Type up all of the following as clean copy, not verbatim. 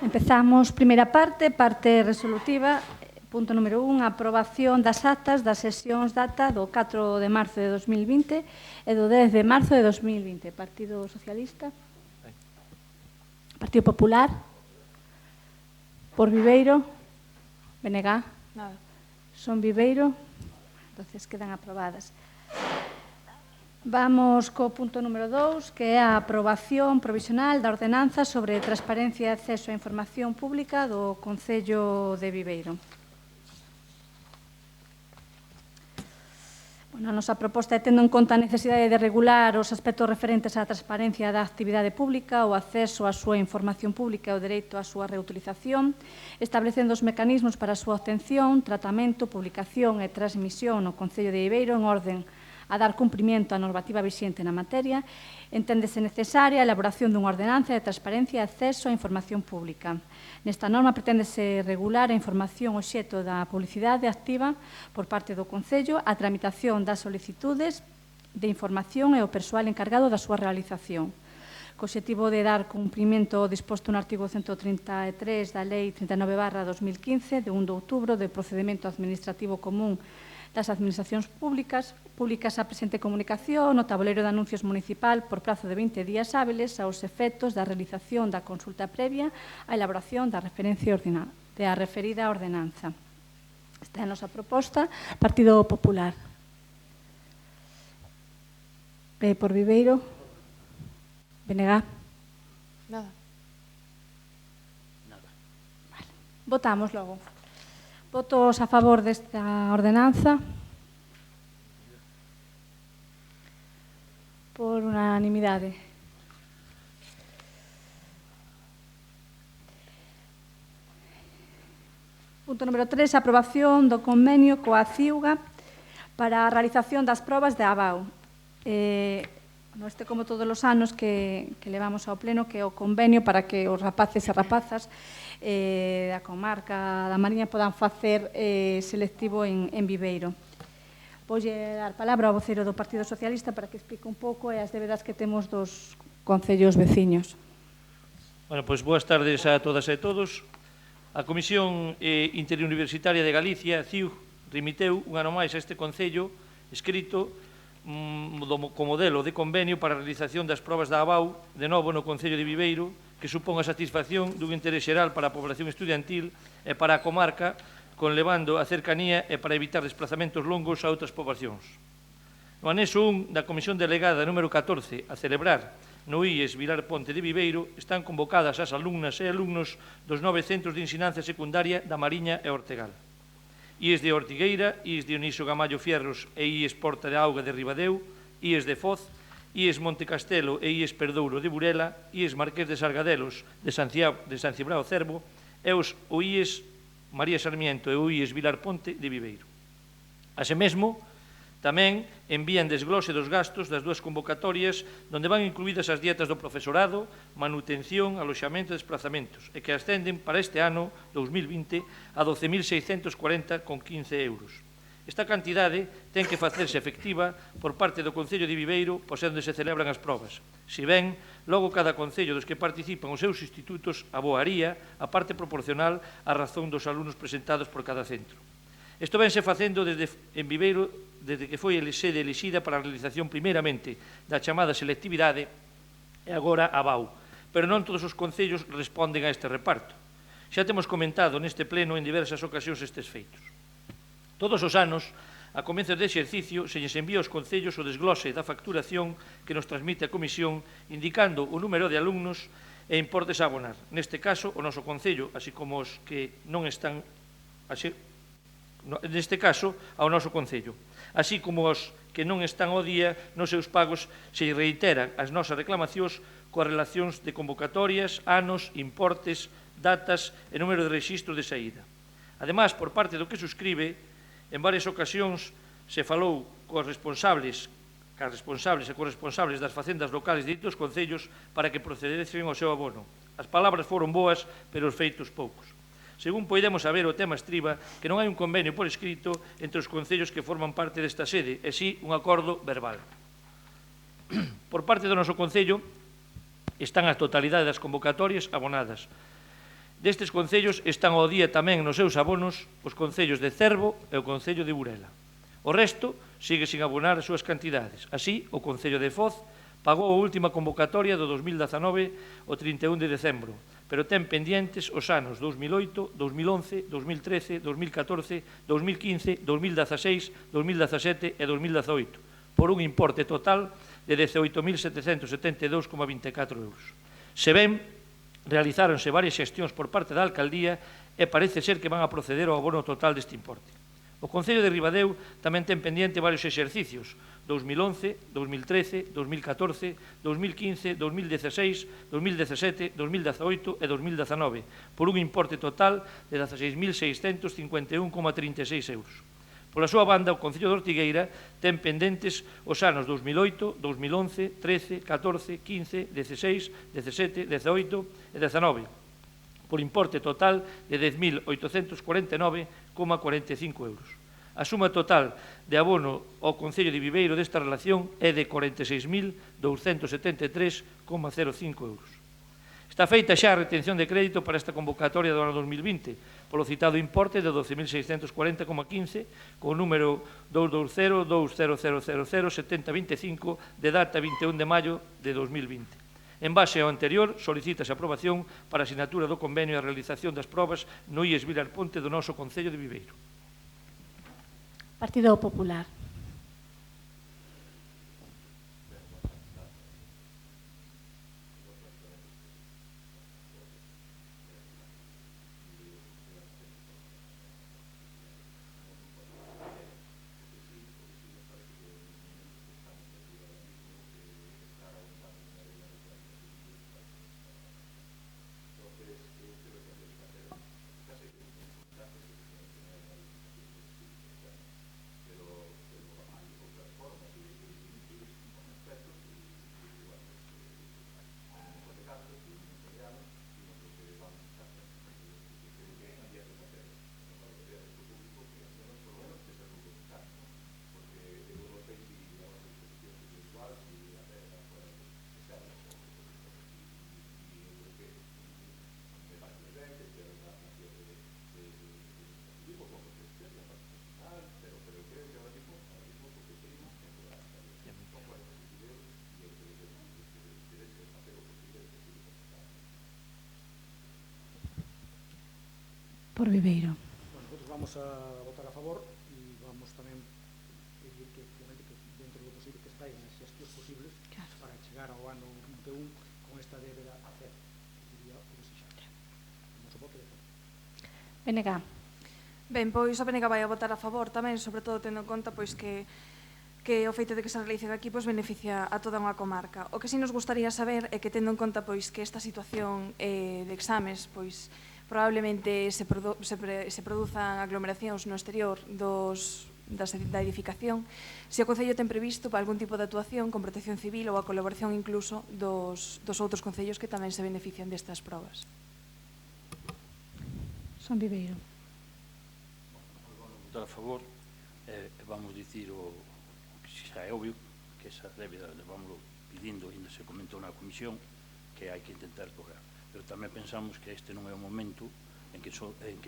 Empezamos primeira parte, parte resolutiva. Punto número 1, a aprobación das actas das sesións data do 4 de marzo de 2020 e do 10 de marzo de 2020. Partido Socialista. Partido Popular. Por Viveiro. BNG. Nada. Son Viveiro. Entonces quedan aprobadas. Vamos co punto número 2, que é a aprobación provisional da ordenanza sobre transparencia e acceso á información pública do Concello de Viveiro. A nosa proposta é, tendo en conta a necesidade de regular os aspectos referentes á transparencia da actividade pública, o acceso á súa información pública e o dereito á súa reutilización, establecendo os mecanismos para a súa obtención, tratamento, publicación e transmisión no Concello de Viveiro en orden a dar cumprimento á normativa vixente na materia, enténdese necesaria a elaboración dunha ordenanza de transparencia e acceso á información pública. Nesta norma preténdese regular a información obxecto da publicidade activa por parte do Concello, a tramitación das solicitudes de información e o persoal encargado da súa realización. Co obxectivo de dar cumprimento ao disposto no artigo 133 da Lei 39/2015, de 1 de outubro, do procedimento administrativo común das administracións públicas a presente comunicación no tabuleiro de anuncios municipal por prazo de 20 días hábiles aos efectos da realización da consulta previa á elaboración da referida ordenanza. Esta é a nosa proposta. Partido Popular. Por Viveiro. BNG. Nada. Vale. Votamos logo. Votos a favor desta ordenanza. Por unanimidade. Punto número 3, aprobación do convenio coa CIUGA para a realización das probas de ABAU. Este, como todos os anos que levamos ao pleno, que é o convenio para que os rapaces e rapazas da comarca da Mariña podan facer selectivo en Viveiro. Voulle dar palabra ao voceiro do Partido Socialista para que explique un pouco as debedas que temos dos concellos veciños. Bueno, pois boas tardes a todas e todos. A Comisión Interuniversitaria de Galicia, CIUG, remiteu un ano máis a este concello escrito co modelo de convenio para a realización das probas da ABAU, de novo no Concello de Viveiro, que supón a satisfacción dun interés xeral para a población estudiantil e para a comarca, conlevando a cercanía e para evitar desplazamentos longos a outras poboacións. No anexo 1 da Comisión Delegada número 14 a celebrar no IES Vilar Ponte de Viveiro están convocadas as alumnas e alumnos dos 9 centros de ensinanza secundaria da Mariña e Ortegal. IES de Ortigueira, IES de Oniso Gamallo Fierros e IES Porta de Auga de Ribadeu, IES de Foz, IES Monte Castelo e IES Perdouro de Burela, IES Marqués de Sargadelos de San Cibrao Cervo e o IES María Sarmiento e o IES Vilar Ponte de Viveiro. Así mesmo, tamén envían desglose dos gastos das dúas convocatorias onde van incluídas as dietas do profesorado, manutención, aloxamento e desplazamentos e que ascenden para este ano 2020 a 12.640,15 euros. Esta cantidade ten que facerse efectiva por parte do Concello de Viveiro, pois é onde se celebran as probas. Si ben, logo cada concello dos que participan os seus institutos aboaría a parte proporcional á razón dos alumnos presentados por cada centro. Isto vense facendo en Viveiro desde que foi a sede elixida para a realización primeiramente da chamada selectividade e agora a ABAU, pero non todos os concellos responden a este reparto. Xa temos comentado neste pleno en diversas ocasións estes feitos. Todos os anos, a comenzos de exercicio, se lles envía aos concellos o desglose da facturación que nos transmite a Comisión, indicando o número de alumnos e importes a abonar. Neste caso, o noso concello, así como os que non están neste caso, ao noso concello. Así como os que non están ao día nos seus pagos, se reiteran as nosas reclamacións coas relacións de convocatorias, anos, importes, datas e número de rexistros de saída. Ademais, por parte do que suscribe, en varias ocasións se falou cos responsables e corresponsables das facendas locales de ditos concellos para que procedesen ao seu abono. As palabras foron boas, pero os feitos poucos. Según poidemos saber, o tema estriba que non hai un convenio por escrito entre os concellos que forman parte desta sede, e si un acordo verbal. Por parte do noso concello están a totalidade das convocatorias abonadas. Destes concellos están ao día tamén nos seus abonos os concellos de Cervo e o concello de Burela. O resto sigue sin abonar as súas cantidades. Así, o concello de Foz pagou a última convocatoria do 2019 o 31 de decembro, pero ten pendientes os anos 2008, 2011, 2013, 2014, 2015, 2016, 2017 e 2018, por un importe total de 18.772,24 euros. Se ben, realizáronse varias xestións por parte da Alcaldía e parece ser que van a proceder ao abono total deste importe. O Concello de Ribadeo tamén ten pendiente varios exercicios, 2011, 2013, 2014, 2015, 2016, 2017, 2018 e 2019, por un importe total de 16.651,36 euros. Pola súa banda, o Concello de Ortigueira ten pendentes os anos 2008, 2011, 13, 14, 15, 16, 17, 18 e 19, por importe total de 10.849,45 euros. A suma total de abono ao Concello de Viveiro desta relación é de 46.273,05 euros. Está feita xa a retención de crédito para esta convocatoria do ano 2020, polo citado importe de 12.640,15, con o número 22020007025 de data 21 de maio de 2020. En base ao anterior, solicítase a aprobación para a sinatura do convenio e a realización das probas no IES Vilar Ponte do noso Concello de Viveiro. Partido Popular. Por Viveiro. Bueno, nosotros vamos a votar a favor y vamos tamén pedir que, dentro do posible, que traigan as xestións posibles para chegar ao ano 21 con esta débeda a cero. Sería o desexable. O noso voto de favor. BNG. Ben, pois a BNG vai a votar a favor tamén, sobre todo tendo en conta pois que o feito de que se realice aquí pois beneficia a toda unha comarca. O que sí nos gustaría saber é que tendo en conta pois que esta situación de exames pois probablemente se produzan aglomeracións no exterior da edificación, se o Concello ten previsto para algún tipo de actuación con protección civil ou a colaboración incluso dos outros concellos que tamén se benefician destas probas. Son Viveiro. Vamos votar a favor e vamos dicir o que xa é obvio que esa débeda vamos pedindo, ainda se comentou na comisión, que hai que intentar cobrar. Pero tamén pensamos que este non é o momento en que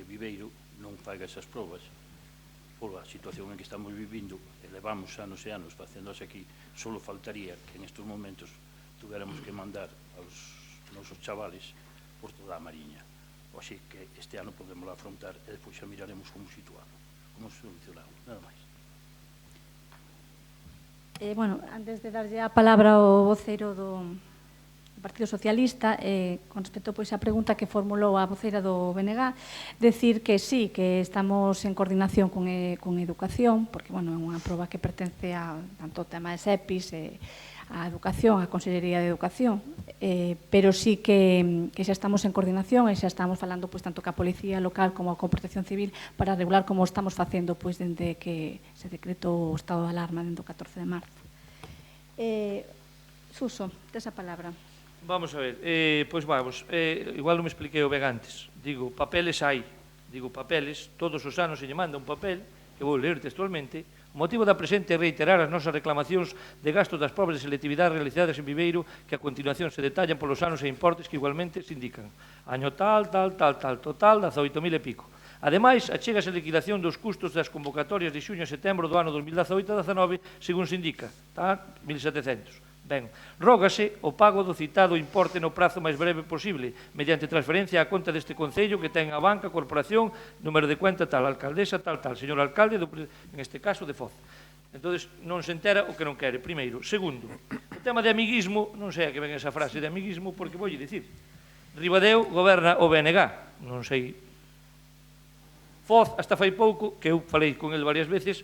Viveiro non faga esas probas pola situación en que estamos vivindo e levamos anos e anos facéndose aquí. Solo faltaría que en estes momentos tuviéramos que mandar aos nosos chavales por toda a Mariña. O así que este ano podemos afrontar e depois xa miraremos como situarlo, como solucionarlo, nada máis. Bueno, antes de darlle a palabra ao voceiro do Partido Socialista, con respecto pois, a pregunta que formulou a voceira do BNG, decir que sí, que estamos en coordinación con educación, porque bueno, é unha proba que pertence a tanto o tema de SEPIS, a educación, a Consellería de Educación, pero sí que xa estamos en coordinación e xa estamos falando pois, tanto ca Policía Local como con Protección Civil para regular como estamos facendo pois, dende que se decretou o estado de alarma dende o 14 de marzo. Suso, tes a palabra. Vamos a ver, pois vamos, igual non me expliquei o ben antes. Digo, papeles hai, digo papeles, todos os anos se lle manda un papel, que vou ler textualmente, O motivo da presente é reiterar as nosas reclamacións de gastos das probas de selectividade realizadas en Viveiro que a continuación se detallan polos anos e importes que igualmente se indican. Año tal, total 18.000 e pico. Ademais, achégase a liquidación dos custos das convocatorias de xuño e setembro do ano 2018-19, según se indica, 1.700. Ben, rógase o pago do citado importe no prazo máis breve posible, mediante transferencia á conta deste Concello que ten a banca, corporación, número de cuenta tal, alcaldesa tal, señor alcalde, en este caso de Foz. Entón, non se entera o que non quere, primeiro. Segundo, o tema de amiguismo, non sei a que ven esa frase de amiguismo, porque voulle dicir, Ribadeo goberna o BNG, non sei. Foz, hasta fai pouco, que eu falei con el varias veces,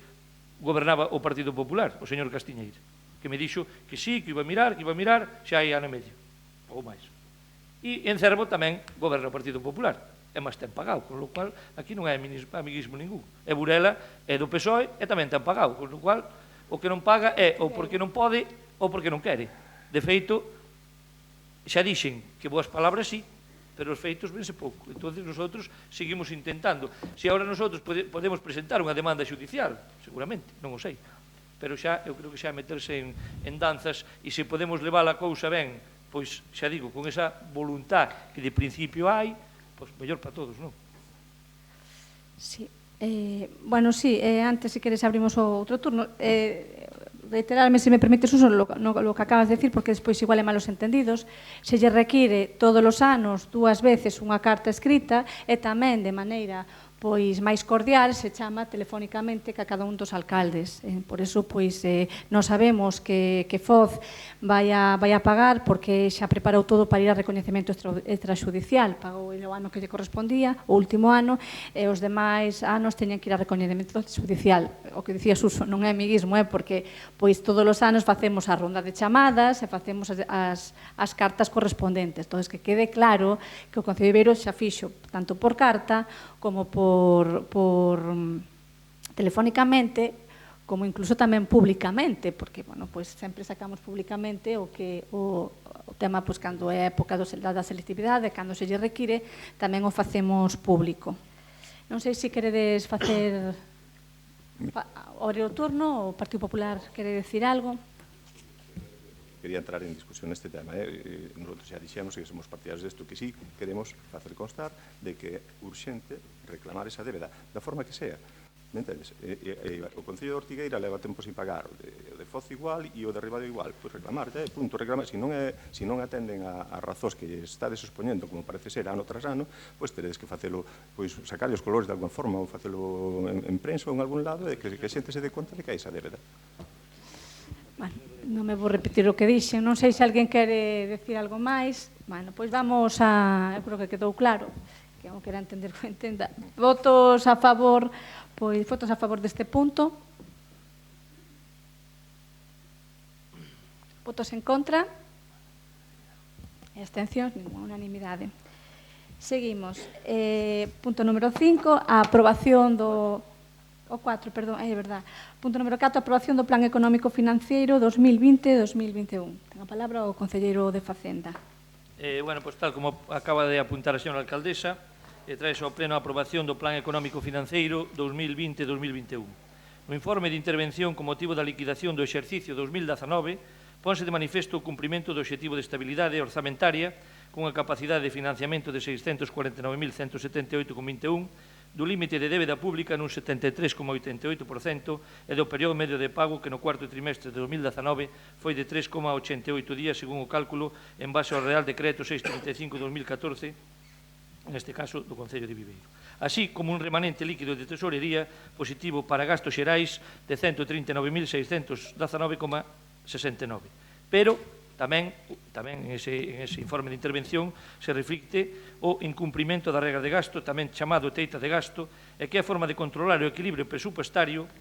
gobernaba o Partido Popular, o señor Castiñeira, que me dixo que sí, que iba a mirar, xa hai ano e medio, ou máis. E en Cervo tamén goberna o Partido Popular, e máis ten pagado, con lo cual aquí non hai amiguismo ningún. E Burela é do PSOE e tamén ten pagado, con lo cual o que non paga é ou porque non pode ou porque non quere. De feito, xa dixen que boas palabras sí, pero os feitos vense pouco. Entón, nosotros seguimos intentando. Se agora nosotros podemos presentar unha demanda judicial, seguramente, non o sei, pero xa, eu creo que xa meterse en danzas, e se podemos levar a cousa ben, pois, xa digo, con esa voluntad que de principio hai, pois, mellor para todos, non? Sí. Bueno, sí, antes, se queres, abrimos outro turno. Reiterarme, se me permites, uso lo que acabas de decir, porque despois igual é malos entendidos. Se lle require todos os anos 2 veces unha carta escrita e tamén de maneira pois máis cordial se chama telefónicamente a cada un dos alcaldes. Por eso, pois, non sabemos que Foz vai a pagar, porque xa preparou todo para ir a recoñecemento extrajudicial. Pagou o ano que lle correspondía, o último ano, e os demais anos teñen que ir a recoñecemento judicial. O que dicía Suso non é amiguismo, porque pois todos os anos facemos a ronda de chamadas e facemos as cartas correspondentes. Entón, que quede claro que o Concello de Viveiro xa fixo tanto por carta como por telefónicamente, como incluso tamén públicamente, porque, bueno, pois sempre sacamos públicamente o tema, pois, cando é época da selectividade, cando se lle require, tamén o facemos público. Non sei se queredes facer o turno, o Partido Popular quere decir algo. Quería entrar en discusión neste tema. Nosotros xa dixemos que somos partidarios desto, que sí queremos facer constar de que é urxente reclamar esa débeda, da forma que sea. Me entendes? O Concello de Ortigueira leva tempo sin pagar, o de Foz igual e o de Ribadeo igual. Pois reclamar, punto, reclamar. Se non atenden a razóns que estades expoñendo, como parece ser ano tras ano, pois teredes que facelo, pois sacar os colores de alguna forma, ou facelo en prensa ou en algún lado, de que a xente se dé conta de que hai esa débeda. Bueno, non me vou repetir o que dixen, non sei se alguén quere decir algo máis. Bueno, pois vamos eu creo que quedou claro, que non quera entender que entenda. Votos a favor deste punto. Votos en contra. E abstencións, ninguna unanimidade. Seguimos. Punto número 5, a aprobación do... O 4, perdón, é verdad. Punto número 4, aprobación do Plan Económico Financeiro 2020-2021. Ten a palabra o concelleiro de Facenda. Bueno, pois tal como acaba de apuntar a señora alcaldesa, traes ao pleno a aprobación do Plan Económico Financeiro 2020-2021. No informe de intervención con motivo da liquidación do exercicio 2019, ponse de manifesto o cumprimento do obxectivo de estabilidade orzamentaria cunha capacidade de financiamento de 649.178,21, do límite de débeda pública nun 73,88% e do período medio de pago que no cuarto trimestre de 2019 foi de 3,88 días según o cálculo en base ao Real Decreto 635/2014, neste caso do Concello de Viveiro. Así como un remanente líquido de tesorería positivo para gastos xerais de 139.619,69. Pero tamén en ese informe de intervención se reflicte o incumprimento da regra de gasto, tamén chamado teita de gasto, e que é a forma de controlar o equilibrio presupuestario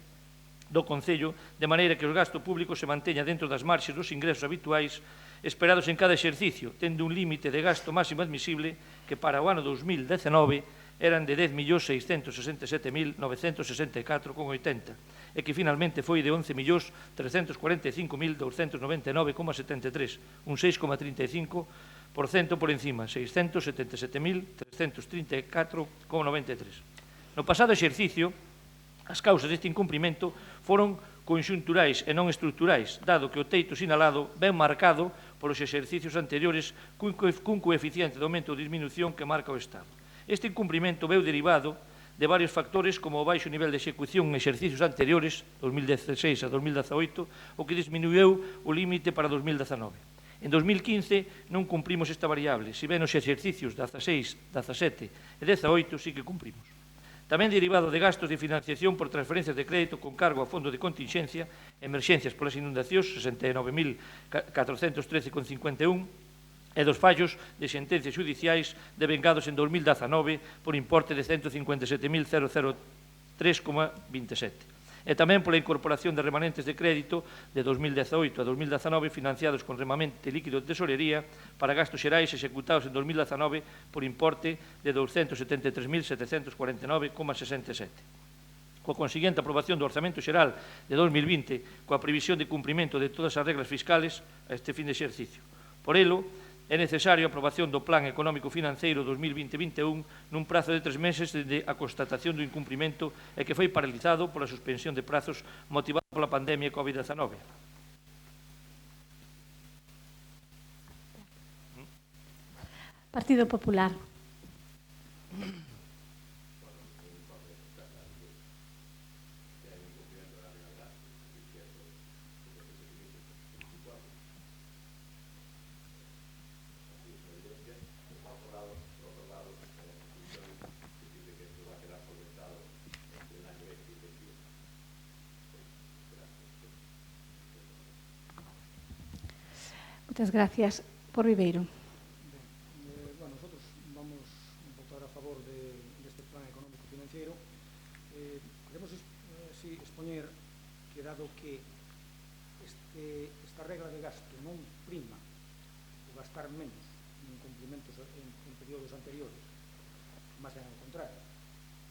do Concello, de maneira que o gasto público se manteña dentro das marxes dos ingresos habituais esperados en cada exercicio, tendo un límite de gasto máximo admisible que para o ano 2019 eran de 10.667.964,80 e que finalmente foi de 11.345.299,73, un 6,35% por encima, 677.334,93. No pasado exercicio, As causas deste incumprimento foron conxunturais e non estruturais, dado que o teito sinalado ven marcado polos exercicios anteriores cun coeficiente de aumento ou disminución que marca o Estado. Este incumprimento veu derivado de varios factores como o baixo nivel de execución en exercicios anteriores, 2016 a 2018, o que disminuiu o límite para 2019. En 2015 non cumprimos esta variable, se ben nos exercicios 16, 17 e 18 sí que cumprimos. Tamén derivado de gastos de financiación por transferencias de crédito con cargo a fondo de contingencia, emerxencias polas inundacións, 69.413,51, e dos fallos de sentencias judiciais devengados en 2019 por importe de 157.003,27. E tamén pola incorporación de remanentes de crédito de 2018 a 2019 financiados con remanente líquido de tesorería para gastos xerais executados en 2019 por importe de 273.749,67. Coa conseguinte aprobación do Orzamento Xeral de 2020 coa previsión de cumprimento de todas as reglas fiscales a este fin de exercicio. Por elo, é necesario a aprobación do Plan Económico Financeiro 2020-21 nun prazo de 3 meses desde a constatación do incumprimento e que foi paralizado pola suspensión de prazos motivada pola pandemia COVID-19. Partido Popular. Muchas gracias. Por Viveiro. Bueno, nosotros vamos a votar a favor deste plan económico financiero. Queremos expoñer que dado que esta regla de gasto non prima o gastar menos en cumplimentos en períodos anteriores, máis ben ao contrario,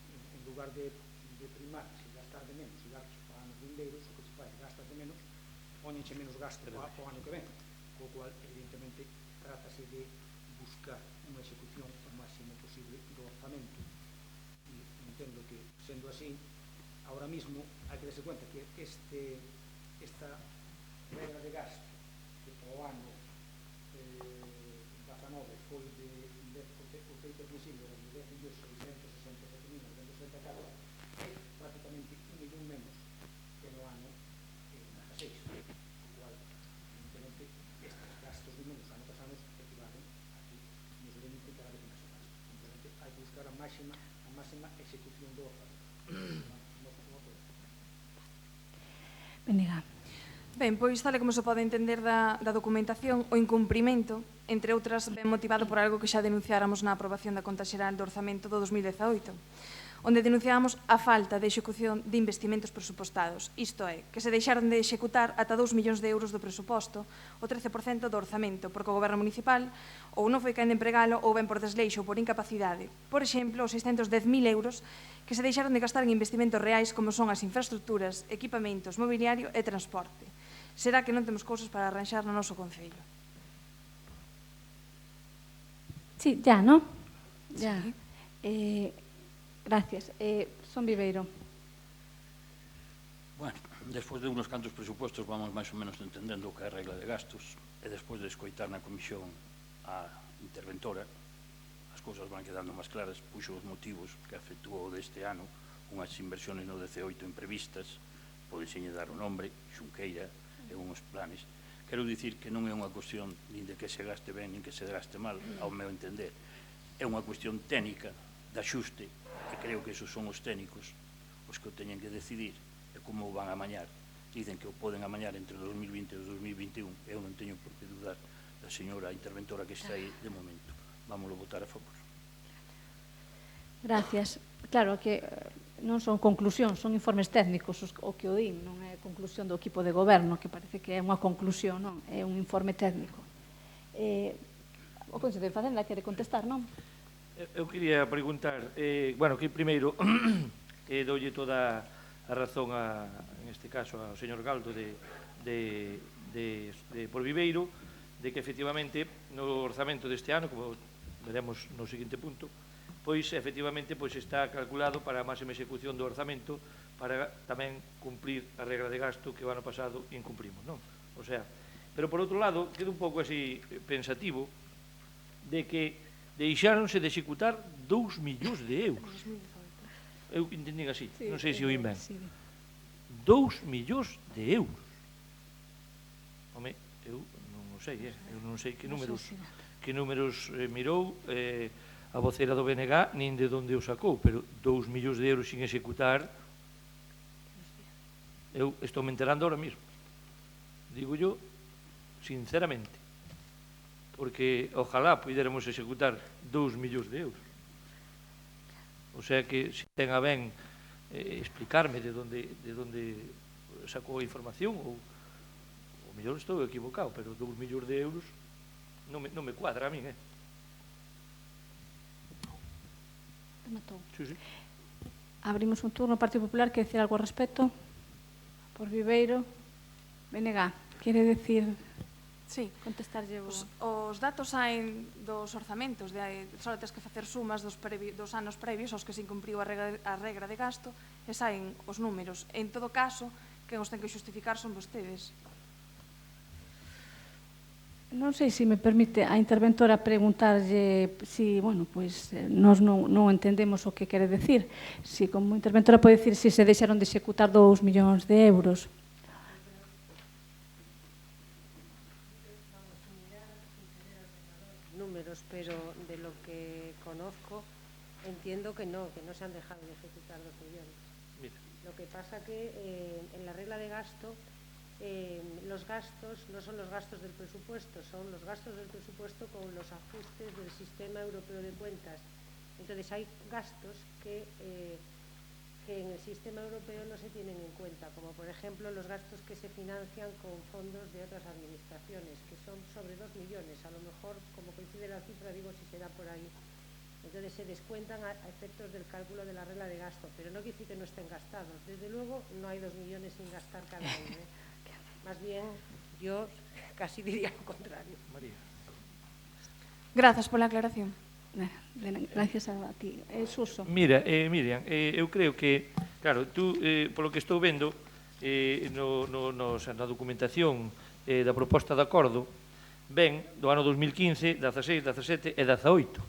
en lugar de primar se gastar de menos e gastos para anos vindeiros, o que se fai, gastas de menos, poñenche menos gasto para o ano que ven. Co cual, evidentemente, trátase de buscar unha execución o máximo posible do orzamento. E entendo que, sendo así, ahora mismo hai que darse cuenta que esta regla de gasto que para o ano 19 foi o teito admisible de 10.667.964 é prácticamente 1 millón menos que no ano 16. Gastos de menos ano tras anos equivalen a que nos límite cada vez máis o gasto. Simplemente hai que buscar a máxima execución do orzamento. Benega. Ben, pois, tal como se pode entender da documentación, o incumprimento, entre outras, ben motivado por algo que xa denunciáramos na aprobación da Conta Xeral do Orzamento do 2018, onde denunciábamos a falta de execución de investimentos presupostados, isto é, que se deixaron de executar ata 2 millóns de euros do presuposto, o 13% do orzamento, porque o Goberno Municipal ou non foi caen de empregalo ou ben por desleixo ou por incapacidade. Por exemplo, os 610.000 euros que se deixaron de gastar en investimentos reais como son as infraestructuras, equipamentos, mobiliario e transporte. Será que non temos cousas para arranxar no noso Concello? Sí, ya, ¿no? Ya. Gracias. Son Viveiro. Bueno, despois de unos cantos presupostos vamos máis ou menos entendendo o que é a regla de gastos e despois de escoitar na comisión a interventora as cousas van quedando máis claras, puxo os motivos que efectuou deste ano unhas inversiones no 18 imprevistas, podenseñe dar o nombre, Xunqueira e unhos planes. Quero dicir que non é unha cuestión nin de que se gaste ben nin que se gaste mal, ao meu entender. É unha cuestión técnica de axuste, que creo que esos son os técnicos os que o teñen que decidir e como o van a amañar. Dicen que o poden amañar entre 2020 e 2021, eu non teño por que dudar da señora interventora que está aí de momento. Vámoslo votar a favor. Gracias. Claro que non son conclusións, son informes técnicos o que o din, non é conclusión do equipo de goberno, que parece que é unha conclusión, non? É un informe técnico. O Consello de Facenda quere contestar, non? Eu quería preguntar, bueno, que primeiro doulle toda a razón en este caso ao señor Galdo de Por Viveiro, de que efectivamente no orzamento deste ano, como veremos no seguinte punto, pois efectivamente pois está calculado para a máxima execución do orzamento para tamén cumplir a regra de gasto que o ano pasado incumprimos, non? O sea, pero por outro lado, quedo un pouco así pensativo de que deixáronse de executar 2 millóns de euros. Eu entendín así, non sei se o ben. 2 millóns de euros. Home, eu non o sei, eu non sei que números mirou a vocera do BNG, nin de onde o sacou, pero 2 millóns de euros sin executar, eu estou me enterando ahora mismo. Digo yo, sinceramente, porque ojalá puidéramos executar 2 millóns de euros. O sea que, se ten a ben explicarme de onde sacou a información, ou mellor estou equivocado, pero 2 millóns de euros non me cuadra a min, Sí, sí. Abrimos un turno. Partido Popular, quere decir algo ao respecto? Por Viveiro. BNG, quere decir... Sí. Contestarlle Os datos saen dos orzamentos, só tens que facer sumas dos anos previos aos que se incumpriu a regra de gasto e saen os números. En todo caso, quen os ten que xustificar son vostedes. Non sei se me permite a interventora preguntarlle si, bueno, pois nós non entendemos o que quere decir. Si como interventora pode decir se deixaron de executar 2 millóns de euros. Números, pero de lo que conozco entiendo que no se han dejado de ejecutar 2 millones. Mira. Lo que pasa que en la regla de gasto los gastos no son los gastos del presupuesto, son los gastos del presupuesto con los ajustes del sistema europeo de cuentas. Entonces hay gastos que en el sistema europeo no se tienen en cuenta, como por ejemplo los gastos que se financian con fondos de otras administraciones, que son sobre 2 millones, a lo mejor, como coincide la cifra, digo si será por ahí. Entonces se descuentan a efectos del cálculo de la regla de gasto, pero no quiere decir que no estén gastados. Desde luego no hay 2 millones sin gastar cada año. Más bien, yo casi diría lo contrario. María. Grazas pola aclaración. Gracias a ti. Suso. Mira, Miriam, eu creo que, claro, tú, polo que estou vendo, na documentación da proposta de acordo, ven do ano 2015, 16, 17 e 18,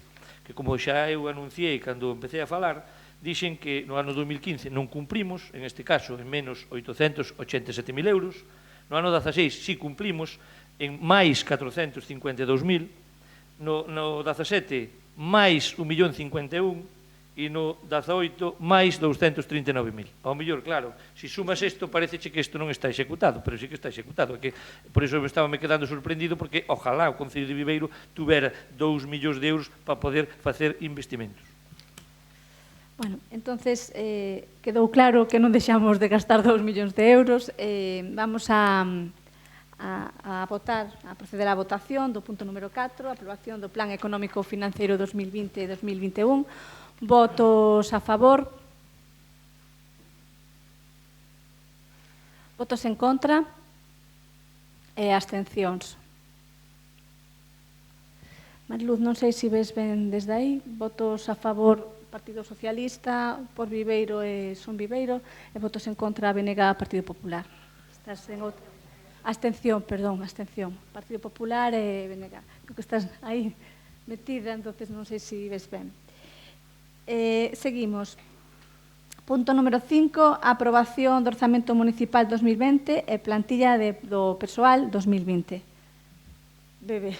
que como xa eu anunciei cando empecé a falar, dixen que no ano 2015 non cumprimos, en este caso, en menos 887.000 euros, no ano 16 sí cumplimos en máis 452.000, no 17 máis 1.051.000 e no 18 máis 239.000. Ao mellor, claro, se sumas isto pareceche que isto non está executado, pero sí que está executado, que por iso estaba me quedando sorprendido, porque ojalá o Concello de Viveiro tuvera 2 millóns de euros para poder facer investimentos. Bueno, entonces quedou claro que non deixamos de gastar 2 millóns de euros. Vamos a votar, a proceder á votación do punto número 4, aprobación do Plan Económico Financeiro 2020-2021. Votos a favor. Votos en contra e abstencións. Mariluz, non sei se ves ben desde aí. Votos a favor Partido Socialista, por Viveiro e Son Viveiro, e votos en contra a BNG Partido Popular. Estás en outra... Abstención, perdón, abstención. Partido Popular e BNG. Creo que estás aí metida, entonces non sei se ves ben. Seguimos. Punto número 5, aprobación do Orzamento Municipal 2020 e plantilla do persoal 2020. Bebe.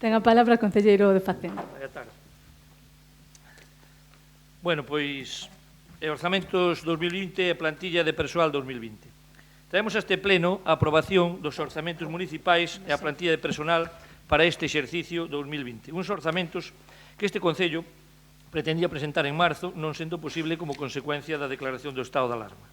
Ten a palabra o concelleiro de Facenda. Boa tarde. Bueno, pois, orzamentos 2020 e plantilla de persoal 2020. Traemos a este pleno a aprobación dos orzamentos municipais e a plantilla de personal para este exercicio 2020. Uns orzamentos que este Concello pretendía presentar en marzo, non sendo posible como consecuencia da declaración do estado de alarma.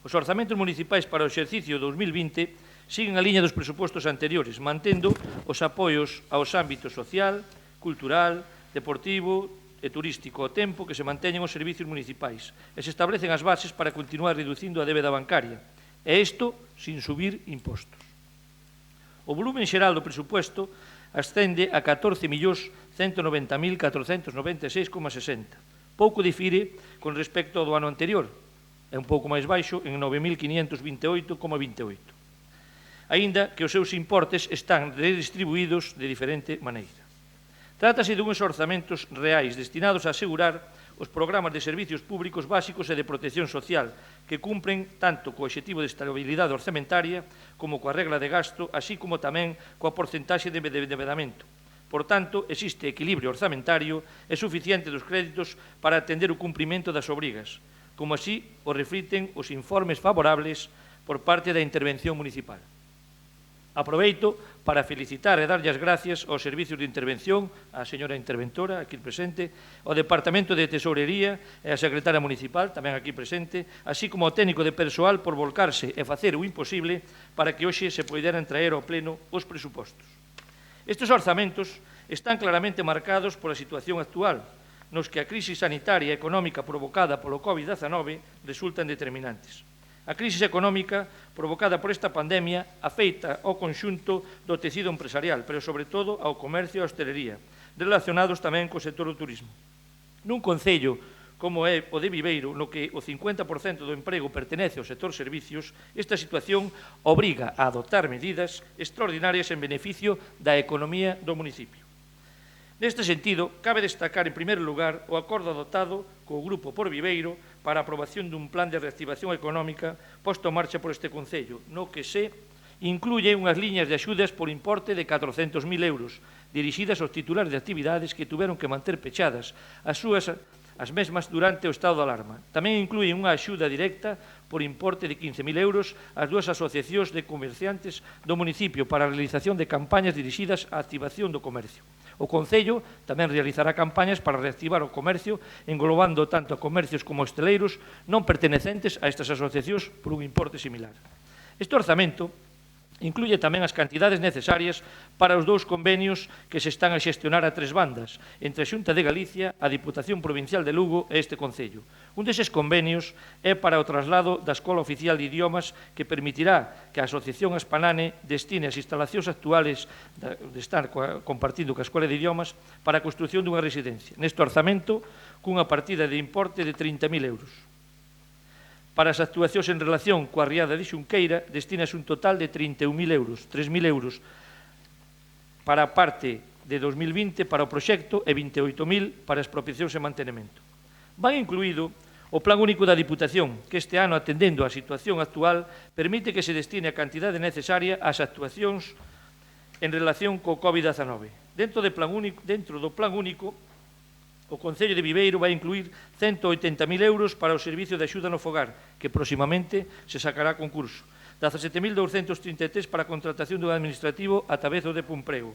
Os orzamentos municipais para o exercicio 2020 siguen a liña dos presupostos anteriores, mantendo os apoios aos ámbitos social, cultural, deportivo e turístico ao tempo que se manteñen os servicios municipais e se establecen as bases para continuar reducindo a débeda bancaria, e isto sin subir impostos. O volumen xeral do presupuesto ascende a 14.190.496,60. Pouco difire con respecto ao do ano anterior, é un pouco máis baixo en 9.528,28. Aínda que os seus importes están redistribuídos de diferente maneira. Trátase dunhos orzamentos reais destinados a asegurar os programas de servicios públicos básicos e de protección social que cumpren tanto co obxectivo de estabilidade orzamentaria como coa regla de gasto, así como tamén coa porcentaxe de endeudamento. Por tanto, existe equilibrio orzamentario e suficiente dos créditos para atender o cumprimento das obrigas, como así o refliten os informes favorables por parte da intervención municipal. Aproveito para felicitar e darlle as gracias aos servicios de intervención, á señora interventora, aquí presente, ao Departamento de Tesourería e á secretaria municipal, tamén aquí presente, así como ao técnico de persoal por volcarse e facer o imposible para que hoxe se poideran traer ao pleno os presupostos. Estes orzamentos están claramente marcados pola situación actual, nos que a crise sanitaria e económica provocada polo COVID-19 resultan determinantes. A crise económica provocada por esta pandemia afeita ao conxunto do tecido empresarial, pero sobre todo ao comercio e a hostelería, relacionados tamén co sector do turismo. Nun concello como é o de Viveiro, no que o 50% do emprego pertenece ao sector servicios, esta situación obriga a adoptar medidas extraordinarias en beneficio da economía do municipio. Neste sentido, cabe destacar, en primeiro lugar, o acordo adoptado co Grupo por Viveiro para a aprobación dun plan de reactivación económica posto en marcha por este Concello, no que se incluye unhas liñas de axudas por importe de 400.000 euros, dirixidas aos titulares de actividades que tuveron que manter pechadas as mesmas durante o estado de alarma. Tamén incluye unha axuda directa por importe de 15.000 euros ás dúas asociacións de comerciantes do municipio para a realización de campañas dirixidas á activación do comercio. O Concello tamén realizará campañas para reactivar o comercio, englobando tanto a comercios como hosteleiros non pertenecentes a estas asociacións por un importe similar. Este orzamento incluye tamén as cantidades necesarias para os dous convenios que se están a xestionar a tres bandas, entre a Xunta de Galicia, a Diputación Provincial de Lugo e este Concello. Un deses convenios é para o traslado da Escola Oficial de Idiomas que permitirá que a Asociación Aspanane destine as instalacións actuales de estar compartindo coa Escola de Idiomas para a construción dunha residencia. Neste orzamento, cunha partida de importe de 30.000 euros. Para as actuacións en relación coa riada de Xunqueira, destinase un total de 31.000 euros, 3.000 euros para a parte de 2020 para o proxecto e 28.000 para as expropiacións e mantenimento. Van incluído o Plan Único da Diputación, que este ano, atendendo á situación actual, permite que se destine a cantidade necesaria ás actuacións en relación co COVID-19. Dentro do Plan Único, o Concello de Viveiro vai incluir 180.000 euros para o servicio de axuda no fogar, que próximamente se sacará a concurso. 17.233 para a contratación dun administrativo a través do Depumprego.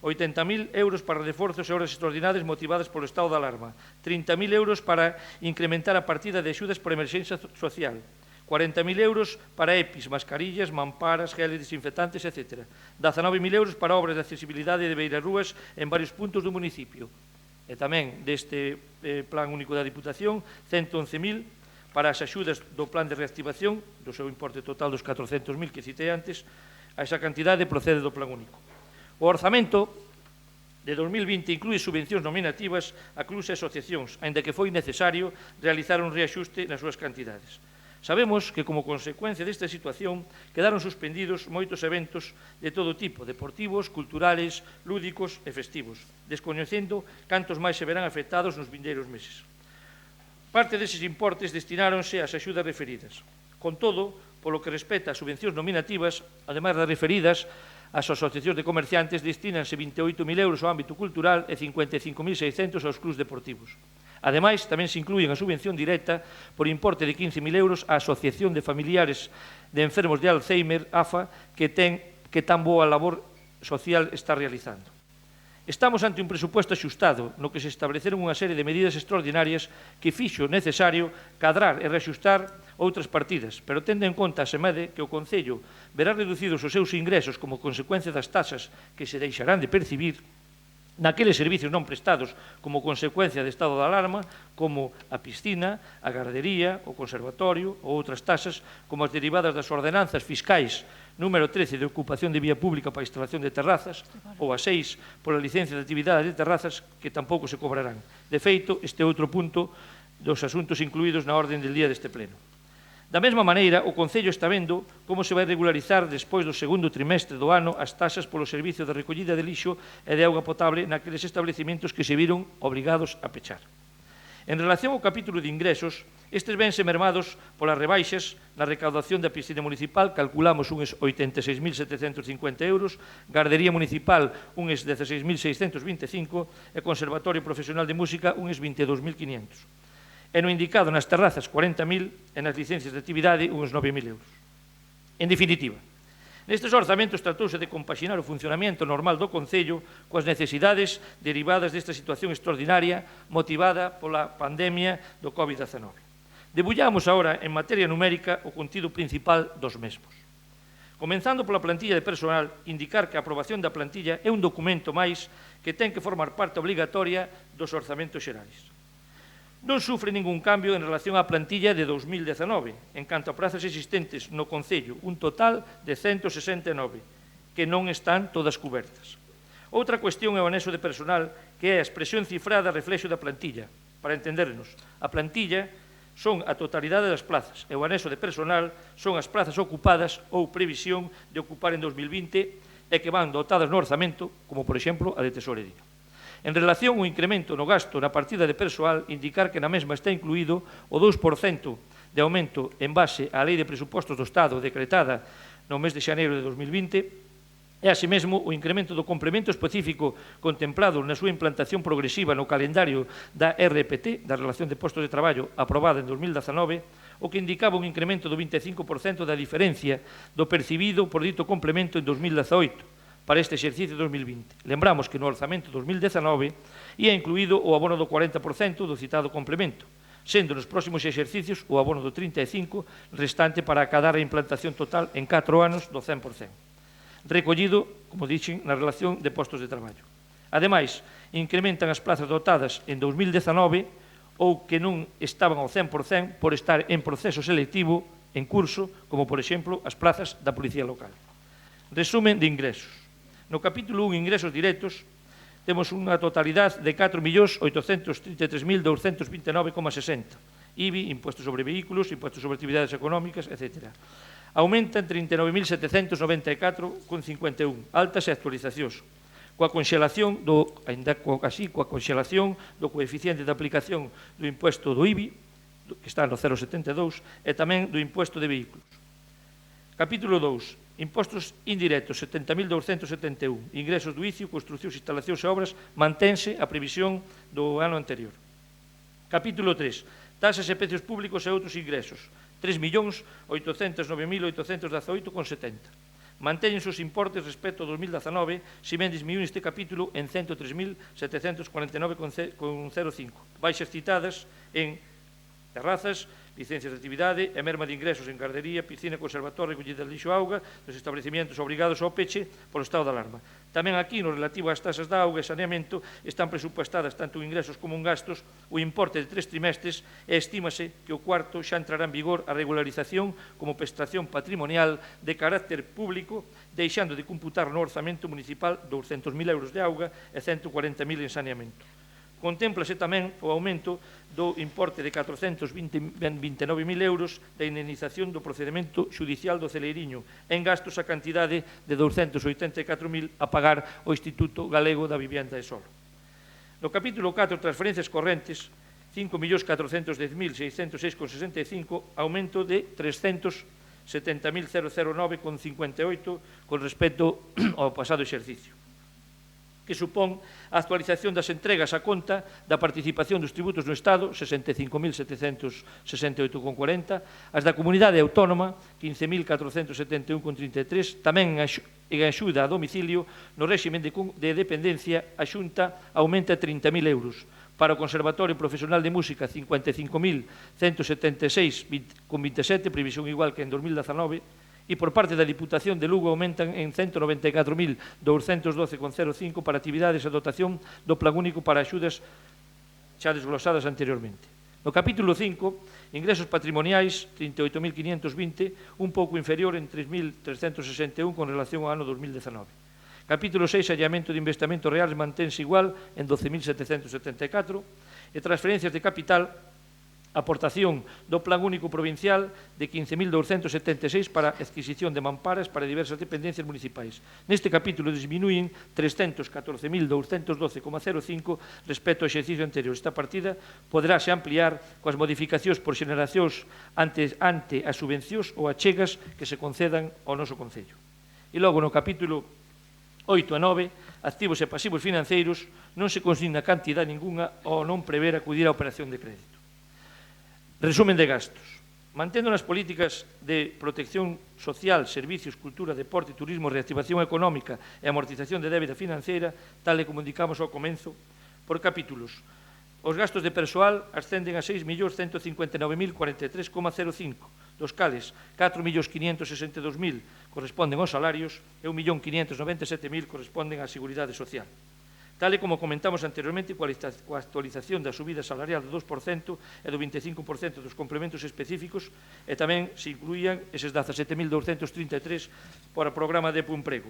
80.000 euros para reforzos e horas extraordinarias motivadas polo estado de alarma. 30.000 euros para incrementar a partida de axudas por emerxencia social. 40.000 euros para EPIs, mascarillas, mamparas, geles desinfectantes, etc. 19.000 euros para obras de accesibilidade de beirarrúas en varios puntos do municipio. E tamén deste Plan Único da Diputación, 111.000 para as axudas do Plan de Reactivación, do seu importe total dos 400.000 que citei antes, a esa cantidade procede do Plan Único. O orzamento de 2020 inclúe subvencións nominativas a clubes e asociacións, aínda que foi necesario realizar un reaxuste nas súas cantidades. Sabemos que, como consecuencia desta situación, quedaron suspendidos moitos eventos de todo tipo, deportivos, culturales, lúdicos e festivos, descoñecendo cantos máis se verán afectados nos vindeiros meses. Parte deses importes destináronse ás axudas referidas. Con todo, polo que respecta ás subvencións nominativas, ademais das referidas, as asociacións de comerciantes destínanse 28.000 euros ao ámbito cultural e 55.600 aos clubs deportivos. Ademais, tamén se inclúen a subvención directa por importe de 15.000 euros á Asociación de Familiares de Enfermos de Alzheimer, AFA, que tan boa labor social está realizando. Estamos ante un presupuesto axustado, no que se estableceron unha serie de medidas extraordinarias que fixo necesario cadrar e reaxustar outras partidas, pero tendo en conta, asemade, que o Concello verá reducidos os seus ingresos como consecuencia das taxas que se deixarán de percibir, naqueles servicios non prestados como consecuencia de estado de alarma, como a piscina, a gardería, o conservatorio ou outras tasas, como as derivadas das ordenanzas fiscais número 13 de ocupación de vía pública para a instalación de terrazas, ou a 6 pola licencia de actividade de terrazas, que tampouco se cobrarán. De feito, este é outro punto dos asuntos incluídos na orden del día deste pleno. Da mesma maneira, o Concello está vendo como se vai regularizar despois do segundo trimestre do ano as taxas polo servicio de recollida de lixo e de auga potable naqueles establecementos que se viron obrigados a pechar. En relación ao capítulo de ingresos, estes vense mermados polas rebaixas na recaudación da piscina municipal, calculamos uns 86.750 euros, gardería municipal uns 16.625 e conservatorio profesional de música uns 22.500. E no indicado nas terrazas 40.000 e nas licencias de actividade uns 9.000 euros. En definitiva, nestes orzamentos tratouse de compaxinar o funcionamento normal do Concello coas necesidades derivadas desta situación extraordinaria motivada pola pandemia do COVID-19. Debullamos agora en materia numérica o contido principal dos mesmos. Comenzando pola plantilla de personal, indicar que a aprobación da plantilla é un documento máis que ten que formar parte obligatoria dos orzamentos xerais. Non sufre ningún cambio en relación á plantilla de 2019, en canto a prazas existentes no Concello, un total de 169, que non están todas cubertas. Outra cuestión é o anexo de personal, que é a expresión cifrada reflexo da plantilla. Para entendernos, a plantilla son a totalidade das plazas e o anexo de personal son as plazas ocupadas ou previsión de ocupar en 2020 e que van dotadas no orzamento, como por exemplo a de tesorería. En relación ao incremento no gasto na partida de persoal, indicar que na mesma está incluído o 2% de aumento en base á Lei de Presupostos do Estado decretada no mes de xaneiro de 2020 e, así mesmo, o incremento do complemento específico contemplado na súa implantación progresiva no calendario da RPT, da Relación de Postos de Traballo, aprobada en 2019, o que indicaba un incremento do 25% da diferencia do percibido por dito complemento en 2018, para este exercicio 2020. Lembramos que no orzamento 2019 ia incluído o abono do 40% do citado complemento, sendo nos próximos exercicios o abono do 35% restante para acadar a implantación total en 4 anos do 100%. Recollido, como dixen, na relación de postos de traballo. Ademais, incrementan as plazas dotadas en 2019 ou que non estaban ao 100% por estar en proceso selectivo en curso, como, por exemplo, as plazas da Policía Local. Resumen de ingresos. No capítulo 1, ingresos directos, temos unha totalidade de 4.833.229,60. IBI, impuestos sobre vehículos, impuestos sobre actividades económicas, etc. Aumentan 39.074,51. Altas e actualizacións. Coa conxelación do coeficiente de aplicación do impuesto do IBI, que está no 0,72, e tamén do impuesto de vehículos. Capítulo 2. Impostos indirectos, 70.271. Ingresos do ICIO, construcións, instalacións e obras, mantense a previsión do ano anterior. Capítulo 3. Taxas e precios públicos e outros ingresos, 3.809.818,70. Mantéñense os importes respecto ao 2019, se ben disminuín este capítulo en 103.749,05. Baixas citadas en terrazas, licencias de actividade e merma de ingresos en gardería, piscina, conservatorio, recollida de lixo e auga dos establecimientos obrigados ao peche polo estado de alarma. Tamén aquí, no relativo ás taxas de auga e saneamento, están presupuestadas tanto en ingresos como en gastos o importe de 3 trimestres e estímase que o cuarto xa entrará en vigor a regularización como prestación patrimonial de carácter público, deixando de computar no orzamento municipal 200.000 euros de auga e 140.000 en saneamento. Contémplase tamén o aumento do importe de 429.000 euros da indemnización do procedimento xudicial do Celeiriño en gastos a cantidade de 284.000 a pagar o Instituto Galego da Vivienda e Solo. No capítulo 4, transferencias correntes, 5.410.606,65, aumento de 370.009,58 con respecto ao pasado exercicio, que supón a actualización das entregas a conta da participación dos tributos no Estado, 65.768,40, as da comunidade autónoma, 15.471,33, tamén en axuda a domicilio, no réxime de dependencia, a Xunta aumenta 30.000 euros. Para o Conservatorio Profesional de Música, 55.176,27, previsión igual que en 2019, e por parte da Diputación de Lugo aumentan en 194.212,05 para actividades e dotación do Plan Único para axudas xa desglosadas anteriormente. No capítulo 5, ingresos patrimoniais, 38.520, un pouco inferior en 3.361 con relación ao ano 2019. Capítulo 6, allamento de investimento real, mantense igual en 12.774, e transferencias de capital, aportación do Plan Único Provincial de 15.276 para adquisición de mamparas para diversas dependencias municipais. Neste capítulo disminuyen 314.212,05 respecto ao exercicio anterior. Esta partida poderáse ampliar coas modificacións por xeneracións ante as subvencións ou achegas que se concedan ao noso Concello. E logo no capítulo 8 a 9, activos e pasivos financeiros, non se consigna cantidad ninguna ao non prever acudir á operación de crédito. Resumen de gastos. Mantendo nas políticas de protección social, servicios, cultura, deporte, turismo, reactivación económica e amortización de débeda financeira, tal e como indicamos ao comenzo, por capítulos. Os gastos de persoal ascenden a 6.159.043,05, dos cales 4.562.000 corresponden aos salarios e 1.597.000 corresponden á Seguridade Social. Tal e como comentamos anteriormente, coa actualización da subida salarial do 2% e do 25% dos complementos específicos, e tamén se incluían eses 17.233 para o programa de Emprego.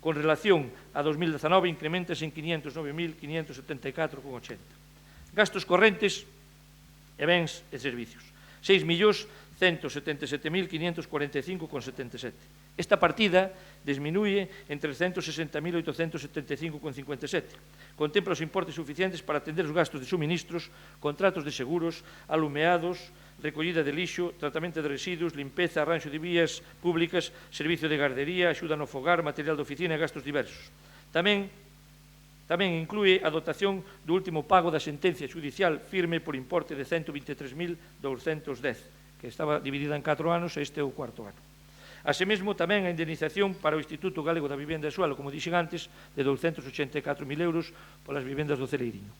Con relación a 2019, incrementase en 509.574,80. Gastos correntes e bens e servicios, 6.177.545,77. Esta partida disminuye en 360.875,57. Contempla os importes suficientes para atender os gastos de suministros, contratos de seguros, alumeados, recollida de lixo, tratamento de residuos, limpeza, arranxo de vías públicas, servicio de gardería, axuda no fogar, material de oficina e gastos diversos. Tamén inclúe a dotación do último pago da sentencia judicial firme por importe de 123.210, que estaba dividida en 4 anos e este é o 4º ano. Asemesmo, tamén a indemnización para o Instituto Galego da Vivenda e Suelo, como dixen antes, de 284.000 euros polas vivendas do Celeiriño.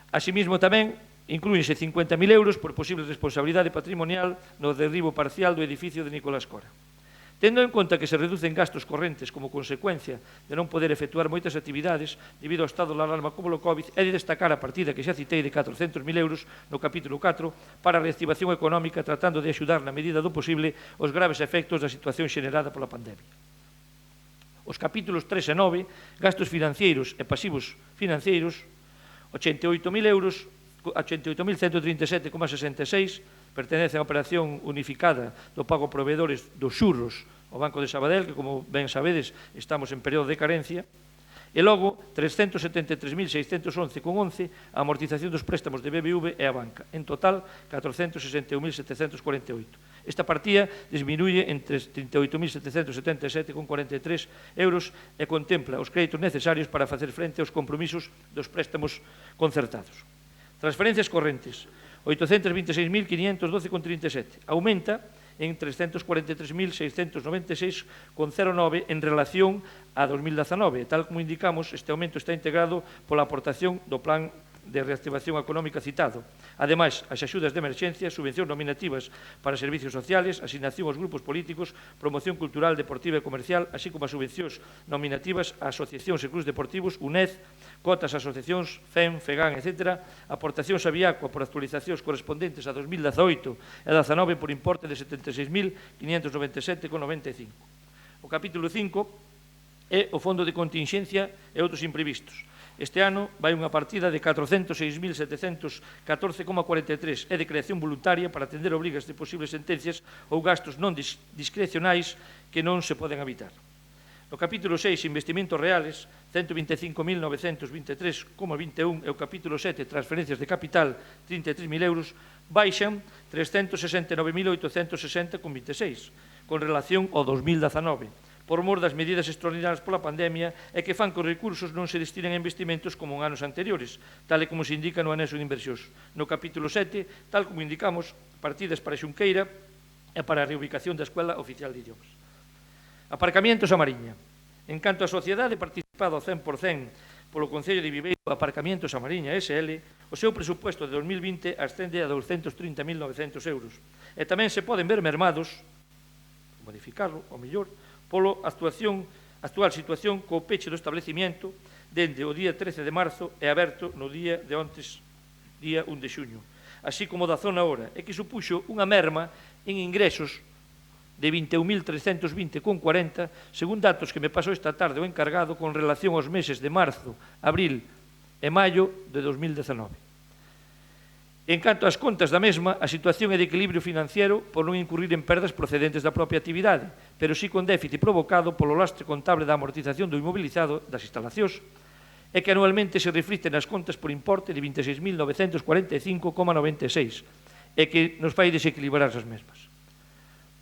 Asimismo, tamén inclúense 50.000 euros por posible responsabilidade patrimonial no derribo parcial do edificio de Nicolás Cora. Tendo en conta que se reducen gastos correntes como consecuencia de non poder efectuar moitas actividades debido ao estado de alarma como o COVID, é de destacar a partida que xa citei de 400.000 euros no capítulo 4 para a reactivación económica, tratando de axudar na medida do posible os graves efectos da situación xenerada pola pandemia. Os capítulos 3 e 9, gastos financeiros e pasivos financeiros, 88.000 euros, 88.137,66, pertenece á operación unificada do pago a proveedores dos xurros ao Banco de Sabadell, que, como ben sabedes, estamos en período de carencia, e logo 373.611,11 a amortización dos préstamos de BBV e a banca. En total, 461.748. Esta partida disminuye en 38.777,43 euros e contempla os créditos necesarios para facer frente aos compromisos dos préstamos concertados. Transferencias correntes, 826.512,37. Aumenta en 343.696,09 en relación a 2019. Tal como indicamos, este aumento está integrado pola aportación do Plan de reactivación económica citado. Ademais, as axudas de emerxencia, subvencións nominativas para servicios sociales, asignación aos grupos políticos, promoción cultural, deportiva e comercial, así como as subvencións nominativas a asociacións e clubs deportivos, UNED, cotas a asociacións, FEM, FEGAN, etc., aportacións a Viacua por actualizacións correspondentes a 2018 e 2019 por importe de 76.597,95. O capítulo 5 é o Fondo de Contingencia e outros imprevistos. Este ano vai unha partida de 406.714,43 e de creación voluntaria para atender obrigas de posibles sentencias ou gastos non discrecionais que non se poden evitar. No capítulo 6, investimentos reales, 125.923,21 e o capítulo 7, transferencias de capital, 33.000 euros, baixan 369.860,26 con relación ao 2019. Por mor das medidas extraordinarias pola pandemia e que fan que os recursos non se destinen a investimentos como en anos anteriores, tal e como se indica no anexo de inversións. No capítulo 7, tal como indicamos, partidas para Xunqueira e para a reubicación da Escola Oficial de Idiomas. Aparcamientos a Mariña. En canto a sociedade participado ao 100% polo Concello de Viveiro Aparcamientos a Mariña SL, o seu presupuesto de 2020 ascende a 230.900 euros. E tamén se poden ver mermados modificarlo, ao mellor, polo actual situación co peche do establecimiento dende o día 13 de marzo e aberto no día de ontes, día 1 de xuño, así como da zona hora, e que supuxo unha merma en ingresos de 21.320,40, según datos que me pasou esta tarde o encargado con relación aos meses de marzo, abril e maio de 2019. En canto ás contas da mesma, a situación é de equilibrio financiero por non incurrir en perdas procedentes da propia actividade, pero sí con déficit provocado polo lastre contable da amortización do inmobilizado das instalacións, e que anualmente se reflicte nas contas por importe de 26.945,96 e que nos fai desequilibrar as mesmas.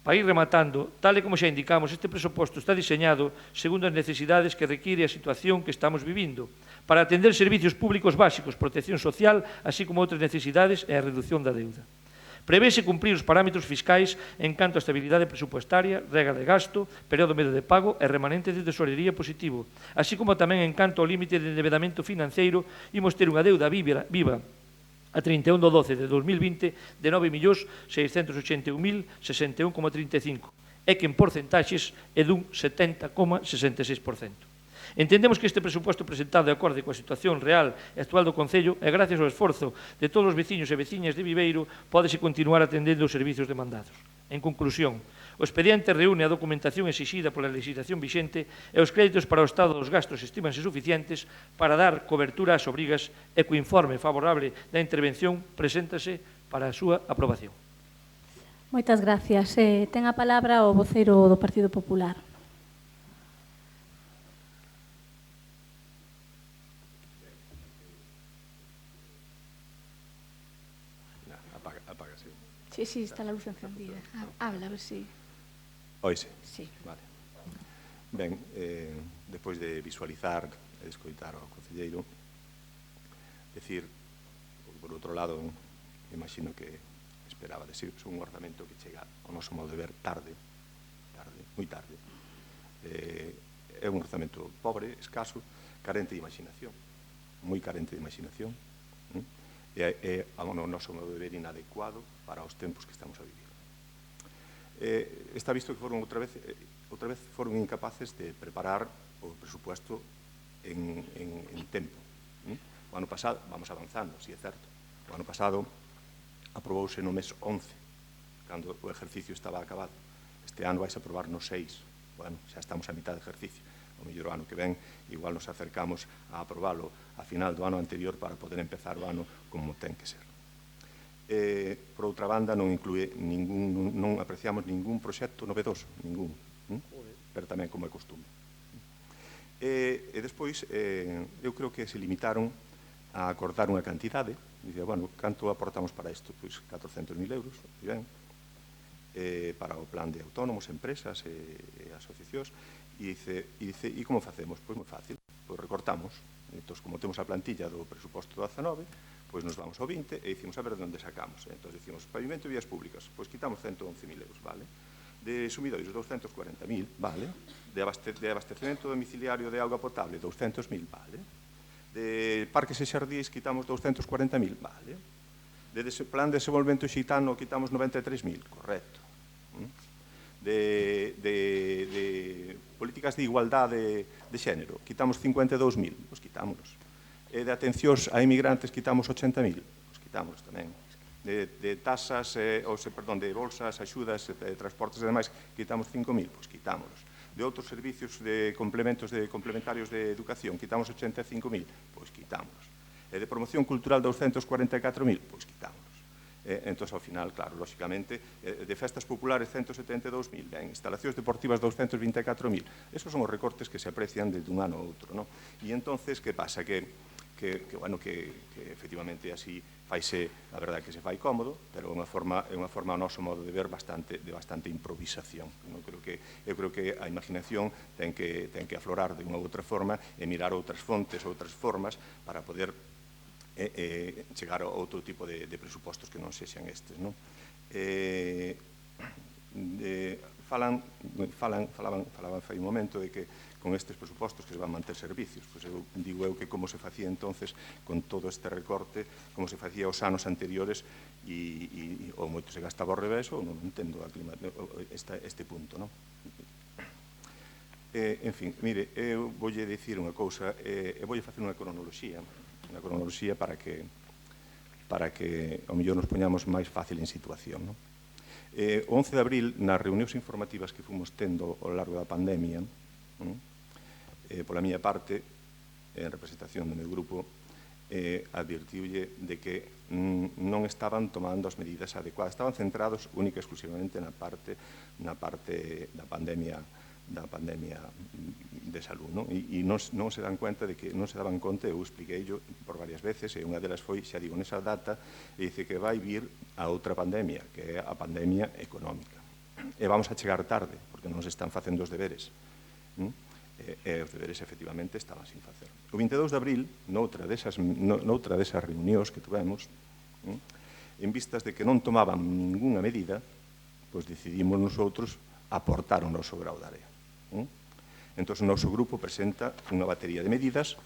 Para ir rematando, tal e como xa indicamos, este presuposto está diseñado segundo as necesidades que require a situación que estamos vivindo, para atender servicios públicos básicos, protección social, así como outras necesidades e a reducción da deuda. Prevese cumprir os parámetros fiscais en canto a estabilidade presupuestaria, rega de gasto, período medio de pago e remanente de tesorería positivo, así como tamén en canto ao límite de endeudamento financeiro, imos ter unha deuda viva a 31 de 12 de 2020 de 9.681.061,35 e que en porcentaxes é dun 70,66%. Entendemos que este presuposto presentado de acorde coa situación real e actual do Concello e gracias ao esforzo de todos os veciños e veciñas de Viveiro pódese continuar atendendo os servizos demandados. En conclusión, o expediente reúne a documentación exixida pola legislación vixente e os créditos para o estado dos gastos estimanse suficientes para dar cobertura ás obrigas e co informe favorable da intervención preséntase para a súa aprobación. Moitas gracias. Ten a palabra o voceiro do Partido Popular. Sí, está la luz encendida. Habla, a ver si... Oise? Sí. Vale. Ben, despois de visualizar e de escoitar ao concelleiro, decir, por outro lado, imagino que esperaba de ser un orzamento que chega ao noso modo de ver tarde, moi tarde. É un orzamento pobre, escaso, carente de imaginación, moi carente de imaginación, é ao noso modo de ver inadecuado para os tempos que estamos a vivir. Está visto que foron outra vez foron incapaces de preparar o presupuesto en tempo. O ano pasado, vamos avanzando, si é certo, o ano pasado aprobouse no mes 11, cando o exercicio estaba acabado. Este ano vais aprobar no 6, bueno, xa estamos a mitad de exercicio. O mellor ano que ven, igual nos acercamos a aprobalo a final do ano anterior para poder empezar o ano como ten que ser. Por outra banda, non apreciamos ningún proxecto novedoso, ningún, pero tamén como é costume. E despois, eu creo que se limitaron a acordar unha cantidade, dice, bueno, canto aportamos para isto? Pois 400.000 euros, e ben, para o plan de autónomos, empresas e asociacións, e dice, e como facemos? Pois moi fácil, pois recortamos. Entón, como temos a plantilla do presuposto do 19, pois nos vamos ao 20 e dicimos a ver de onde sacamos. Entón, dicimos, pavimento e vías públicas, pois quitamos 111.000 euros, vale? De sumidoiros, 240.000, vale? De abastecemento domiciliario de auga potable, 200.000, vale? De parques e xardís, quitamos 240.000, vale? De plan de desenvolvemento xitano, quitamos 93.000, correcto. De políticas de igualdade de xénero, quitamos 52.000, pois quitámonos. De atencións a inmigrantes, quitamos 80.000, pois quitámonos tamén. De tasas, de bolsas, axudas, transportes e demais, quitamos 5.000, pois quitámonos. De outros servicios de complementarios de educación, quitamos 85.000, pois quitámonos. De promoción cultural, 244.000, pois quitámonos. Entón, ao final, claro, lóxicamente, de festas populares 172.000, instalacións deportivas 224.000. Esos son os recortes que se aprecian de un ano a outro, non? E entonces, que pasa? Que efectivamente así faise, a verdade que se fai cómodo, pero é unha forma ao noso modo de ver de bastante improvisación. Eu creo que a imaginación ten que aflorar de unha outra forma e mirar outras fontes, outras formas para poder chegar a outro tipo de presupostos que non sexan estes. falaban fai un momento de que con estes presupostos que se van manter servicios. Pois eu digo eu que como se facía entonces con todo este recorte, como se facía os anos anteriores ou moito se gastaba ao revés ou non entendo este punto, non? En fin, mire, eu voulle dicir unha cousa, e voulle facer unha cronoloxía para que ao mellor nos poñamos máis fácil en situación, non? O 11 de abril, nas reunións informativas que fomos tendo ao largo da pandemia, pola miña parte, en representación do meu grupo, advirtiulle de que non estaban tomando as medidas adecuadas, estaban centrados única e exclusivamente na parte da pandemia de salud, non? E non se dan cuenta de que non se daban conta, eu expliqueillo por varias veces, e unha delas foi, xa digo, nesa data, e dice que vai vir a outra pandemia, que é a pandemia económica. E vamos a chegar tarde, porque non se están facendo os deberes. E os deberes, efectivamente, estaban sin facer. O 22 de abril, noutra desas reunións que tuvemos, en vistas de que non tomaban ninguna medida, pois decidimos nosotros aportar o noso grau de area. Entón, o noso grupo presenta unha batería de medidas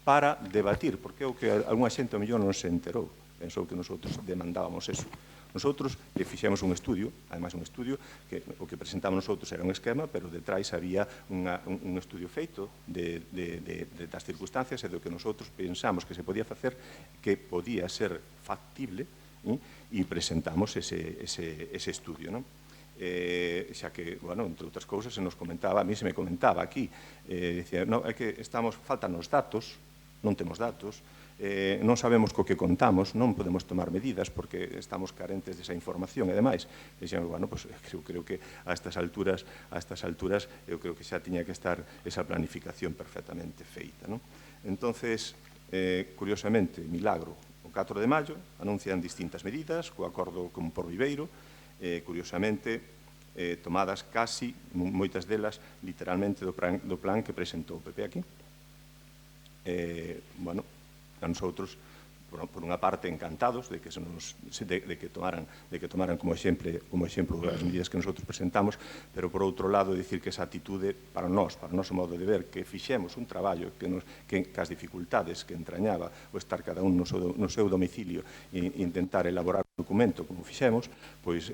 para debatir, porque é o que algunha xente ao mellor non se enterou, pensou que nosotros demandábamos eso. Nosotros fixemos un estudio, ademais un estudio que o que presentamos nosotros era un esquema, pero detrás había un estudio feito das circunstancias e do que nosotros pensamos que se podía facer, que podía ser factible, e presentamos ese estudio, non? Xa que, bueno, entre outras cousas, se nos comentaba, a mí se me comentaba aquí, dicía, no, é que faltan os datos, non temos datos, non sabemos co que contamos, non podemos tomar medidas porque estamos carentes desa información e demais. Dixemos, bueno, pues, creo que a estas alturas eu creo que xa tiña que estar esa planificación perfectamente feita, non? Entonces, curiosamente, milagro, o 4 de maio anuncian distintas medidas, co acordo con Por Viveiro, curiosamente, tomadas casi, moitas delas, literalmente do plan que presentou o PP aquí. Bueno, a nosotros, por unha parte, encantados de que tomaran como exemplo as medidas que nosotros presentamos, pero por outro lado, dicir que esa atitude, para o noso modo de ver, que fixemos un traballo que as dificultades que entrañaba o estar cada un no seu domicilio e intentar elaborar un documento como fixemos, pois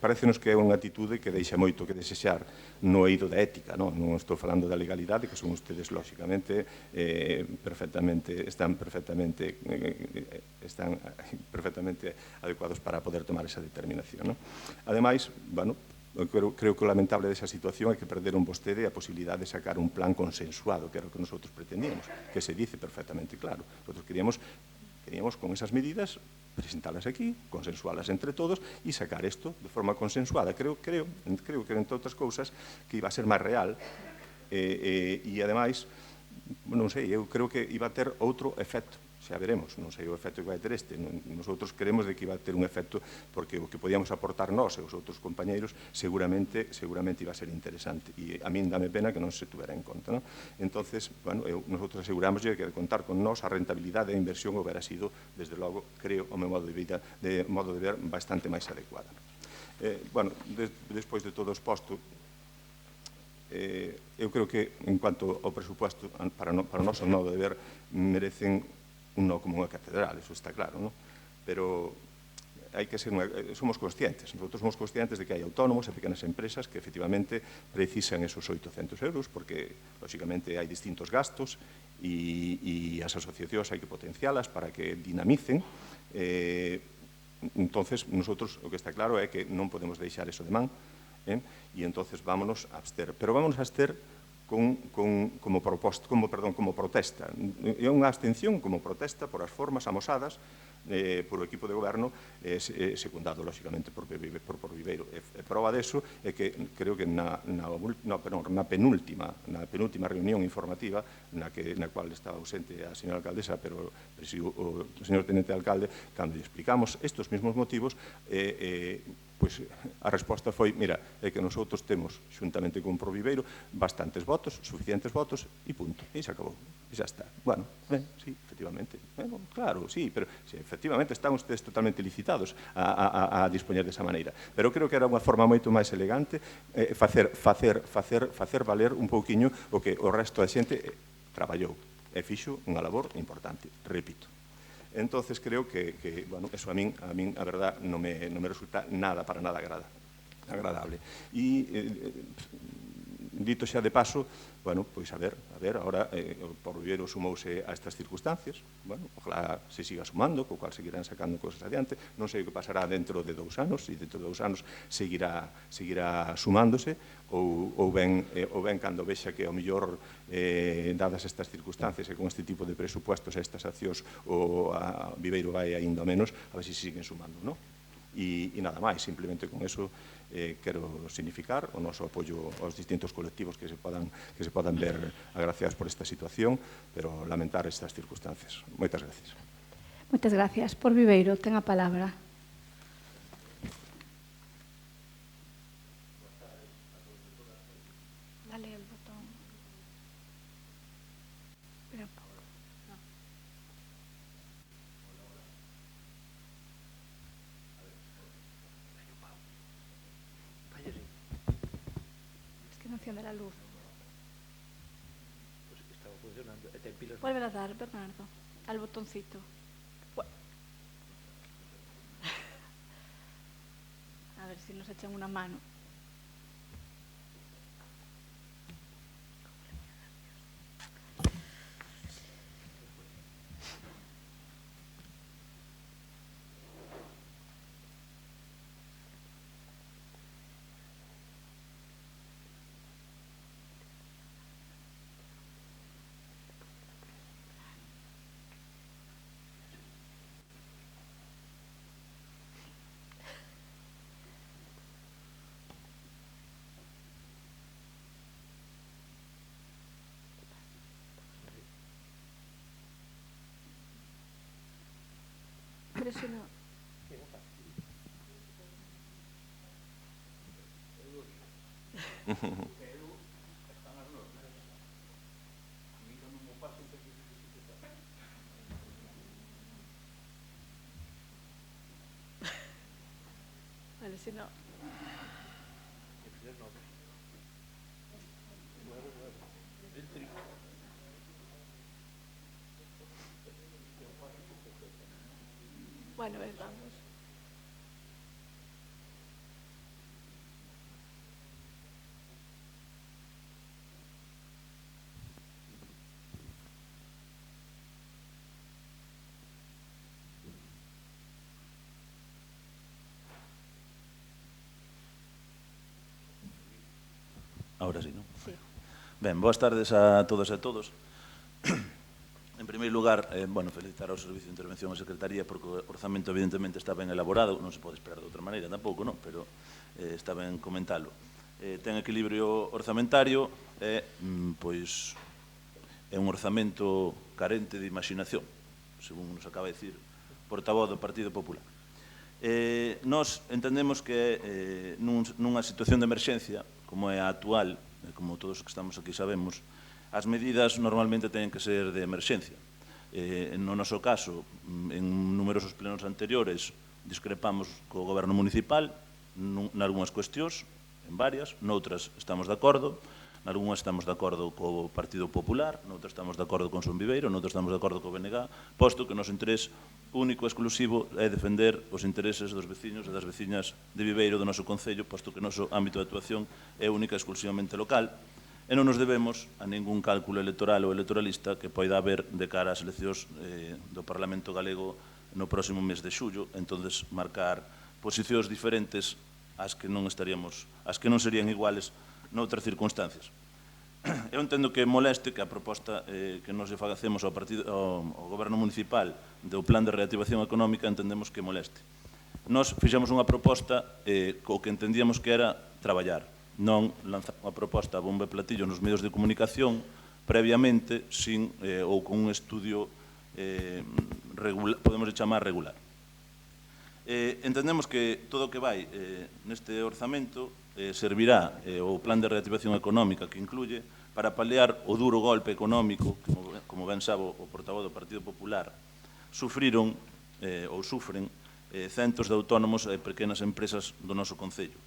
parecenos que é unha atitude que deixa moito que desexar no eido da ética, non estou falando da legalidade, que son ustedes, lóxicamente, están perfectamente adecuados para poder tomar esa determinación. Ademais, bueno, creo que o lamentable desa situación é que perderon vostede a posibilidade de sacar un plan consensuado, que era o que nosotros pretendíamos, que se dice perfectamente claro. Nosotros queríamos con esas medidas presentalas aquí, consensualas entre todos e sacar isto de forma consensuada. Creo que, entre outras cousas, que iba a ser máis real e, ademais, non sei, eu creo que iba a ter outro efecto. Xa veremos, non sei o efecto que vai ter este. Nosotros creemos de que iba a ter un efecto porque o que podíamos aportar nós e os outros compañeiros seguramente iba a ser interesante. E a min dame pena que non se tuvera en conta. Entonces, bueno, nosotros aseguramos que de contar con nós a rentabilidade da inversión houbera sido, desde logo, creo, o meu modo de ver, bastante máis adecuada. Bueno, despois de todo o exposto, eu creo que, en cuanto ao presupuesto, para o noso modo de ver, merecen non como unha catedral, eso está claro, non? Pero somos conscientes, nosotros somos conscientes de que hai autónomos e pequenas empresas que efectivamente precisan esos 800 euros porque, lóxicamente, hai distintos gastos e as asociacións hai que potencialas para que dinamicen. Entonces, nosotros, o que está claro é que non podemos deixar eso de man e entonces vámonos a abster. Pero vámonos a abster como protesta. É unha abstención como protesta por as formas amosadas por o equipo de goberno secundado, lóxicamente, por Viveiro. E prova deso é que creo que na penúltima reunión informativa na cual estaba ausente a señora alcaldesa, pero o señor tenente alcalde, cando lle explicamos estes mesmos motivos, Pois a resposta foi, mira, é que nosotros temos, xuntamente con Proviveiro, bastantes votos, suficientes votos, e punto. E se acabou. E xa está. Bueno, sí, efectivamente. Bueno, claro, sí, pero sí, efectivamente están ustedes totalmente licitados a dispoñer desa maneira. Pero creo que era unha forma moito máis elegante facer valer un pouquiño o que o resto da xente traballou e fixo unha labor importante, repito. Entonces creo que bueno, eso a min, a verdad, non me resulta nada, para nada agradable. E, dito xa de paso, bueno, pois a ver, agora o Porrullero sumouse a estas circunstancias, bueno, ojalá se siga sumando, co cual seguirán sacando cosas adiante, non sei o que pasará dentro de 2 anos, e dentro de 2 anos seguirá sumándose, ou ben cando vexa que ao mellor, dadas estas circunstancias e con este tipo de presupuestos e estas accións, o Viveiro vai ainda menos, a ver se siguen sumando, non? E nada máis, simplemente con eso quero significar o noso apoio aos distintos colectivos que se podan ver agraciados por esta situación, pero lamentar estas circunstancias. Moitas gracias. Moitas gracias. Por Viveiro, ten a palabra. Dale el botón. Espera un pouco. No. Es que no enciende la luz. Pues estaba funcionando. Ten pilas. Vuelve a dar, Bernardo, al botoncito. A ver si nos echan una mano. Pero si no... Vale, si no... Bueno, vamos. Ahora sí, non? Sí. Ben, boas tardes a todas e a todos. En primeiro lugar, bueno, felicitar ao Servicio de Intervención e Secretaría porque o orzamento evidentemente está ben elaborado, non se pode esperar de outra maneira tampouco, non? Pero está ben comentalo. Ten equilibrio orzamentario e, pois, é un orzamento carente de imaginación, según nos acaba de dicir o portavoz do Partido Popular. Nós entendemos que nunha situación de emerxencia, como é a actual, como todos os que estamos aquí sabemos, as medidas normalmente teñen que ser de emerxencia. No noso caso, en numerosos plenos anteriores, discrepamos co goberno municipal nalgúnas cuestións, en varias, noutras estamos de acordo, nalgúnas estamos de acordo co Partido Popular, noutras estamos de acordo con Son Viveiro, noutras estamos de acordo co BNG, posto que o noso interés único e exclusivo é defender os intereses dos veciños e das veciñas de Viveiro do noso concello, posto que o noso ámbito de actuación é única e exclusivamente local, e non nos debemos a ningún cálculo electoral ou electoralista que poida haber de cara ás eleccións do Parlamento Galego no próximo mes de xullo, entonces marcar posicións diferentes ás que non serían iguales noutras circunstancias. Eu entendo que moleste que a proposta que nos facemos ao Goberno Municipal do Plan de Reactivación Económica entendemos que moleste. Nos fixemos unha proposta co que entendíamos que era traballar, non lanzar unha proposta a bombo e platillo nos medios de comunicación previamente ou con un estudio podemos chamar regular. Entendemos que todo o que vai neste orzamento servirá o plan de reactivación económica que incluye para paliar o duro golpe económico que, como ben sabe o portavoz do Partido Popular, sufriron ou sufren centos de autónomos e pequenas empresas do noso Concello.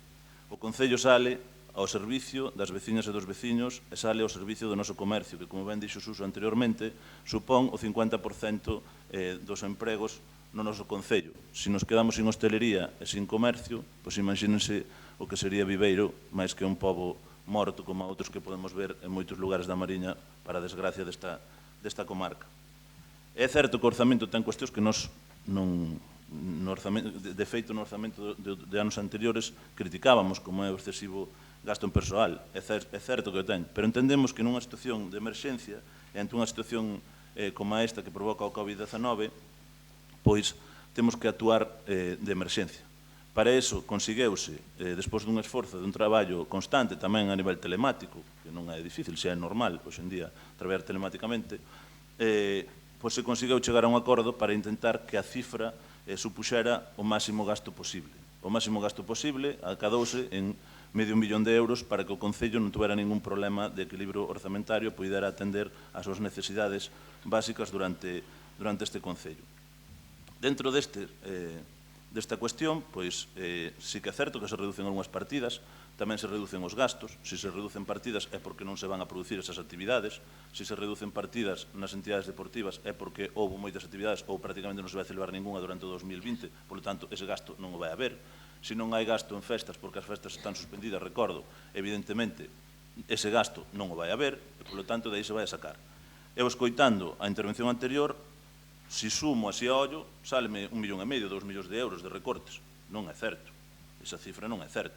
O Concello sale ao servicio das veciñas e dos veciños e sale ao servicio do noso comercio, que, como ben dixo Suso anteriormente, supón o 50% dos empregos no noso Concello. Se nos quedamos sin hostelería e sin comercio, pois imagínense o que sería Viveiro, máis que un pobo morto como outros que podemos ver en moitos lugares da Mariña para a desgracia desta comarca. É certo que o orzamento ten cuestións que nos de feito no orzamento de anos anteriores criticábamos, como é o excesivo gasto en persoal. É certo que o ten, pero entendemos que nunha situación de emerxencia e ante unha situación como esta que provoca o COVID-19, pois temos que actuar de emerxencia. Para iso consigueuse, despois dun esforzo, dun traballo constante tamén a nivel telemático, que non é difícil, xa é normal hoxe en día traballar telemáticamente, pois se conseguiu chegar a un acordo para intentar que a cifra supuxera o máximo gasto posible. O máximo gasto posible acadouse en €500.000 para que o Concello non tuvera ningún problema de equilibrio orzamentario e pudera atender as súas necesidades básicas durante este Concello. Dentro desta cuestión, pois, sí que é certo que se reducen algunhas partidas, tamén se reducen os gastos. Se se reducen partidas é porque non se van a producir esas actividades. Se se reducen partidas nas entidades deportivas é porque houve moitas actividades ou prácticamente non se vai celebrar ninguna durante o 2020, polo tanto, ese gasto non o vai haber. Se non hai gasto en festas porque as festas están suspendidas, recordo, evidentemente, ese gasto non o vai haber, e, polo tanto, de aí se vai a sacar. Eu, escoitando a intervención anterior, se sumo así a ollo, sáleme €1,500.000, €2 millóns de recortes. Non é certo. Esa cifra non é certa.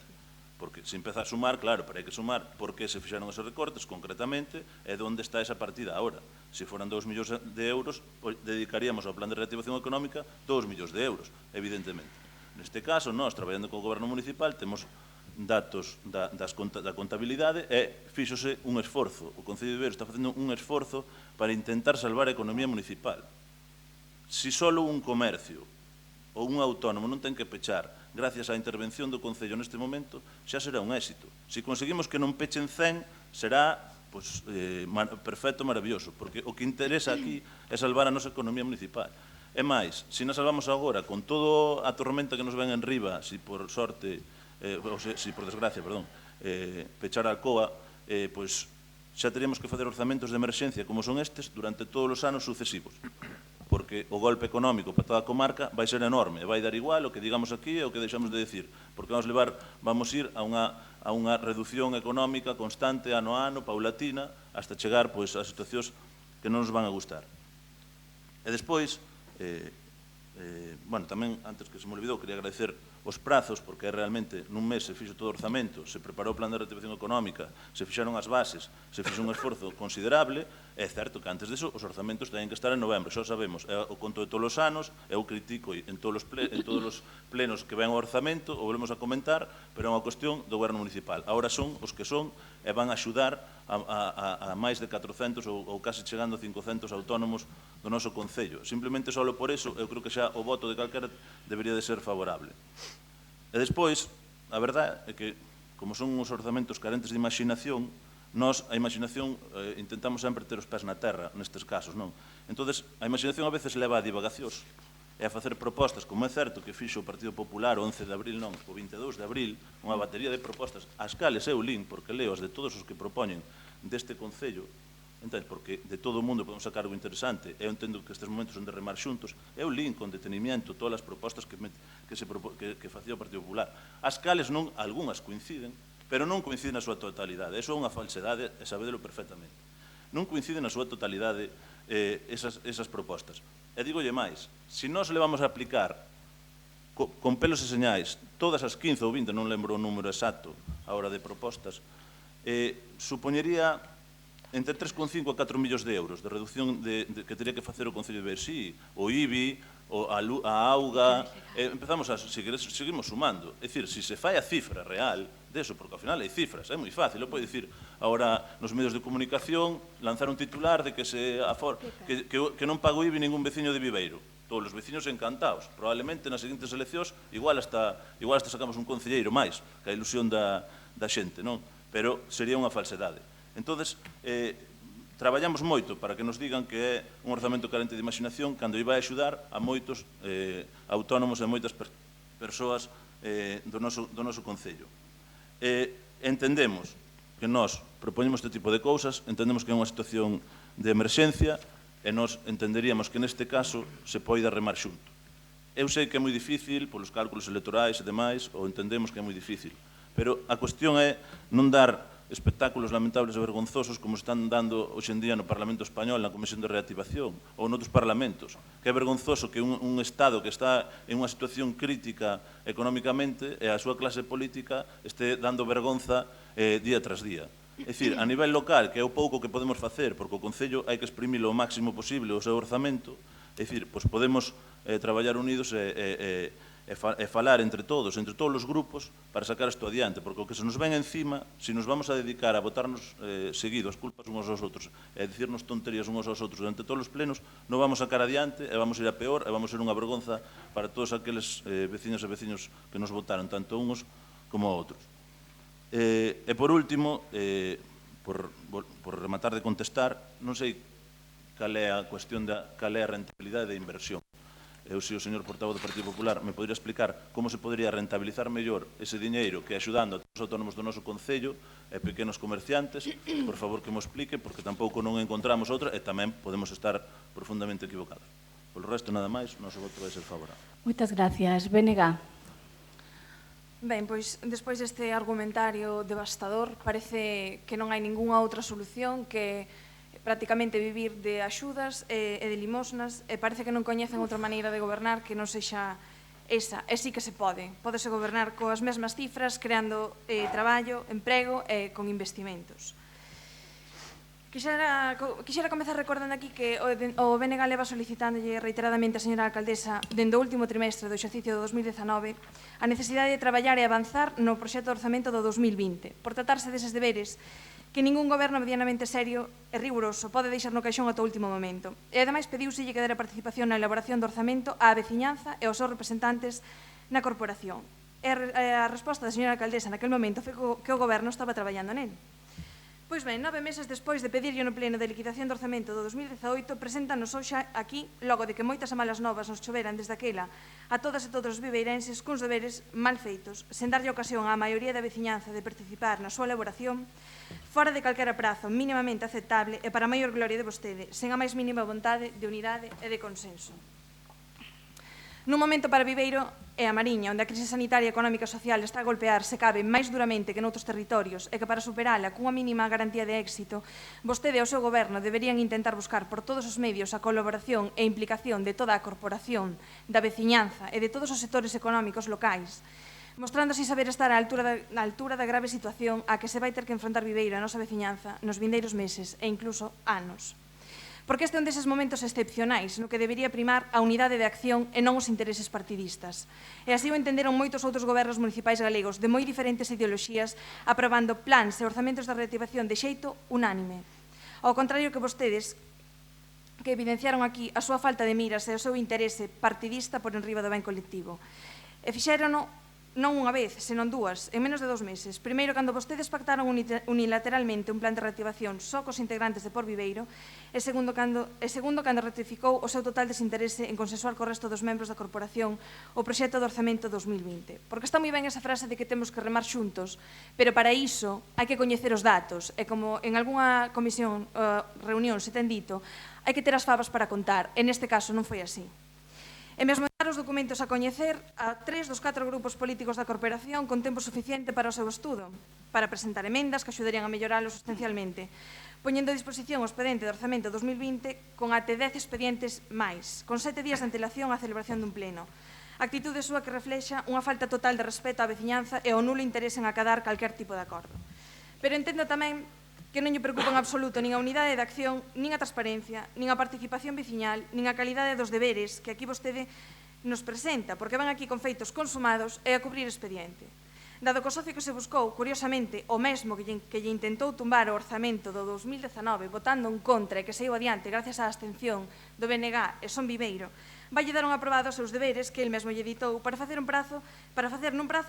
Porque se empeza a sumar, claro, pero hai que sumar por que se fixeron esos recortes concretamente e onde está esa partida agora. Se foran €2 millóns, pois dedicaríamos ao plan de reactivación económica €2 millóns, evidentemente. Neste caso, nós, traballando co Goberno Municipal, temos datos da contabilidade e fíxose un esforzo. O Concello de Viveiro está facendo un esforzo para intentar salvar a economía municipal. Se só un comercio ou un autónomo non ten que pechar gracias á intervención do Concello neste momento, xa será un éxito. Se conseguimos que non pechen 100, será perfecto, maravilloso, porque o que interesa aquí é salvar a nosa economía municipal. E máis, se nos salvamos agora con toda a tormenta que nos ven en riba, se por sorte, ou se por desgracia, perdón, pechar a Alcoa, pois xa teríamos que facer orzamentos de emerxencia como son estes durante todos os anos sucesivos, porque o golpe económico para toda a comarca vai ser enorme, vai dar igual o que digamos aquí e o que deixamos de decir, porque vamos ir a unha reducción económica constante ano a ano, paulatina, hasta chegar a situacións que non nos van a gustar. E despois, tamén, antes que se me olvidou, quería agradecer os prazos, porque realmente nun mes se fixo todo o orzamento, se preparou o plan de reactivación económica, se fixeron as bases, se fixo un esforzo considerable. É certo que antes disso os orzamentos teñen que estar en novembro, xa sabemos, é o conto de todos os anos, eu critico en todos os plenos que ven o orzamento, o volvemos a comentar, pero é unha cuestión do Goberno Municipal. Agora son os que son e van a axudar a máis de 400 ou casi chegando a 500 autónomos do noso Concello. Simplemente só por eso, eu creo que xa o voto de calquera debería de ser favorable. E despois, a verdade é que, como son uns orzamentos carentes de imaginación, nós, a imaginación, intentamos sempre ter os pés na terra, nestes casos, non? Entón, a imaginación a veces leva a divagacións e a facer propostas, como é certo que fixo o Partido Popular o 11 de abril, non, o 22 de abril, unha batería de propostas, as cales eu lín, porque leo as de todos os que propoñen deste Concello, entende? Porque de todo o mundo podemos sacar algo interesante. Eu entendo que estes momentos son de remar xuntos. Eu lín con detenimiento todas as propostas que facía o Partido Popular. As cales non, algunhas coinciden, pero non coinciden na súa totalidade. Eso é unha falsedade e sabedelo perfectamente. Non coinciden na súa totalidade esas propostas. E digolle máis, se nós levamos a aplicar con pelos e señais todas as 15 ou 20, non lembro o número exacto a hora de propostas, supoñería entre 3,5 a 4 millóns de euros de reducción que teria que facer o Concello de Viveiro. Sí, o IBI, a auga, seguimos sumando. É dicir, se se fai a cifra real deso, porque ao final hai cifras, é moi fácil, eu podo dicir, agora nos medios de comunicación, lanzar un titular de que non paga o IBI ningún veciño de Viveiro. todos os veciños encantados. Probablemente nas seguintes eleccións igual hasta sacamos un concelleiro máis, que a ilusión da xente, non? Pero sería unha falsedade. Entonces, traballamos moito para que nos digan que é un orzamento carente de imaginación cando iba a axudar a moitos autónomos e moitas persoas do noso concello. Entendemos que nós propoñemos este tipo de cousas, entendemos que é unha situación de emerxencia e nós entenderíamos que neste caso se poida remar xunto. Eu sei que é moi difícil, polos cálculos electorais e demais, ou entendemos que é moi difícil, pero a cuestión é non dar espectáculos lamentables e vergonzosos como están dando hoxe en día no Parlamento Español, na Comisión de Reactivación, ou noutros parlamentos, que é vergonzoso que un Estado que está en unha situación crítica económicamente e a súa clase política este dando vergonza día tras día. É dicir, a nivel local, que é o pouco que podemos facer, porque o Concello hai que exprimilo o máximo posible o seu orzamento, é dicir, pois podemos traballar unidos e falar entre todos os grupos para sacar isto adiante, porque o que se nos ven encima, se nos vamos a dedicar a botarnos seguido as culpas uns aos outros e a dicirnos tonterías uns aos outros durante todos os plenos, non vamos a sacar adiante e vamos a ir a peor e vamos a ser unha vergonza para todos aqueles veciños e veciños que nos votaron, tanto uns como outros. E por último, por rematar de contestar, non sei cal é a cuestión cal é a rentabilidade da inversión. Eu, se o señor portavoz do Partido Popular me podería explicar como se podería rentabilizar mellor ese diñeiro que axudando a todos os autónomos do noso Concello e pequenos comerciantes, por favor que mo explique, porque tampouco non encontramos outra e tamén podemos estar profundamente equivocados. Por o resto, nada máis, o noso voto vai ser favorable. Moitas gracias. Bénega. Ben, pois, despois deste argumentario devastador, parece que non hai ningunha outra solución que prácticamente vivir de axudas e de limosnas, e parece que non coñecen outra maneira de gobernar que non sexa esa. E sí que se pode. Pódese gobernar coas mesmas cifras, creando traballo, emprego e con investimentos. Quixera comezar recordando aquí que o BNG leva solicitándolle reiteradamente a señora alcaldesa dende o último trimestre do exercicio do 2019 a necesidade de traballar e avanzar no proxecto de orzamento do 2020 por tratarse deses deberes que ningún goberno medianamente serio e riguroso pode deixar no caixón ata o último momento. E, ademais, pediuselle que dera participación na elaboración do orzamento á veciñanza e aos seus representantes na corporación. E a resposta da señora alcaldesa naquel momento foi que o goberno estaba traballando nel. Pois ben, 9 meses despois de pedirlle no pleno de liquidación do orzamento do 2018, preséntanos hoxe aquí, logo de que moitas malas novas nos choveran desde aquela a todas e todos os viveirenses cuns deberes mal feitos, sen darlle ocasión á maioría da veciñanza de participar na súa elaboración, fora de calquera prazo mínimamente aceptable e para a maior gloria de vostede, sen a máis mínima vontade de unidade e de consenso. Nun momento para Viveiro e a Mariña, onde a crise sanitaria, económica e social está a golpear, se cabe, máis duramente que noutros territorios e que para superala cunha mínima garantía de éxito, vostede e o seu goberno deberían intentar buscar por todos os medios a colaboración e implicación de toda a corporación, da veciñanza e de todos os sectores económicos locais, mostrando así saber estar á altura da grave situación a que se vai ter que enfrontar Viveiro e a nosa veciñanza nos vindeiros meses e incluso anos. Porque este é un deses momentos excepcionais no que debería primar a unidade de acción e non os intereses partidistas. E así o entenderon moitos outros gobernos municipais galegos de moi diferentes ideoloxías aprobando plans e orzamentos de reactivación de xeito unánime. Ao contrario que vostedes, que evidenciaron aquí a súa falta de miras e o seu interese partidista por enriba do ben colectivo. E fixérono non unha vez, senón dúas, en menos de 2 meses. Primeiro, cando vostedes pactaron unilateralmente un plan de reactivación só cos integrantes de Por Viveiro, e segundo, cando ratificou o seu total desinterese en consensuar co resto dos membros da corporación o proxecto de orzamento 2020. Porque está moi ben esa frase de que temos que remar xuntos, pero para iso hai que coñecer os datos, e como en algunha comisión, reunión se ten dito, hai que ter as favas para contar, e neste caso non foi así. E mesmo dar os documentos a coñecer a 3 dos 4 grupos políticos da corporación con tempo suficiente para o seu estudo, para presentar emendas que axudarían a melloralo sustancialmente, poñendo a disposición o expediente de orzamento 2020 con até 10 expedientes máis, con 7 días de antelación á celebración dun pleno. Actitude súa que reflexa unha falta total de respeto á veciñanza e o nulo interese en acadar calquer tipo de acordo. Pero entendo tamén que non lle preocupa en absoluto nin a unidade de acción, nin a transparencia, nin a participación veciñal, nin a calidade dos deberes que aquí vostede nos presenta, porque van aquí con feitos consumados e a cubrir expediente. Dado que o socio que se buscou, curiosamente, o mesmo que lle intentou tumbar o orzamento do 2019 votando en contra e que saiu adiante gracias á abstención do BNG e Son Viveiro, vai dar un aprobado aos seus deberes que el mesmo lle ditou para facer nun prazo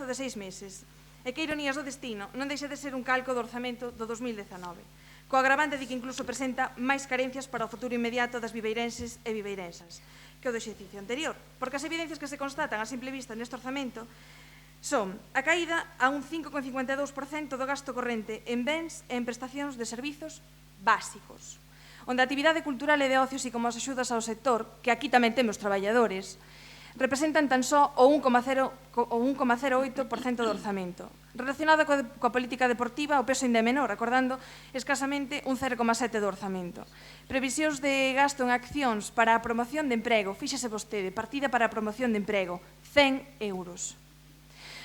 de 6 meses. E que ironías do destino non deixa de ser un calco do orzamento do 2019, co agravante de que incluso presenta máis carencias para o futuro inmediato das viveirenses e viveirensas que o do exercicio anterior, porque as evidencias que se constatan a simple vista neste orzamento son a caída a un 5,52% do gasto corrente en bens e en prestacións de servizos básicos, onde a actividade cultural e de ocio, así como as axudas ao sector, que aquí tamén temos traballadores, representan tan só o 1,08% do orzamento. Relacionado coa política deportiva, o peso ainda é menor, acordando escasamente un 0,7% do orzamento. Previsións de gasto en accións para a promoción de emprego, fíxese vostede, partida para a promoción de emprego, 100 euros.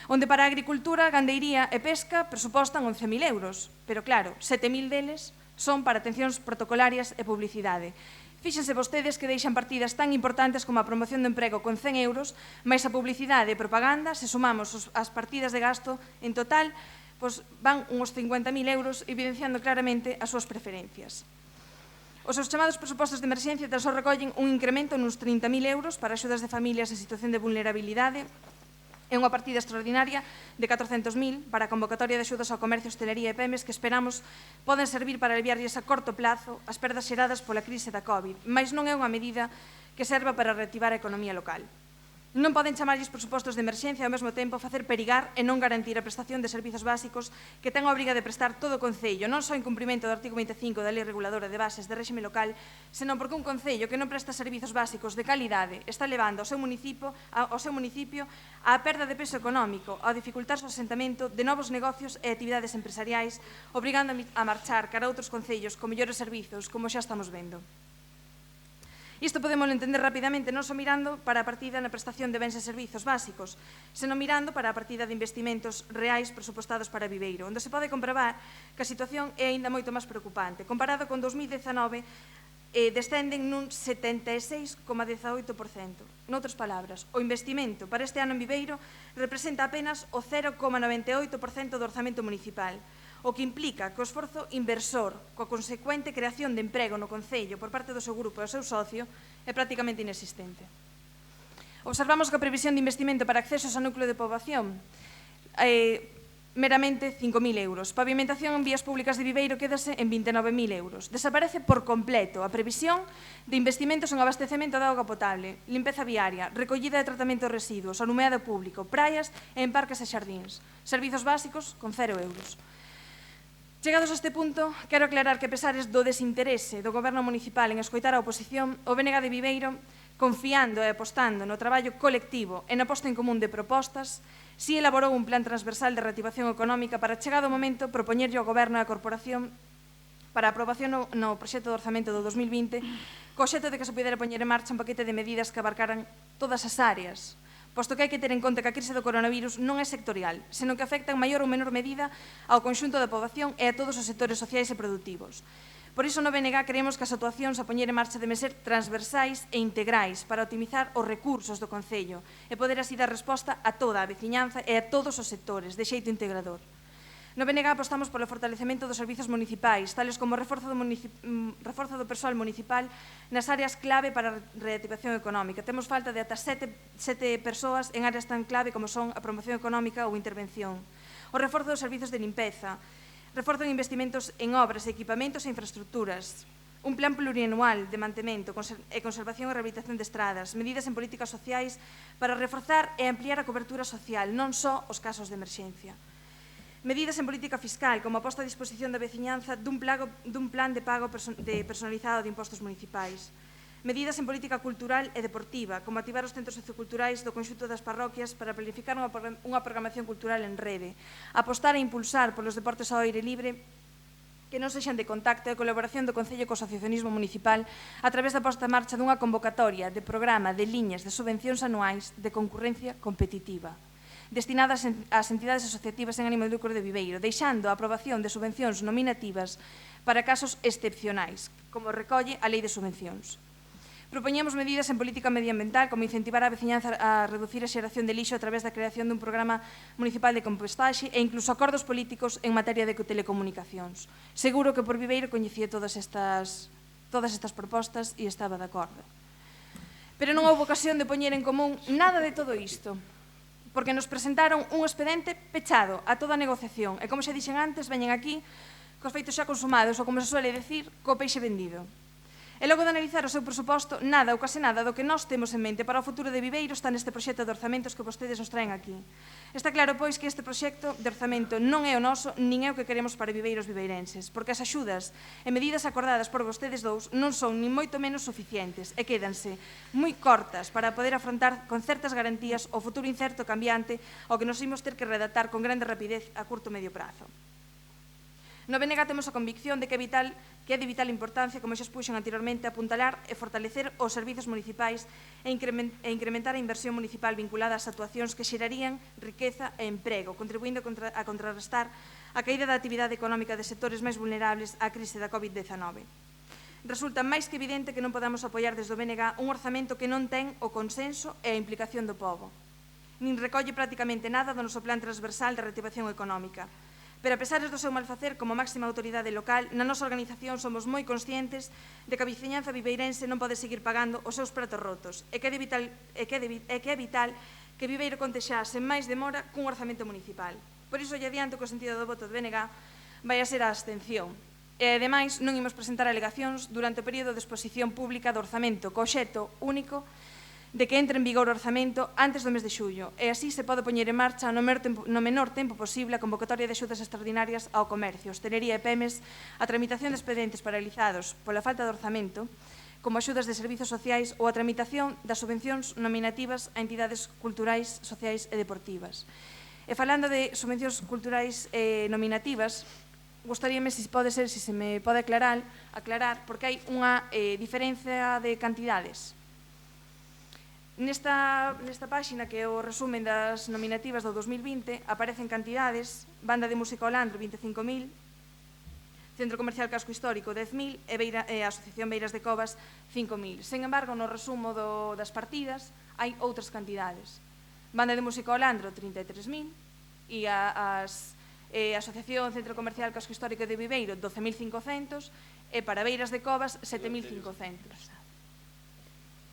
Onde para a agricultura, gandeiría e pesca presupostan 11.000 euros, pero claro, 7.000 deles son para atencións protocolarias e publicidade. Fíxense vostedes que deixan partidas tan importantes como a promoción do emprego con 100 euros, máis a publicidade e propaganda, se sumamos as partidas de gasto, en total van uns 50.000 euros, evidenciando claramente as súas preferencias. Os seus chamados presupostos de emerxencia tan só recollen un incremento nuns 30.000 euros para axudas de familias en situación de vulnerabilidade, é unha partida extraordinaria de 400.000 para a convocatoria de axudas ao comercio, hostelería e PEMES que esperamos poden servir para aliviarlles a corto plazo as perdas xeradas pola crise da COVID, mas non é unha medida que serva para reactivar a economía local. Non poden chamarlles presupostos de emerxencia e ao mesmo tempo facer perigar e non garantir a prestación de servizos básicos que ten a obriga de prestar todo o Concello, non só en cumprimento do artigo 25 da Lei Reguladora de Bases de Réxime Local, senón porque un Concello que non presta servizos básicos de calidade está levando ao seu municipio á perda de peso económico, ao dificultar o asentamento de novos negocios e actividades empresariais, obrigando a marchar cara a outros concellos con mellores servizos, como xa estamos vendo. Isto podemos entender rapidamente non só mirando para a partida na prestación de bens e servizos básicos, senón mirando para a partida de investimentos reais presupostados para Viveiro, onde se pode comprobar que a situación é aínda moito máis preocupante. Comparado con 2019, descenden nun 76,18%. Noutras palabras, o investimento para este ano en Viveiro representa apenas o 0,98% do orzamento municipal, o que implica que o esforzo inversor coa consecuente creación de emprego no Concello por parte do seu grupo e do seu socio é prácticamente inexistente. Observamos que a previsión de investimento para accesos ao núcleo de poboación meramente 5.000 euros. Pavimentación en vías públicas de Viveiro quédase en 29.000 euros. Desaparece por completo a previsión de investimentos en abastecemento de auga potable, limpeza viaria, recollida de tratamento de residuos, alumeado público, praias e en parques e xardíns. Servizos básicos con 0 euros. Chegados a este punto, quero aclarar que, a pesares do desinterese do Goberno municipal en escoitar a oposición, o BNG de Viveiro, confiando e apostando no traballo colectivo e na posta en común de propostas, si elaborou un plan transversal de reactivación económica para, chegado o momento, propoñerlle ao Goberno e á Corporación para a aprobación no proxecto de orzamento do 2020, co xeito de que se pudera poñer en marcha un paquete de medidas que abarcaran todas as áreas, posto que hai que ter en conta que a crise do coronavirus non é sectorial, senón que afecta en maior ou menor medida ao conxunto da poboación e a todos os sectores sociais e produtivos. Por iso no BNG creemos que as actuacións a poñer en marcha deben ser transversais e integrais para optimizar os recursos do Concello e poder así dar resposta a toda a veciñanza e a todos os sectores de xeito integrador. No BNG apostamos polo fortalecemento dos servizos municipais, tales como o reforzo do persoal municipal nas áreas clave para a reactivación económica. Temos falta de ata 7 persoas en áreas tan clave como son a promoción económica ou intervención. O reforzo dos servizos de limpeza, reforzo en investimentos en obras, equipamentos e infraestructuras, un plan plurianual de mantemento e conservación e rehabilitación de estradas, medidas en políticas sociais para reforzar e ampliar a cobertura social, non só os casos de emerxencia. Medidas en política fiscal, como a posta a disposición da veciñanza dun plan de pago personalizado de impostos municipais. Medidas en política cultural e deportiva, como activar os centros socioculturais do conxunto das parroquias para planificar unha programación cultural en rede. Apostar e impulsar polos deportes ao aire libre que non sexan de contacto e colaboración do Concello co asociacionismo municipal a través da posta en marcha dunha convocatoria de programa de liñas de subvencións anuais de concurrencia competitiva, destinadas ás entidades asociativas en ánimo de lucro de Viveiro, deixando a aprobación de subvencións nominativas para casos excepcionais, como recolle a Lei de Subvencións. Propoñemos medidas en política medioambiental, como incentivar a veciñanza a reducir a xeración de lixo a través da creación dun programa municipal de compostaxe e incluso acordos políticos en materia de telecomunicacións. Seguro que por Viveiro coñecía todas estas propostas e estaba de acordo. Pero non houve ocasión de poñer en común nada de todo isto, porque nos presentaron un expediente pechado a toda a negociación, e como xa dixen antes, veñen aquí cos feitos xa consumados, ou como se suele decir, co peixe vendido. E logo de analizar o seu presuposto, nada ou case nada do que nós temos en mente para o futuro de Viveiro está neste proxecto de orzamentos que vostedes nos traen aquí. Está claro, pois, que este proxecto de orzamento non é o noso, nin é o que queremos para viveiros viveirenses, porque as axudas e medidas acordadas por vostedes dous non son nin moito menos suficientes e quédanse moi cortas para poder afrontar con certas garantías o futuro incerto e cambiante ao que nos imos ter que redactar con grande rapidez a curto e medio prazo. No BNG temos a convicción de que é de vital importancia, como xa expuxen anteriormente, apuntalar e fortalecer os servizos municipais e incrementar a inversión municipal vinculada ás actuacións que xerarían riqueza e emprego, contribuindo a contrarrestar a caída da actividade económica de sectores máis vulnerables á crise da COVID-19. Resulta máis que evidente que non podamos apoiar desde o BNG un orzamento que non ten o consenso e a implicación do pobo, nin recolle prácticamente nada do noso plan transversal de reactivación económica. Pero a pesar do seu malfacer como máxima autoridade local, na nosa organización somos moi conscientes de que a veciñanza viveirense non pode seguir pagando os seus pratos rotos e que é vital que Viveiro conte xa sen máis demora cun orzamento municipal. Por iso lle adianto que o sentido do voto do BNG vai a ser a abstención. E, ademais, non imos presentar alegacións durante o período de exposición pública do orzamento co obxecto único de que entre en vigor o orzamento antes do mes de xullo, e así se pode poñer en marcha no menor tempo posible a convocatoria de axudas extraordinarias ao comercio, hostelería e PEMES, a tramitación de expedientes paralizados pola falta de orzamento, como axudas de servizos sociais ou a tramitación das subvencións nominativas a entidades culturais, sociais e deportivas. E falando de subvencións culturais e nominativas, gostaríame, se se me pode aclarar, porque hai unha diferencia de cantidades. Nesta páxina, que é o resumen das nominativas do 2020, aparecen cantidades: Banda de Música Olandro, 25.000, Centro Comercial Casco Histórico, 10.000 e a Asociación Beiras de Covas, 5.000. Sen embargo, no resumo das partidas hai outras cantidades. Banda de Música Olandro, 33.000, e a Asociación Centro Comercial Casco Histórico de Viveiro, 12.500, e para Beiras de Covas, 7.500.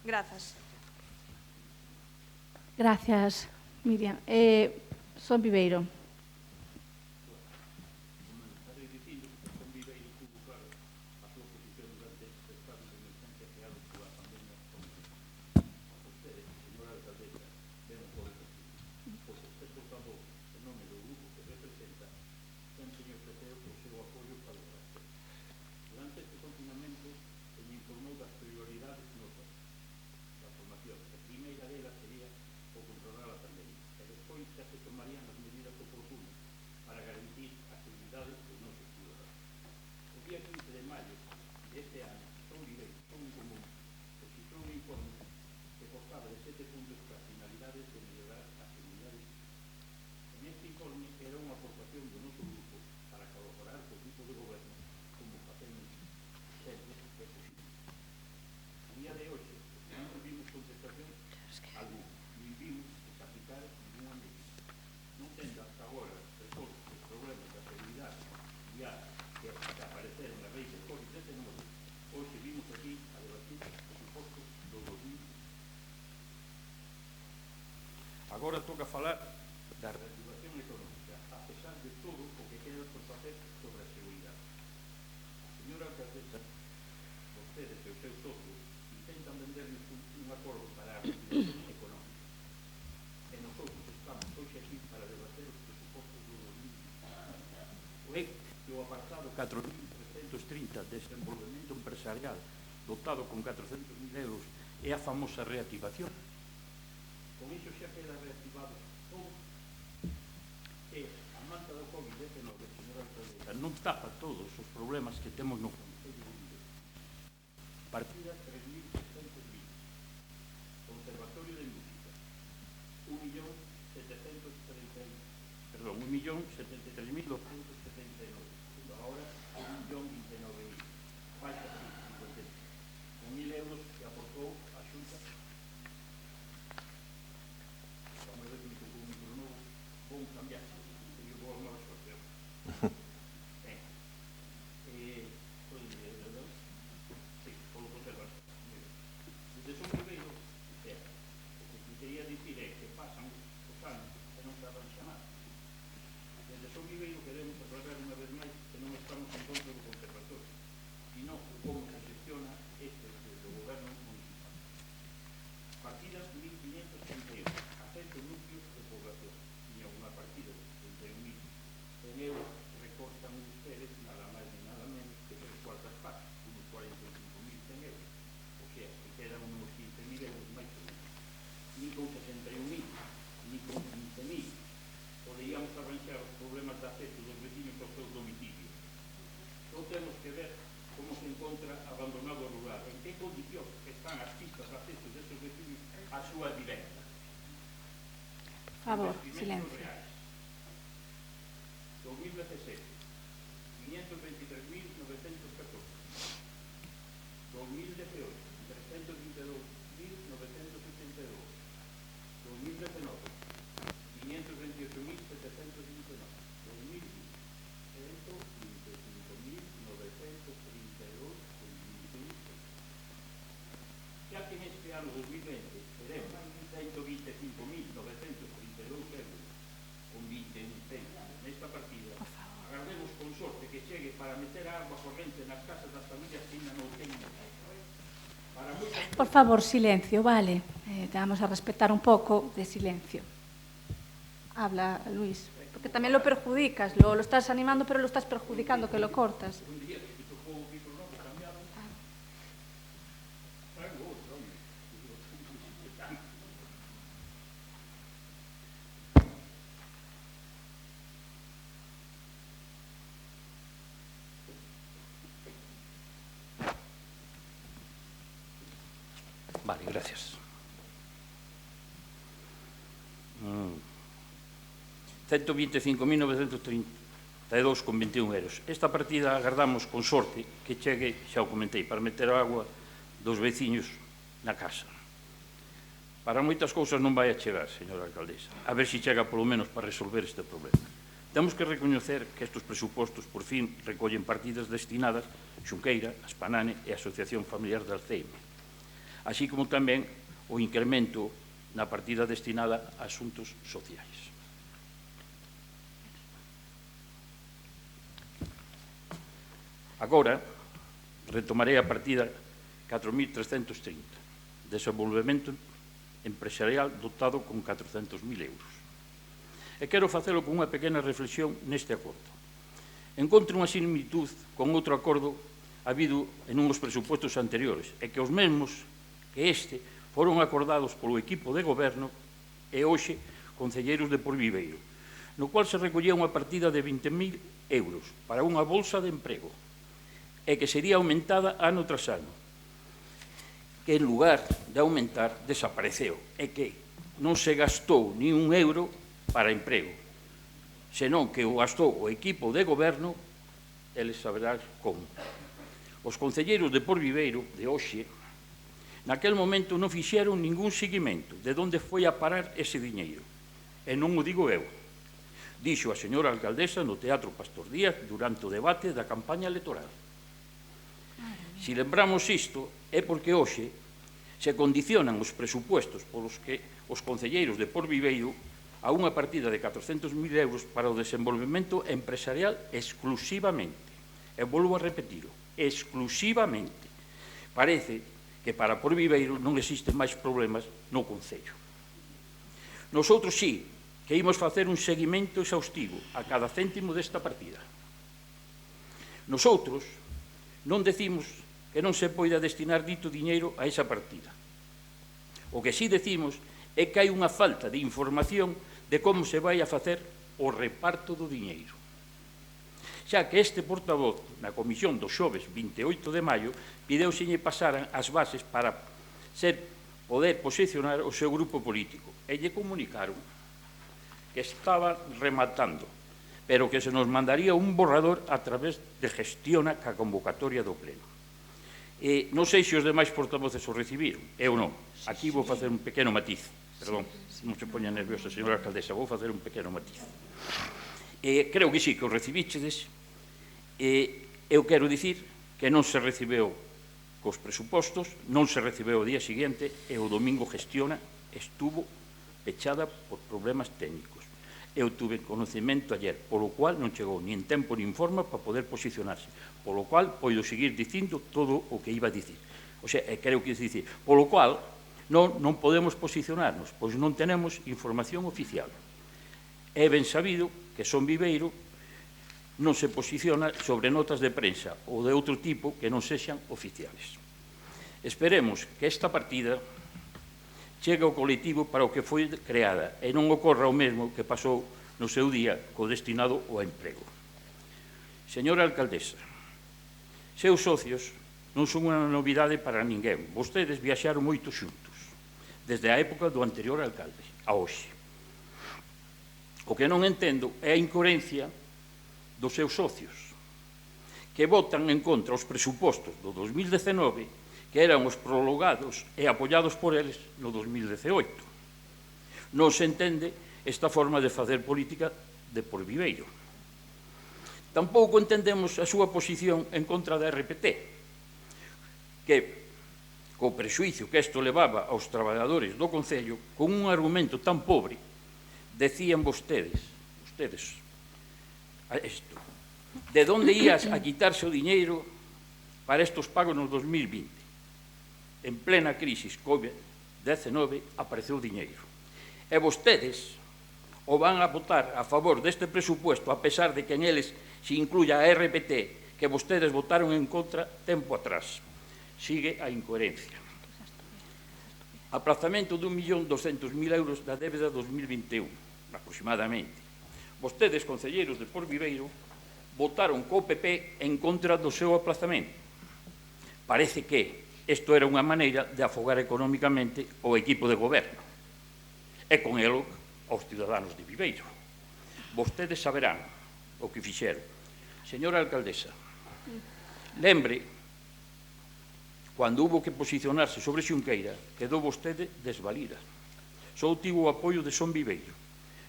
Grazas. Gracias, Miriam. Son Viveiro. Agora toca falar da reactivación económica, a pesar de todo o que queda por facer sobre a seguridade. A señora alcaldesa, vostedes e os seus socios intentan vendernos un acordo para a reactivación económica. E nosotros estamos hoxe aquí para debater os presupostos do 2020. O apartado 4.330, desenvolvemento empresarial, dotado con 400.000 euros, é a famosa reactivación. Con iso xa queda reactivado todo. E a manta do COVID-19, señora alcaldesa, non tapa todos os problemas que temos no Concello de Viveiro. Partida 3.620. Conservatorio de Música, 1.073.279. Ahora 1.029.000. Falta 50. Con 1.000 euros que aportou a Xunta. Vou cambiar, eu vou arrumar os papéis. Sí, vou conservar. Desde Son Viveiro Por favor, silencio. 2017, 523.914. 2018, 322.972. 2019, 528.729. 2020, 125.932. Ya que en este ano 2020 teremos 125.932 euros con 21 centos nesta partida, agardemos con sorte que chegue para meter a agua corrente nas casas das familias que ainda non teñen. Por favor, silencio, vale. Vamos a respetar un pouco de silencio. Habla, Luis, porque tamén lo perjudicas, lo estás animando, pero lo estás perjudicando, que lo cortas. Vale, gracias. 125.932,21 euros. Esta partida agardamos con sorte que chegue, xa o comentei, para meter agua dos veciños na casa. Para moitas cousas non vai a chegar, señora alcaldesa. A ver se chega polo menos para resolver este problema. Temos que recoñecer que estes presupostos por fin recollen partidas destinadas a Xunqueira, a Spanane e a Asociación Familiar de Alzheimer, así como tamén o incremento na partida destinada a asuntos sociais. Agora, retomarei a partida 4.330, desenvolvemento empresarial dotado con 400.000 euros. E quero facelo con unha pequena reflexión neste acordo. Encontro unha similitud con outro acordo habido en uns presupostos anteriores, e que os mesmos que este foron acordados polo equipo de goberno e hoxe concelleiros de Porviveiro, no cual se recollía unha partida de 20.000 euros para unha bolsa de emprego e que sería aumentada ano tras ano, que en lugar de aumentar desapareceu e que non se gastou ni un euro para emprego, senón que o gastou o equipo de goberno, eles saberán como. Os concelleiros de Porviveiro de hoxe naquel momento non fixeron ningún seguimento de onde foi a parar ese diñeiro. E non o digo eu. Dixo a señora alcaldesa no Teatro Pastor Díaz durante o debate da campaña electoral. Se lembramos isto, é porque hoxe se condicionan os presupuestos polos que os concelleiros de Porviveiro a unha partida de 400.000 euros para o desenvolvemento empresarial exclusivamente. E volvo a repetirlo, exclusivamente. Parece que para Porviveiro non existen máis problemas no concello. Nosotros sí, que imos facer un seguimento exhaustivo a cada céntimo desta partida. Nosotros non decimos que non se poida destinar dito diñeiro a esa partida. O que sí decimos é que hai unha falta de información de como se vai a facer o reparto do diñeiro. Xa que este portavoz na comisión do xoves 28 de maio pideu se lle pasaran as bases para poder posicionar o seu grupo político e lle comunicaron que estaba rematando, pero que se nos mandaría un borrador a través de Gestiona ca convocatoria do pleno. E non sei se os demais portavoces o recibiron, eu non. Aquí vou facer un pequeno matiz. Perdón, non se poña nerviosa, señora alcaldesa, vou facer un pequeno matiz. Creo que sí, que o recibichedes. Eu quero dicir que non se recibeu cos presupostos, non se recibeu o día seguinte e o domingo Gestiona estuvo pechada por problemas técnicos. Eu tuve conocimento ayer, polo cual non chegou nin tempo nin forma para poder posicionarse, polo cual poido seguir dicindo todo o que iba a dicir. O sea, creo que dicir, polo cual non podemos posicionarnos, pois non tenemos información oficial. É ben sabido que Son Viveiro non se posiciona sobre notas de prensa ou de outro tipo que non sexan oficiales. Esperemos que esta partida chegue ao colectivo para o que foi creada e non ocorra o mesmo que pasou no seu día co destinado ao emprego. Señora alcaldesa, seus socios non son unha novidade para ninguén. Vostedes viaxaron moito xuntos, desde a época do anterior alcalde a hoxe. O que non entendo é a incoherencia dos seus socios, que votan en contra os presupostos do 2019, que eran os prologados e apoiados por eles no 2018. Non se entende esta forma de facer política de por viveiro. Tampouco entendemos a súa posición en contra da RPT, que, co prexuicio que isto levaba aos traballadores do Concello, con un argumento tan pobre, decían vostedes, isto, de onde ías a quitarse o diñeiro para estos pagos no 2020. En plena crisis COVID-19 apareceu o diñeiro. E vostedes o van a votar a favor deste presupuesto a pesar de que en eles se incluya a RPT que vostedes votaron en contra tempo atrás. Sigue a incoherencia. Aplazamento de 1.200.000 euros da débeda 2021, aproximadamente. Vostedes, concelleiros de Por Viveiro, votaron co PP en contra do seu aplazamento. Parece que isto era unha maneira de afogar económicamente o equipo de goberno e con elo aos ciudadanos de Viveiro. Vostedes saberán o que fixeron. Señora alcaldesa, lembre, cando hubo que posicionarse sobre Xunqueira, quedou vostede desvalida. Só tivo o apoio de Son Viveiro.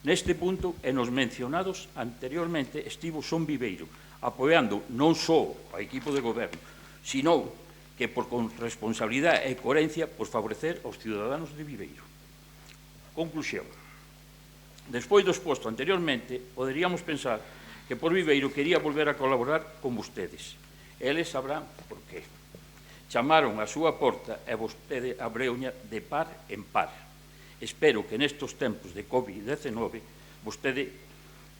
Neste punto, e nos mencionados anteriormente, estivo Son Viveiro, apoiando non só ao equipo de goberno, sino que por responsabilidade e coherencia por favorecer aos ciudadanos de Viveiro. Conclusión. Despois do exposto anteriormente, poderíamos pensar que Por Viveiro quería volver a colaborar con vostedes. Eles sabrán por qué. Chamaron a súa porta e vostede abreuña de par en par. Espero que nestes tempos de COVID-19 vostede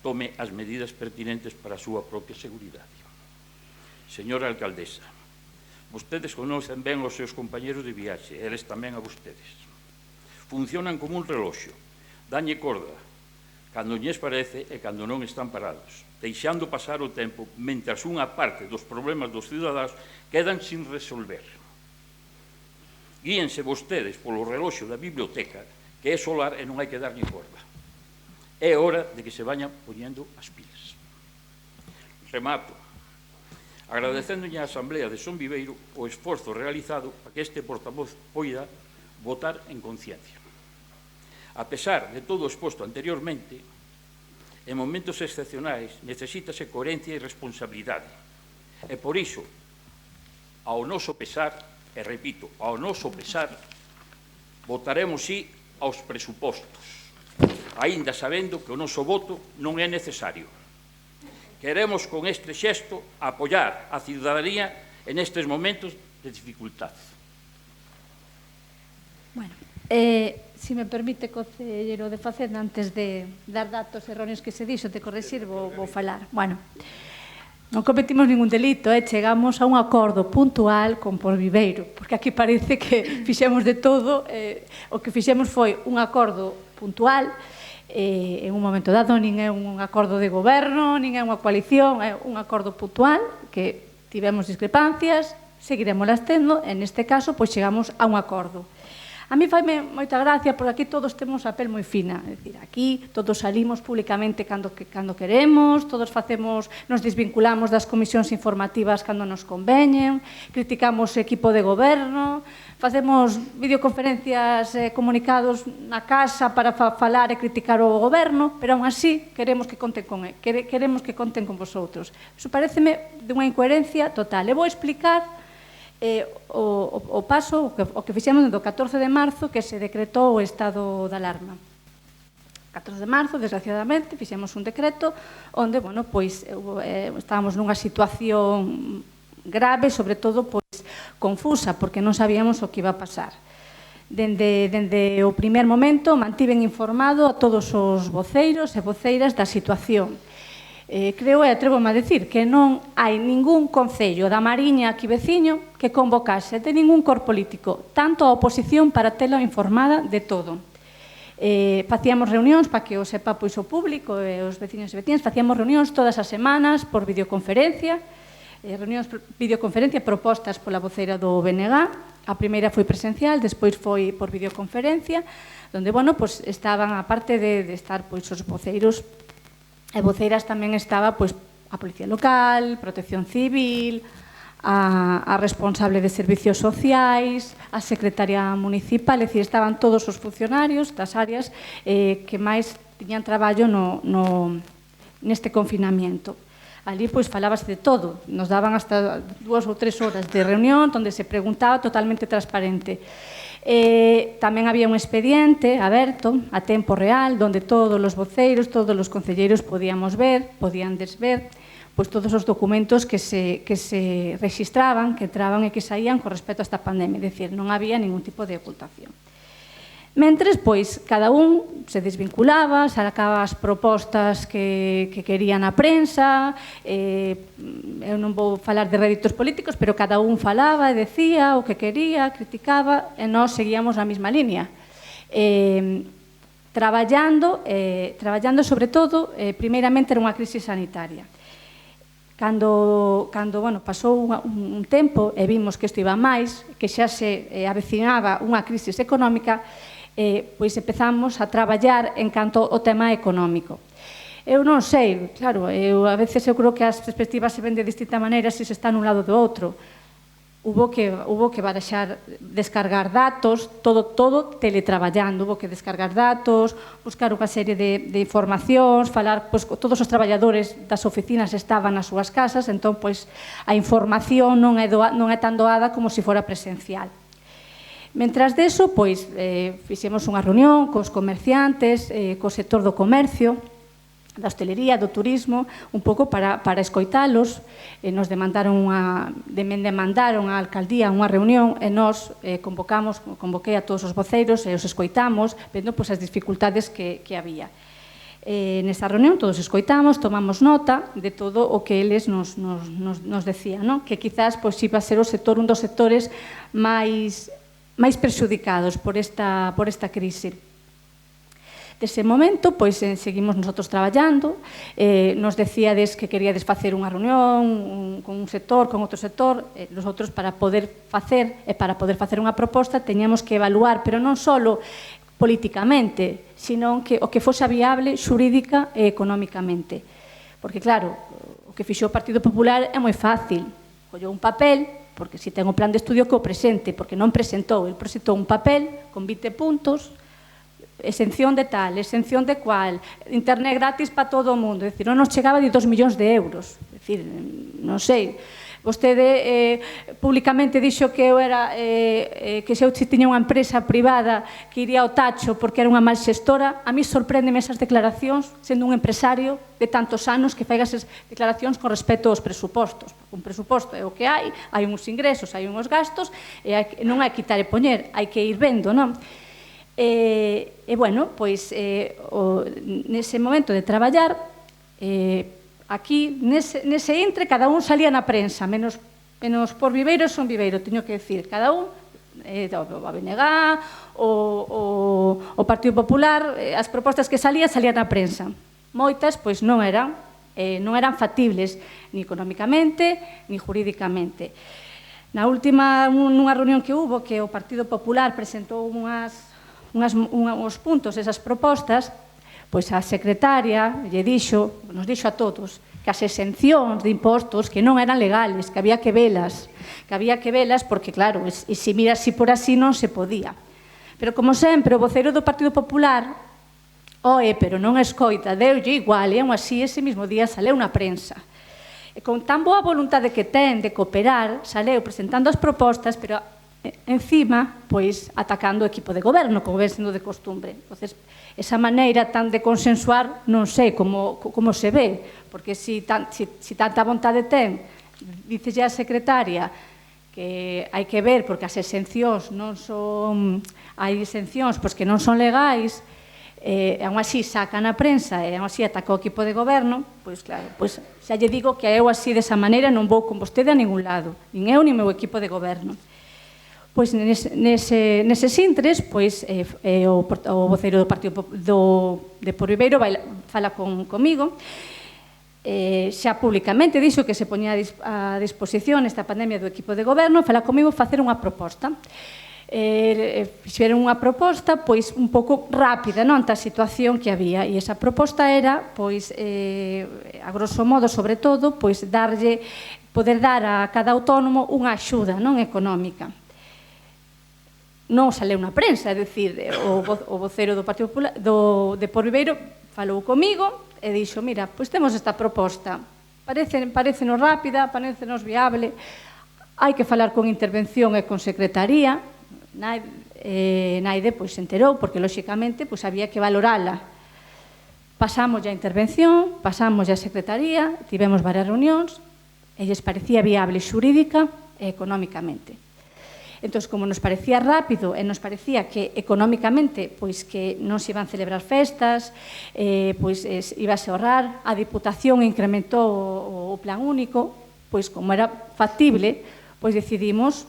tome as medidas pertinentes para a súa propia seguridade. Señora alcaldesa, vostedes conocen ben os seus compañeros de viaxe, eles tamén a vostedes. Funcionan como un reloxo, danlle corda, cando lles parece e cando non están parados, deixando pasar o tempo mentras unha parte dos problemas dos ciudadanos quedan sin resolver. Guíense vostedes polo reloxo da biblioteca, que é solar e non hai que darlle corda. É hora de que se vayan poñendo as pilas. Remato, agradecéndolle á Asamblea de Son Viveiro o esforzo realizado para que este portavoz poida votar en conciencia. A pesar de todo o exposto anteriormente, en momentos excepcionais necesítase coherencia e responsabilidade. E por iso, ao noso pesar, e repito, ao noso pesar, votaremos sí aos presupostos, aínda sabendo que o noso voto non é necesario. Queremos con este xesto apoiar a ciudadanía en estes momentos de dificultade. Bueno, se me permite, concelleiro de Facenda, antes de dar datos erróneos que se dixo, de correxir, vou falar. Bueno, non cometimos ningún delito, chegamos a un acordo puntual con Por Viveiro, porque aquí parece que fixemos de todo, o que fixemos foi un acordo puntual, en un momento dado, nin é un acordo de goberno, nin é unha coalición, é un acordo puntual, que tivemos discrepancias, seguiremos las tendo, e neste caso, pois chegamos a un acordo. A mí faime moita gracia, porque aquí todos temos a pel moi fina, é dicir, aquí todos salimos públicamente cando queremos, todos nos desvinculamos das comisións informativas cando nos conveñen, criticamos o equipo de goberno, facemos videoconferencias, comunicados na casa para falar e criticar o goberno, pero aún así queremos que conten con vosotros. Iso pareceme de unha incoherencia total. E vou explicar o paso, o que fixemos do 14 de marzo, que se decretou o estado de alarma. 14 de marzo, desgraciadamente, fixemos un decreto onde, bueno, pois, estábamos nunha situación grave, sobre todo, pois, confusa, porque non sabíamos o que iba a pasar. Dende o primer momento mantiven informado a todos os voceiros e voceiras da situación. Creo e atrevo-me a decir que non hai ningún concello da Mariña aquí veciño que convocase de ningún cor político, tanto a oposición para tela informada de todo. Facíamos reunións para que o sepa pois o público e os veciños e veciñas, facíamos reunións todas as semanas por videoconferencia, reunións videoconferencia propostas pola voceira do BNG, A primeira foi presencial, despois foi por videoconferencia, onde, bueno, pois estaban, aparte de estar pois os voceiros e voceiras, tamén estaba pois a Policía Local, Protección Civil, a responsable de servicios sociais, a secretaria municipal, é dicir, estaban todos os funcionarios das áreas que máis tiñan traballo neste confinamiento. Ali, pois, falábase de todo. Nos daban hasta 2 ou 3 horas de reunión onde se preguntaba totalmente transparente. Tamén había un expediente aberto a tempo real onde todos os voceiros, todos os concelleiros podían ver pois todos os documentos que se registraban, que entraban e que saían con respecto a esta pandemia, é dicir, non había ningún tipo de ocultación. Mentres, pois, cada un se desvinculaba, sacaba as propostas que querían a prensa, eu non vou falar de réditos políticos, pero cada un falaba e decía o que quería, criticaba, e nós seguíamos na mesma línea. Traballando sobre todo, primeiramente era unha crise sanitaria. Cando bueno, pasou un tempo e vimos que isto iba máis, que xa se avecinaba unha crise económica, pois empezamos a traballar en canto ao tema económico. Eu non sei, claro, a veces eu creo que as perspectivas se ven de distinta maneira se está nun lado do outro. Hubo que baraxar, descargar datos, todo teletraballando, hubo que descargar datos, buscar unha serie de informacións, falar, pois, todos os traballadores das oficinas estaban nas súas casas, entón, pois, a información non é tan doada como se fora presencial. Mentras deso, pois, fixemos unha reunión cos comerciantes, co sector do comercio, da hostelería, do turismo, un pouco para escoitalos. Nos demandaron a alcaldía unha reunión e nos convoquei a todos os voceiros e os escoitamos, vendo pois as dificultades que había. Nesta reunión todos escoitamos, tomamos nota de todo o que eles nos decían, que quizás pois iba a ser un dos sectores máis perxudicados por esta crise. Dese momento, pois, seguimos nosotros traballando, nos decíades que queríades facer unha reunión con un sector, con outro sector, nosotros para poder facer unha proposta teñamos que evaluar, pero non só políticamente, sino que o que fose viable xurídica e económicamente. Porque, claro, o que fixo o Partido Popular é moi fácil. Collou un papel, porque se ten o plan de estudio que o presente, porque non presentou, el presentou un papel con 20 puntos, exención de tal, exención de cual, internet gratis para todo o mundo, é dicir, non nos chegaba de 2 millóns de euros, é dicir, non sei, vostede públicamente dixo que eu era, que se eu tiña unha empresa privada que iría ao tacho porque era unha mal xestora, a mí sorpréndeme esas declaracións, sendo un empresario de tantos anos que faiga esas declaracións con respecto aos presupostos. Un presuposto é o que hai uns ingresos, hai uns gastos, e non hai quitar e poñer, hai que ir vendo, non? E, bueno, pois, nese momento de traballar, aquí, nese entre, cada un salía na prensa, menos por Viveiro son Viveiro, teño que decir, cada un, a BNG, o Partido Popular, as propostas que salían na prensa. Moitas, pois, non eran factibles, ni económicamente, ni jurídicamente. Na última, nunha reunión que hubo, que o Partido Popular presentou uns puntos, esas propostas, pois a secretaria nos dixo a todos que as exencións de impostos que non eran legales, que había que velas porque, claro, e se mira así por así non se podía. Pero, como sempre, o voceiro do Partido Popular, pero non escoita, deulle igual, e aún así, ese mismo día saleu na prensa. E con tan boa voluntade que ten de cooperar, saleu presentando as propostas, pero encima, pois, atacando o equipo de goberno, como ven sendo de costumbre. Entonces, esa maneira tan de consensuar, non sei como se ve, porque se tanta vontade ten, dicelle a secretaria que hai que ver, porque as exencións non son, hai exencións pois que non son legais, aún así saca na prensa e aún así ataca o equipo de goberno, pois claro, pois xa lle digo que eu así desa maneira non vou con vostede a ningún lado, nin eu nin meu equipo de goberno. Pois neses intres, pois, o voceiro do Partido de Por Viveiro fala comigo xa públicamente dixo que se poñía a disposición nesta pandemia do equipo de goberno, fala comigo facer unha proposta. Fixeron unha proposta pois un pouco rápida, non, ante a situación que había, e esa proposta era, pois, a grosso modo, sobre todo, pois poder dar a cada autónomo unha axuda non económica. Non saleu na prensa, é dicir, o vocero do Partido Popular, de Por Viveiro, falou comigo e dixo, mira, pois temos esta proposta, parecenos rápida, parecenos viable, hai que falar con intervención e con secretaría. Naide pois se enterou, porque lóxicamente pois había que valorala. Pasamos a intervención, pasamos a secretaría, tivemos varias reunións, e lles parecía viable xurídica e económicamente. Entón, como nos parecía rápido e nos parecía que económicamente pois que non se iban celebrar festas, pois íbase a ahorrar, a Diputación incrementou o plan único, pois como era factible, pois decidimos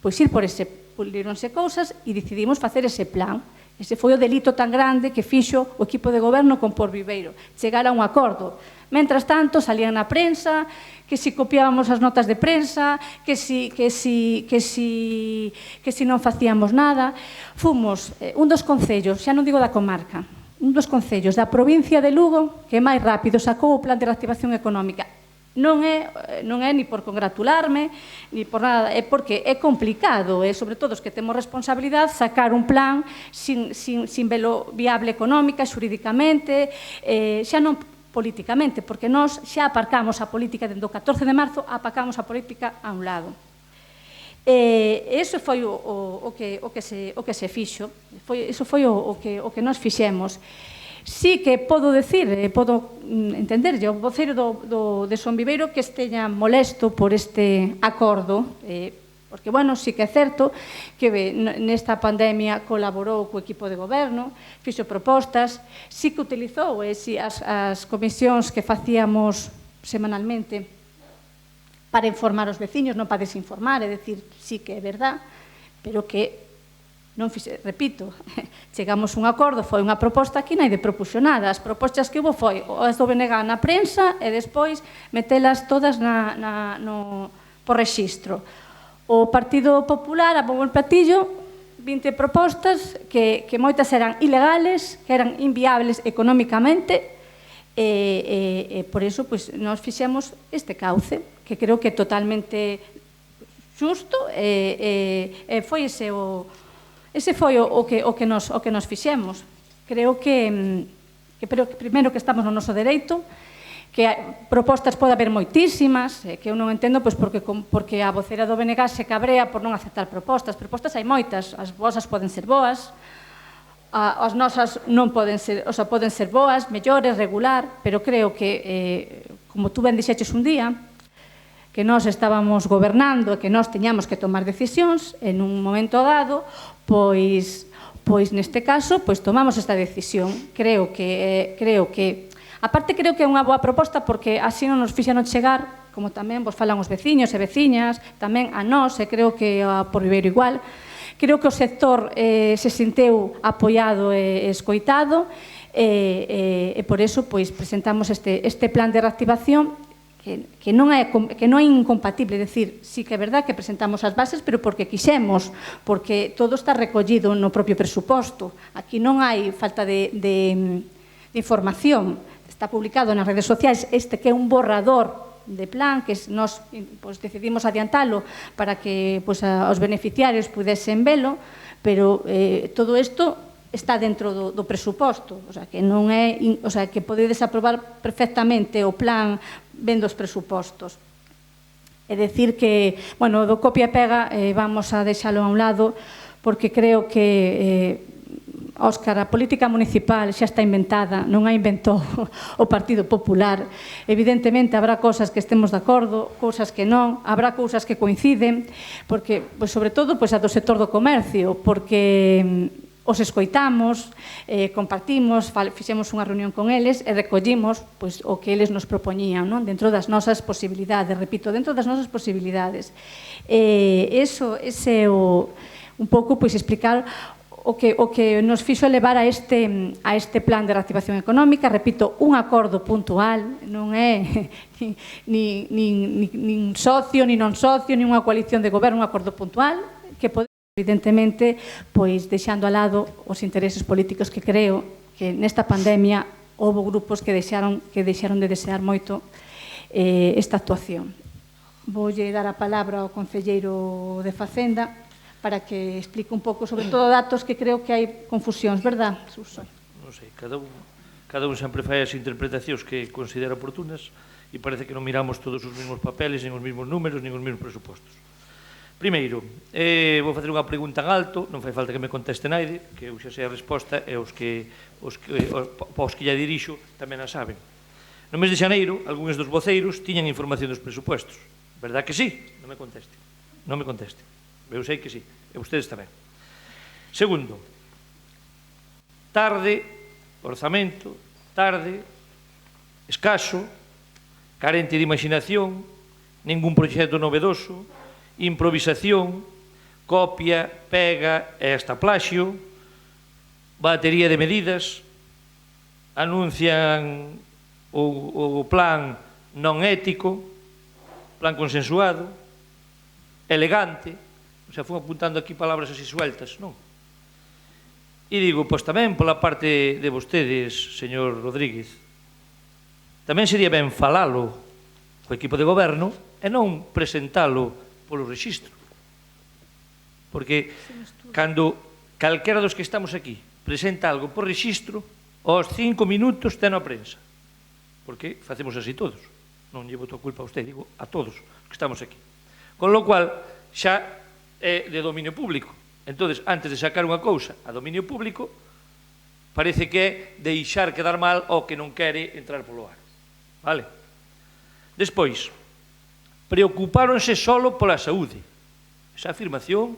pois ir por ese, pulironse cousas e decidimos facer ese plan. Ese foi o delito tan grande que fixo o equipo de goberno con Por Viveiro, chegar a un acordo. Mentras tanto, salían na prensa, que si copiábamos as notas de prensa, que si non facíamos nada. Fomos un dos concellos, xa non digo da comarca, un dos concellos da provincia de Lugo que máis rápido sacou o plan de reactivación económica. Non é ni por congratularme, ni por nada, é porque é complicado, e sobre todo os que temos responsabilidade, sacar un plan sin velo viable económica, xurídicamente, xa non políticamente, porque nós xa aparcamos a política dende o 14 de marzo, aparcamos a política a un lado. Eso foi o que se fixo, eso foi o que nós fixemos. Sí que podo decir, podo entender, o voceiro de Son Viveiro que esteña molesto por este acordo, porque, bueno, sí que é certo que nesta pandemia colaborou co equipo de goberno, fixo propostas, sí que utilizou as comisións que facíamos semanalmente para informar os veciños, non para desinformar, é dicir, sí que é verdad, pero que non fixe, repito, chegamos a un acordo, foi unha proposta que non hai de propuxo nada. As propostas que houve foi as do BNG na prensa e despois metelas todas por rexistro. O Partido Popular, a bombo en platillo, 20 propostas que moitas eran ilegales, que eran inviables económicamente, e por iso nós fixemos este cauce, que creo que é totalmente xusto, e foi ese foi o que nos fixemos. Creo que primeiro que estamos no noso dereito, que propostas pode haber moitísimas, que eu non entendo porque a vocera do BNG se cabrea por non aceptar propostas. Propostas hai moitas, as vosas poden ser boas, as nosas non poden ser, o sea, poden ser boas, mellores, regular, pero creo que, como tú ben dixeches un día, que nós estábamos gobernando e que nós teñamos que tomar decisións en un momento dado, pois neste caso, tomamos esta decisión. Creo que aparte creo que é unha boa proposta porque así non nos fixeron chegar, como tamén vos falan os veciños e veciñas, tamén a nós, e creo que a Por Viveiro igual. Creo que o sector se sinteu apoiado e escoitado, e por eso presentamos este plan de reactivación que non é incompatible, é dicir, sí que é verdad que presentamos as bases, pero porque quixemos, porque todo está recollido no propio presuposto. Aquí non hai falta de información, está publicado nas redes sociais que é un borrador de plan que nós decidimos adiantalo para que os beneficiarios pudesen velo, pero todo isto está dentro do presuposto, o sea, que non é, o sea, que podedes aprobar perfectamente o plan vendo os presupostos. É dicir que, bueno, do copia e pega vamos a deixalo a un lado porque creo que Óscar, a política municipal xa está inventada, non a inventou o Partido Popular. Evidentemente, habrá cousas que estemos de acordo, cousas que non, habrá cousas que coinciden, porque, sobre todo, a do sector do comercio, porque os escoitamos, compartimos, fixemos unha reunión con eles e recollimos o que eles nos propoñían, dentro das nosas posibilidades, repito, dentro das nosas posibilidades. Ese é un pouco explicar o que nos fixo elevar a este plan de reactivación económica, repito, un acordo puntual, non é nin socio, nin non socio, nin unha coalición de goberno, un acordo puntual, que pode, evidentemente, pois deixando a lado os intereses políticos que creo que nesta pandemia houve grupos que deixaron de desear moito esta actuación. Voulle dar a palabra ao concelleiro de Facenda para que explique un pouco, sobre todo datos que creo que hai confusións, verdad, Suso? Non sei, cada un sempre fai as interpretacións que considera oportunas e parece que non miramos todos os mesmos papeles, nin os mesmos números, nin os mesmos presupostos. Primeiro, vou facer unha pregunta en alto, non fai falta que me conteste naide, que eu xa sei a resposta e os que lla dirixo tamén a saben. No mes de xaneiro, algúns dos voceiros tiñan información dos presupostos. Verdad que sí? Non me conteste. Non me conteste. Eu sei que sí, e vostedes tamén. Segundo, tarde, orzamento, tarde, escaso, carente de imaginación, ningún proxecto novedoso, improvisación, copia, pega e hasta plaxio, batería de medidas, anuncian o plan non ético, plan consensuado, elegante. O sea, fui apuntando aquí palabras así sueltas, non? E digo, pois tamén pola parte de vostedes, señor Rodríguez, tamén sería ben falalo co equipo de goberno e non presentalo polo rexistro. Porque cando calquera dos que estamos aquí presenta algo por rexistro, aos 5 minutos ten a prensa. Porque facemos así todos. Non lle boto a culpa a usted, digo a todos os que estamos aquí. Con lo cual, xa é de dominio público. Entonces, antes de sacar unha cousa a dominio público, parece que é deixar quedar mal ao que non quere entrar polo ar. Vale? Despois, preocupáronse solo pola saúde. Esa afirmación,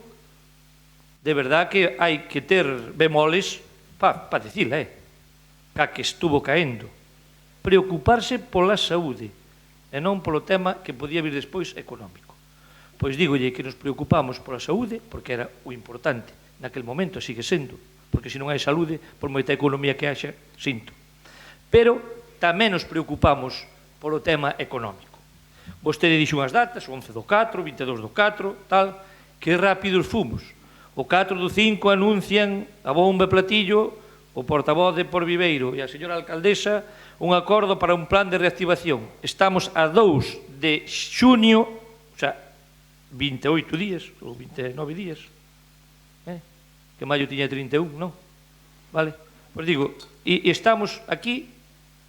de verdad que hai que ter bemoles para dicila, ca que estuvo caendo. Preocuparse pola saúde e non polo tema que podía vir despois económico. Pois dígolle que nos preocupamos pola saúde, porque era o importante naquel momento, sigue sendo, porque se non hai saúde, por moita economía que haxa, sinto. Pero tamén nos preocupamos polo tema económico. Vostede dixo unhas datas, 11 do 4, 22 do 4, tal, que rápidos fomos. O 4 do 5 anuncian a bomba e platillo o portavoz de Porviveiro e a señora alcaldesa un acordo para un plan de reactivación. Estamos a 2 de xunio, o sea, 28 días, ou 29 días, que maio tiña 31, non? Vale? Pois digo, e estamos aquí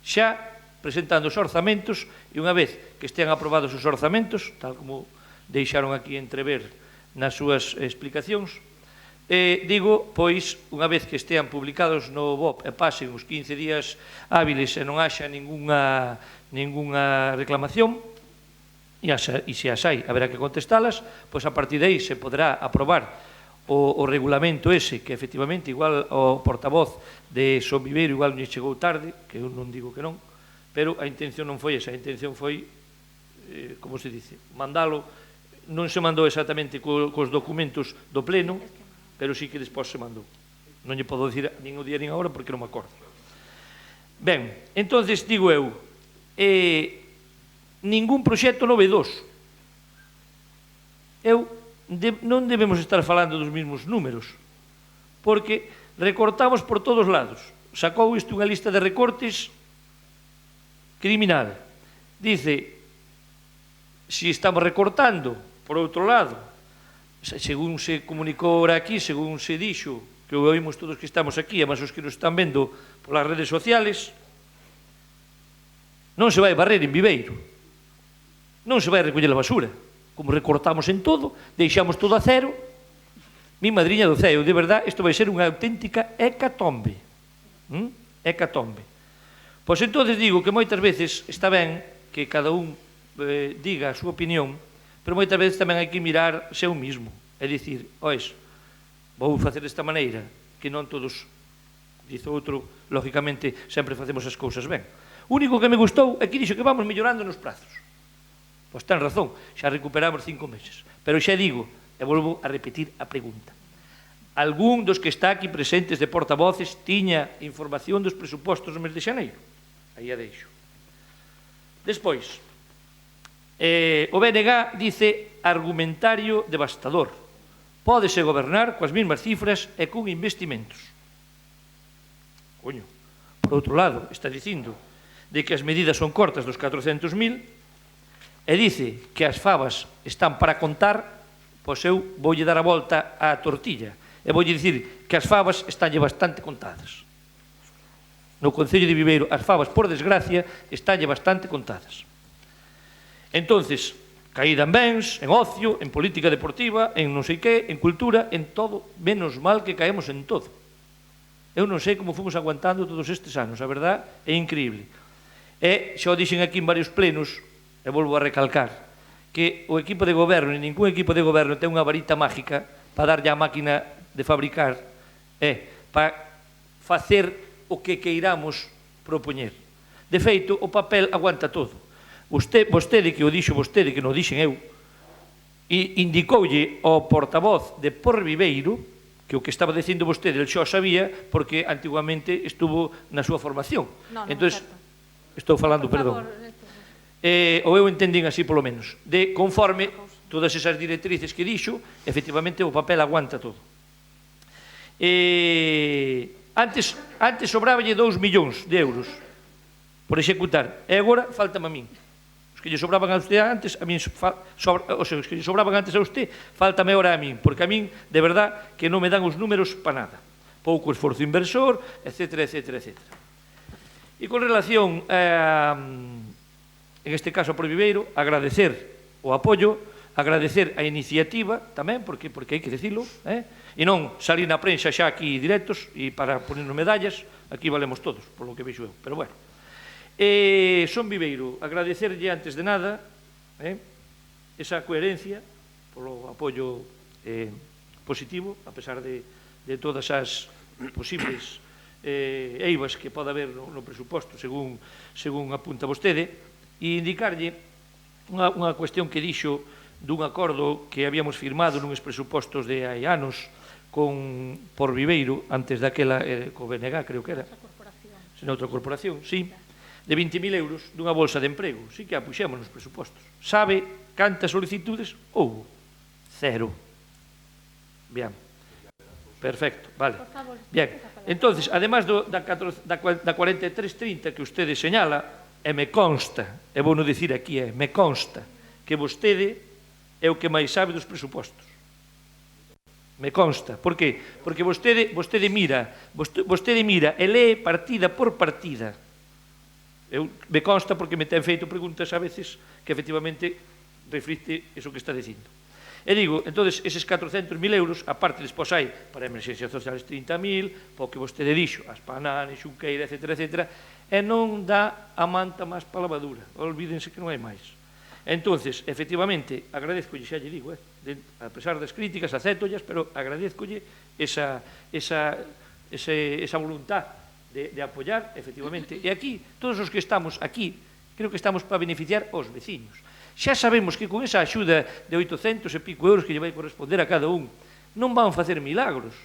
xa presentando os orzamentos e unha vez que estean aprobados os orzamentos, tal como deixaron aquí entrever nas súas explicacións, digo, pois, unha vez que estean publicados no BOP e pasen os 15 días hábiles e non haxa ninguna reclamación, e se as hai, haberá que contestalas, pois a partir de aí se poderá aprobar o regulamento ese, que efectivamente igual o portavoz de Son Viveiro igual non chegou tarde, que eu non digo que non, pero a intención non foi esa, a intención foi, como se dice, mandalo, non se mandou exactamente cos documentos do pleno, pero sí que despois se mandou. Non lle podo dicir nin o día nin a hora porque non me acordo. Ben, entonces digo eu, ningún proxecto novedoso. Non debemos estar falando dos mesmos números, porque recortamos por todos lados. Sacou isto unha lista de recortes criminal. Dice, si estamos recortando, por outro lado, según se comunicou ahora aquí, según se dixo, que o oímos todos que estamos aquí, e máis os que nos están vendo polas redes sociales, non se vai barrer en Viveiro. Non se vai recoller a basura. Como recortamos en todo, deixamos todo a cero. Mi madriña do ceo, de verdad, isto vai ser unha auténtica hecatombe. Hecatombe. Pois entonces digo que moitas veces está ben que cada un diga a súa opinión, pero moitas veces tamén hai que mirar se un mismo. É dicir, ois, vou facer desta maneira, que non todos, dice outro, lógicamente, sempre facemos as cousas ben. O único que me gustou é que dixo que vamos mellorando nos prazos. Pois ten razón, xa recuperamos 5 meses. Pero xa digo, e volvo a repetir a pregunta. algún dos que está aquí presentes de portavoces tiña información dos presupostos do mes de xaneiro. Aí a deixo. Despois, o BNG dice argumentario devastador. Pódese gobernar coas mesmas cifras e con investimentos. Coño. Por outro lado, está dicindo de que as medidas son cortas dos 400.000 e dice que as favas están para contar, pois eu voulle dar a volta á tortilla e voulle dicir que as favas estánlle bastante contadas. No Concello de Viveiro, as favas, por desgracia, estánlle bastante contadas. Entonces, caída en bens, en ocio, en política deportiva, en non sei que, en cultura, en todo, menos mal que caemos en todo. Eu non sei como fomos aguantando todos estes anos, a verdad é increíble. E xa o dixen aquí en varios plenos, e volvo a recalcar, que o equipo de goberno, e ningún equipo de goberno ten unha varita mágica para darlle á máquina de fabricar, para facer o que queiramos propoñer. De feito, o papel aguanta todo. Vostede, que o dixo vostede, que non o dixen eu, indicoulle ao portavoz de Por Viveiro que o que estaba dicindo vostede, el xa o sabía, porque antiguamente estuvo na súa formación. Non é Entón, certo. estou falando, perdón. Ou eu entendín así polo menos. De conforme todas esas directrices que dixo, efectivamente o papel aguanta todo. Antes sobraballe 2 millóns de euros por executar, e agora faltame a min. Os que lle sobraban a usted antes, a min os que lle sobraban antes a usted, faltame agora a min, porque a min, de verdad, que non me dan os números para nada. Pouco esforzo inversor, etcétera, etcétera, etcétera. E con relación en este caso a Por Viveiro, agradecer o apoio, agradecer a iniciativa tamén, porque hai que decirlo, e non salir na prensa xa aquí directos e para ponernos medallas, aquí valemos todos, por lo que vexo eu, pero bueno. Son Viveiro, agradecerlle antes de nada esa coherencia polo apoio positivo, a pesar de todas as posibles eivas que pode haber no presuposto, según apunta vostede, e indicarlle unha cuestión que dixo dun acordo que habíamos firmado nuns presupostos de hai anos por Viveiro, antes daquela, co BNG, creo que era, noutra corporación, sí, de 20.000 euros dunha bolsa de emprego, sí que a puxemos nos presupostos. Sabe cantas solicitudes? Houbo? 0. Bien. Perfecto, vale. Bien. Entonces, además da 4330 que vostede señala, e me consta, e vou non dicir aquí, me consta, que vostede é o que máis sabe dos presupostos. Me consta. Por qué? Porque vostede mira e lee partida por partida. Me consta porque me ten feito preguntas a veces que efectivamente reflicte eso que está dicindo. E digo, entonces, eses 400.000 euros, aparte despois hai para emerxencias sociales 30.000, po que vostede dixo, as Pananes, Xunqueira, etcétera, etcétera, e non dá a manta máis para a lavadura. Olvídense que non hai máis. Entonces, efectivamente, agradezcolle, xa lle digo, a pesar das críticas, acétollas, pero agradezcolle esa voluntad de apoiar, efectivamente. E aquí, todos os que estamos aquí, creo que estamos para beneficiar aos veciños. Xa sabemos que con esa axuda de 800 e pico euros que lle vai corresponder a cada un, non van facer milagros,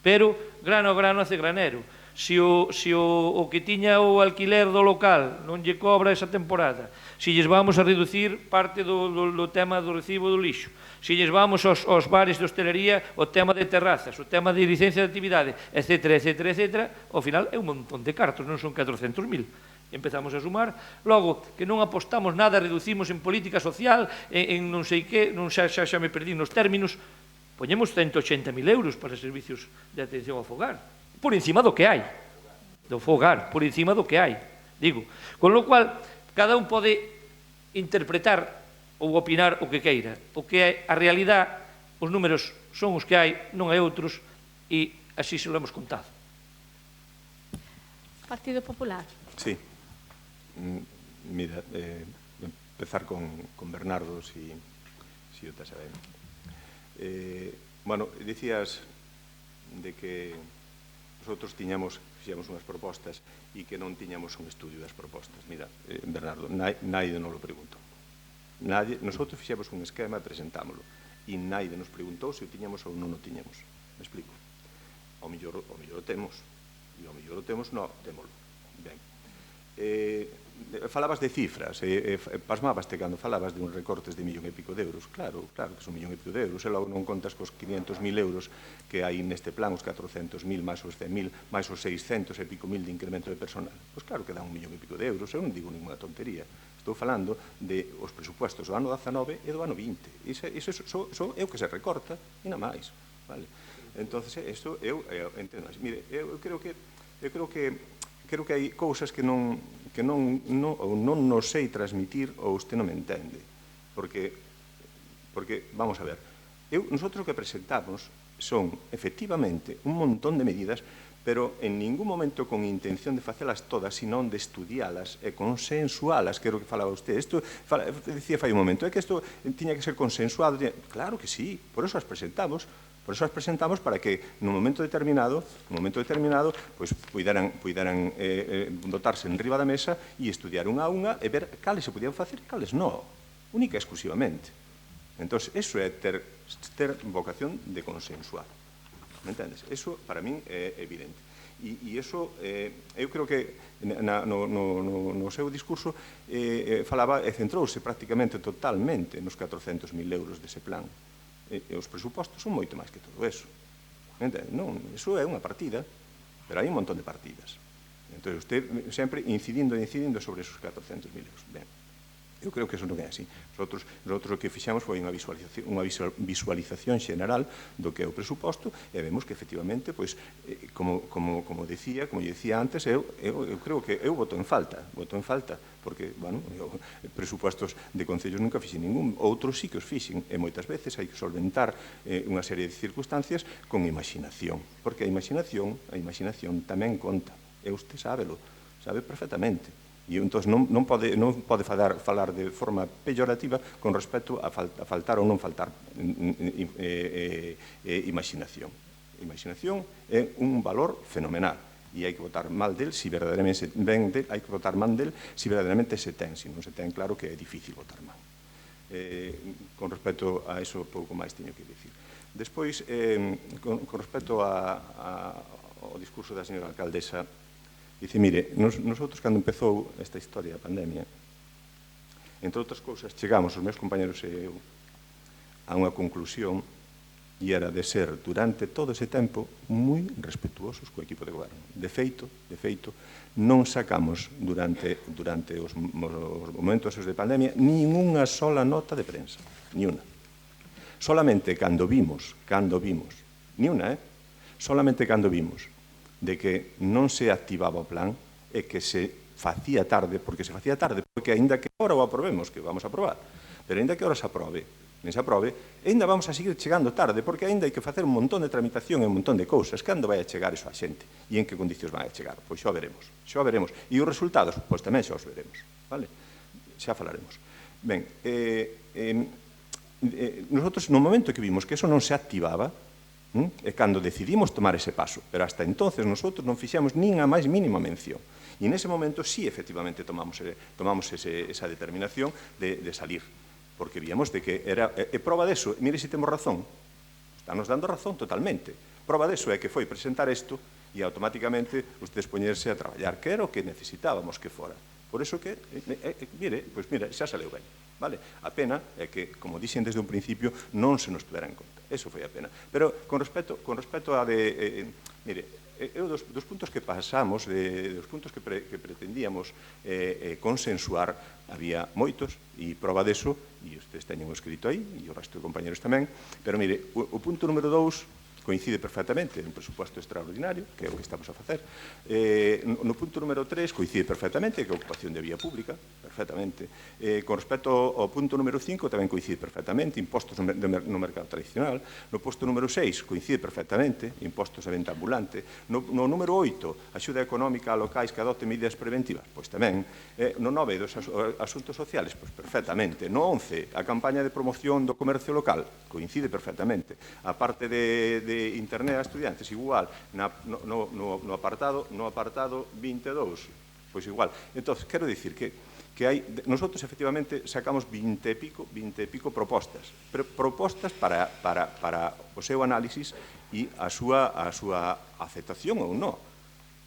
pero grano a grano hace granero. Se o que tiña o alquiler do local non lle cobra esa temporada, se lles vamos a reducir parte do tema do recibo do lixo, se lles vamos aos bares de hostelería o tema de terrazas, o tema de licencia de actividade, etcétera, etcétera, etcétera, ao final é un montón de cartos, non son 400.000. Empezamos a sumar, logo que non apostamos nada, reducimos en política social, en non sei que, non xa me perdí nos términos, poñemos 180.000 euros para servicios de atención ao fogar, por encima do que hai, do fogar, por encima do que hai, digo. Con lo cual, cada un pode interpretar ou opinar o que queira, o que é a realidade, os números son os que hai, non hai outros, e así se lo hemos contado. Partido Popular. Sí. Mira, empezar con Bernardo, si o te sabe. Bueno, decías de que nosotros fixemos unhas propostas e que non tiñamos un estudio das propostas. Mira, Bernardo, naide non lo preguntou. Nosotros fixemos un esquema e presentámoslo e naide nos preguntou se o tiñamos ou non o tiñamos. Me explico. Ao millor o temos, e ao millor o temos, non, témolo. Ben. Falabas de cifras, pasmabaste cando falabas de uns recortes de 1,5 millón de euros. Claro que son 1,5 millón de euros, e logo non contas cos 500.000 euros que hai neste plan, os 400.000 máis os 100.000, máis os 600 e pico mil de incremento de personal. Pois claro que dá 1,5 millón de euros, eu non digo ninguna tontería. Estou falando de os presupuestos do ano 19 e do ano 20. Iso é o que se recorta, e non máis. Vale? Entón, isto eu entendo. Mire, eu creo que hai cousas que non nos sei transmitir ou usted non me entende. Porque vamos a ver, nosotros o que presentamos son, efectivamente, un montón de medidas, pero en ningún momento con intención de facelas todas, senón de estudialas e consensualas, que é o que falaba usted. Isto, decía fai un momento, é que isto tiña que ser consensuado. Claro que sí, por eso as presentamos. Por eso as presentamos para que nun momento determinado, pois puideran botarse en riba da mesa e estudiar unha a unha e ver cales se podían facer e cales non, única e exclusivamente. Entón, eso é ter vocación de consensuar. Me entendes? Eso, para min, é evidente. E iso, eu creo que no seu discurso falaba e centrouse prácticamente totalmente nos 400.000 euros dese plan. E os presupostos son moito máis que todo eso. Non, iso é unha partida, pero hai un montón de partidas. Entón, usted sempre incidindo sobre esos 400.000 euros. Ben, eu creo que eso non é así. Nosotros o que fixamos foi unha visualización xeneral do que é o presuposto e vemos que, efectivamente, pois, como lle dicía antes, eu creo que eu voto en falta, porque, bueno, presupostos de concellos nunca fixen ningún, outros sí que os fixen, e moitas veces hai que solventar unha serie de circunstancias con imaginación, porque a imaginación tamén conta, e usted sábelo, sabe perfectamente, e entón non pode falar de forma peyorativa con respecto a faltar ou non faltar imaginación. Imaginación é un valor fenomenal, e hai que votar mal del si verdadeiramente hai que votar mal del si verdadeiramente se ten. Se non se ten, claro que é difícil votar mal. Con respecto a eso, pouco máis teño que dicir. Despois, con respecto ao discurso da señora alcaldesa, dice, mire, nosotros cando empezou esta historia da pandemia, entre outras cousas, chegamos os meus compañeros e eu a unha conclusión, e era de ser, durante todo ese tempo, moi respetuosos co equipo de goberno. De feito, non sacamos durante os momentos de pandemia nin unha sola nota de prensa, ni unha. Solamente cando vimos, ni unha, solamente cando vimos de que non se activaba o plan e que se facía tarde, porque aínda que agora o aprobemos, que vamos a aprobar, pero aínda que agora se aprobe, ainda vamos a seguir chegando tarde, porque ainda hai que facer un montón de tramitación e un montón de cousas. Cando vai a chegar iso a xente? E en que condicións vai a chegar? Pois xa veremos. E os resultados? Pois tamén xa os veremos. Vale? Xa falaremos. Ben, nosotros, no momento que vimos que eso non se activaba, é cando decidimos tomar ese paso. Pero hasta entonces nosotros non fixemos nin a máis mínima mención. E nese momento sí, efectivamente, tomamos esa determinación de salir. Porque víamos de que era... E prova deso, mire se temos razón, estános dando razón totalmente. Prova deso é que foi presentar isto e automáticamente ustedes poñerse a traballar, que era o que necesitábamos que fora. Por eso que, mire, xa saleu ben. Vale? A pena é que, como dixen desde un principio, non se nos tuvera en conta. Eso foi a pena. Pero con respecto a de... Mire, eu dos puntos que pasamos, dos puntos que pretendíamos consensuar, había moitos, e prova deso, e ustedes teñen o escrito aí, e o resto de compañeros tamén, pero mire, o punto número 2 coincide perfectamente en un presupuesto extraordinario, que é o que estamos a facer. No punto número 3 coincide perfectamente, que é a ocupación de vía pública, perfectamente. Con respecto ao punto número 5 tamén coincide perfectamente, impostos no mercado tradicional. No posto número 6 coincide perfectamente, impostos a venta ambulante. No número 8, axuda económica a locais que adopten medidas preventivas, pois tamén. No 9, dos asuntos sociales, pois perfectamente. No 11, a campaña de promoción do comercio local, coincide perfectamente. A parte de internet a estudiantes, igual, no apartado 22, pois igual. Entón, quero dicir que nosotros efectivamente sacamos 20 e pico propostas, pero propostas para o seu análisis e a súa aceptación ou non.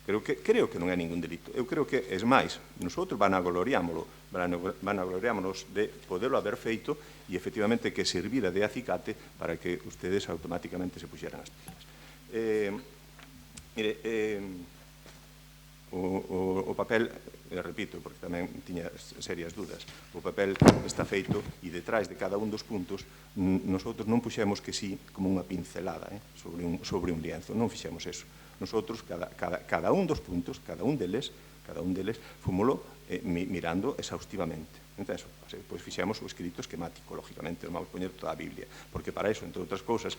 Creo que non é ningún delito. Eu creo que, es máis, nosotros vanagloriámonos de poderlo haber feito e, efectivamente, que servira de acicate para que ustedes automáticamente se puxeran as pilas. Mire, o papel, repito, porque tamén tiña serias dudas, o papel está feito e detrás de cada un dos puntos nosotros non puxemos que sí como unha pincelada sobre un lienzo, non fixemos eso. Nosotros, cada un dos puntos, cada un deles, fomoslo mirando exhaustivamente. Entón, pois fixemos o escrito esquemático, lógicamente, non vamos poñer toda a Biblia, porque para eso, entre outras cousas,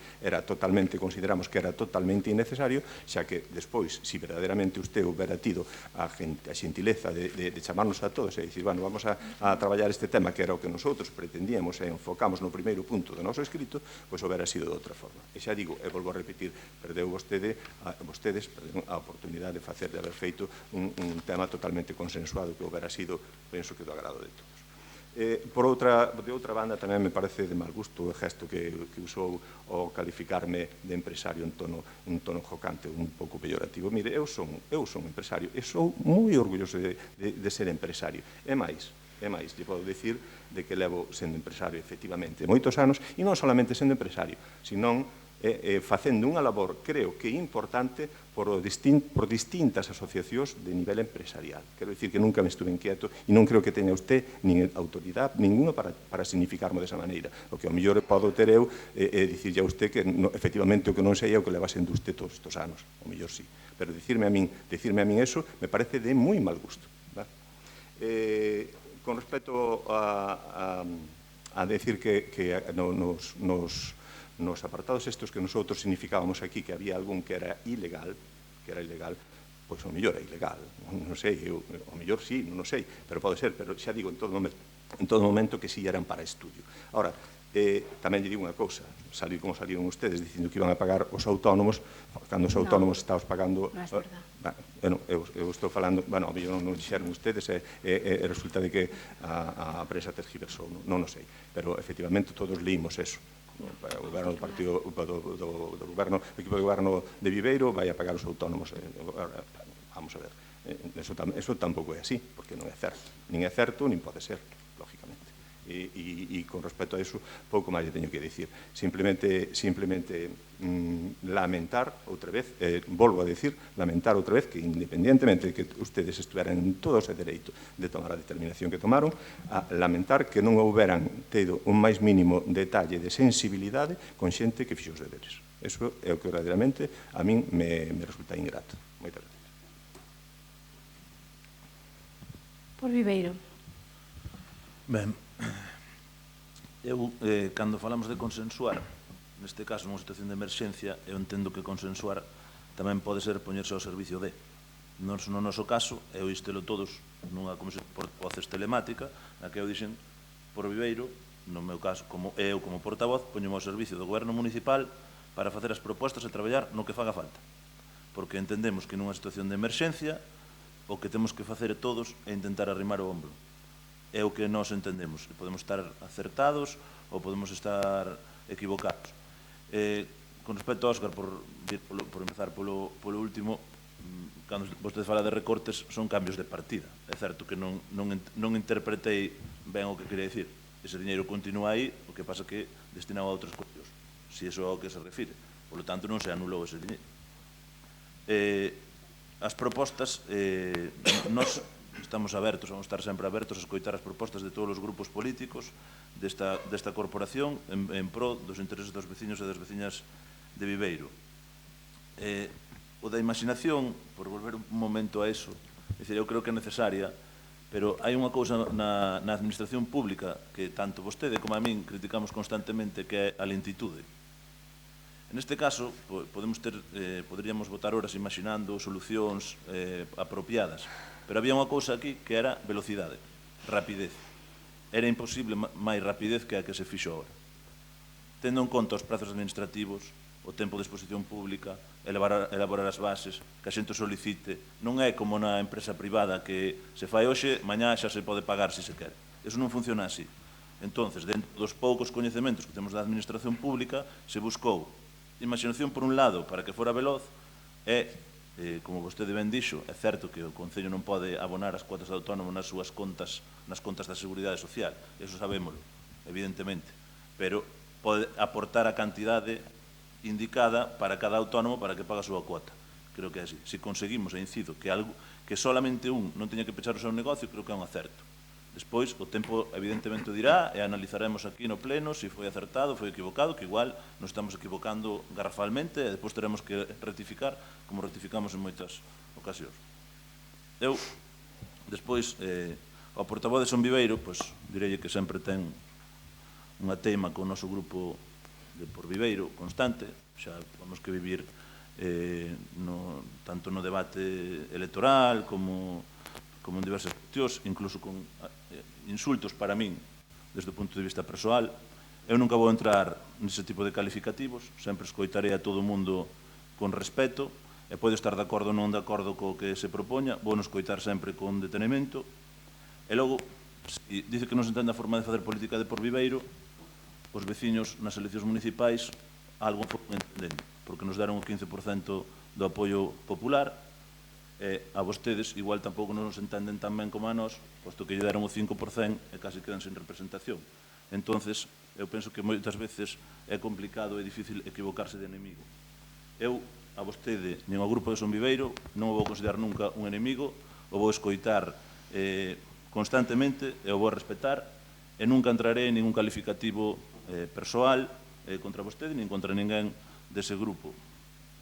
consideramos que era totalmente innecesario, xa que despois, se verdadeiramente usted houbera tido a xentileza de chamarnos a todos e dicir, bueno, vamos a traballar este tema, que era o que nosotros pretendíamos e enfocamos no primeiro punto do noso escrito, pois houbera sido de outra forma. E xa digo, e volvo a repetir, perdeu vostedes a oportunidade de haber feito un tema totalmente consensuado que houbera sido, penso que do agrado de todos. De outra banda, tamén me parece de mal gusto o gesto que usou ao calificarme de empresario en tono jocante, un pouco pejorativo. Mire, eu son empresario e sou moi orgulloso de ser empresario. É máis, lle podo dicir de que levo sendo empresario, efectivamente, moitos anos, e non solamente sendo empresario, senón facendo unha labor, creo que importante, por distintas asociacións de nivel empresarial. Quero dicir que nunca me estuve inquieto e non creo que teña usted nin autoridade ninguna para significarmo desa maneira. O que ao mellor podo ter eu é dicirlle a usted que efectivamente o que non sei é o que leva sendo usted todos estes anos. O mellor sí. Pero dicirme a min eso me parece de moi mal gusto. Con respecto a decir que nos apartados estos que nosotros significábamos aquí que había algún que era ilegal, pois o mellor é ilegal, non sei, o mellor sí, non sei, pero pode ser, pero xa digo en todo momento que sí eran para estudio. Ahora, tamén lle digo unha cousa, salir como salieron ustedes dicindo que iban a pagar os autónomos, cando os autónomos estáos pagando... Non é verdade. Bueno, eu estou falando, bueno, non dixeron ustedes e resulta de que a presa tergiversou, non o sei, pero efectivamente todos leímos eso. O goberno do partido do goberno, o equipo de goberno de Viveiro vai a pagar os autónomos. Vamos a ver, eso tampouco é así, porque non é certo. Nin é certo, nin pode ser, lógicamente. E con respecto a eso, pouco máis lle teño que dicir. Simplemente lamentar outra vez, volvo a decir, lamentar outra vez que independientemente de que ustedes estuveran en todo o seu dereito de tomar a determinación que tomaron, a lamentar que non houberan tido un máis mínimo detalle de sensibilidade con xente que fixo os deberes. Eso é o que verdadeiramente a min me resulta ingrato. Moitas gracias. Por Viveiro. Ben, eu, cando falamos de consensuar, neste caso, nunha situación de emerxencia, eu entendo que consensuar tamén pode ser poñerse ao servicio de. No noso caso, eu istelo todos nunha comisión de portavoces telemática, na que eu dixen, por Viveiro, no meu caso, como eu como portavoz, poñome ao servicio do goberno municipal para facer as propostas e traballar no que faga falta. Porque entendemos que nunha situación de emerxencia, o que temos que facer todos é intentar arrimar o ombro. É o que nós entendemos. Podemos estar acertados ou podemos estar equivocados. Con respecto a Óscar, por empezar polo último, cando vostede fala de recortes, son cambios de partida. É certo que non interpretei ben o que quería dicir. Ese diñeiro continúa aí, o que pasa que destinado a outros coños, se iso é ao que se refire. Por lo tanto, non se anulou ese diñeiro. As propostas, nós estamos abertos, vamos estar sempre abertos a escoitar as propostas de todos os grupos políticos desta corporación en pro dos intereses dos veciños e das veciñas de Viveiro. O da imaginación, por volver un momento a eso, eu creo que é necesaria, pero hai unha cousa na administración pública que tanto vostede como a min criticamos constantemente, que é a lentitude. En este caso, poderíamos botar horas imaginando solucións apropiadas, pero había unha cousa aquí que era velocidade, rapidez. Era imposible máis rapidez que a que se fixo agora. Tendo en conta os prazos administrativos, o tempo de exposición pública, elaborar as bases, que a xente solicite, non é como na empresa privada que se fai hoxe, mañá xa se pode pagar se se quere. Eso non funciona así. Entonces, dentro dos poucos coñecementos que temos da administración pública, se buscou imaginación por un lado para que fora veloz é, como vostede ben dixo, é certo que o Concello non pode abonar as cuotas de autónomo nas súas contas, nas contas da Seguridade Social, eso sabémolo, evidentemente, pero pode aportar a cantidade indicada para cada autónomo para que pague a súa cuota. Creo que é así. Se conseguimos, e incido, que solamente un non teña que pechar o seu negocio, creo que é un acerto. Despois, o tempo evidentemente o dirá e analizaremos aquí no pleno se foi acertado, foi equivocado, que igual nos estamos equivocando garrafalmente e despois teremos que rectificar como rectificamos en moitas ocasións. Eu, despois, ao portavoz de Son Viveiro, pois, direlle que sempre ten unha teima con o noso grupo de Por Viveiro constante, xa vamos que vivir tanto no debate electoral como en diversas cuestións, incluso con insultos para min, desde o punto de vista persoal. Eu nunca vou entrar nese tipo de calificativos, sempre escoitarei a todo o mundo con respeto, e pode estar de acordo ou non de acordo co que se propoña, vou non escoitar sempre con detenimento, e logo, se dice que non se entende a forma de facer política de Por Viveiro, os veciños nas eleccións municipais algo foron entendendo, porque nos deron o 15% do apoio popular, a vostedes igual tampouco nos entenden tan ben como a nós, posto que lle deron o 5% e casi quedan sen representación. Entonces, eu penso que moitas veces é complicado e difícil equivocarse de enemigo. Eu, a vostede, nin ao grupo de Son Viveiro, non o vou considerar nunca un enemigo, o vou escoitar constantemente e o vou respetar, e nunca entraré en ningún calificativo persoal contra vostede, nin contra ninguén dese grupo.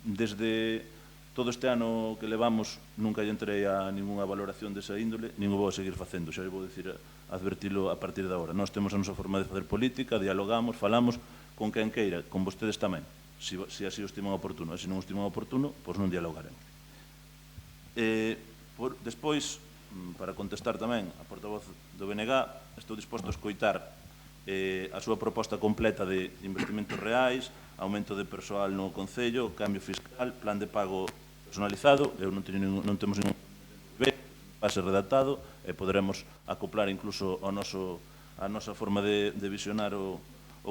Desde todo este ano que levamos nunca lle entrei a ninguna valoración desa índole, nin o vou a seguir facendo, xa lle vou dicir, advertilo a partir de agora. Nós temos a nosa forma de facer política, dialogamos, falamos con quen queira, con vostedes tamén, se así o estiman oportuno, e se non o estiman oportuno, pois non dialogaremos. Despois, para contestar tamén a portavoz do BNG, estou disposto a escoitar a súa proposta completa de investimentos reais, aumento de persoal no Concello, cambio fiscal, plan de pago personalizado, eu non temos ningún base redactado e poderemos acoplar incluso a nosa forma de visionar o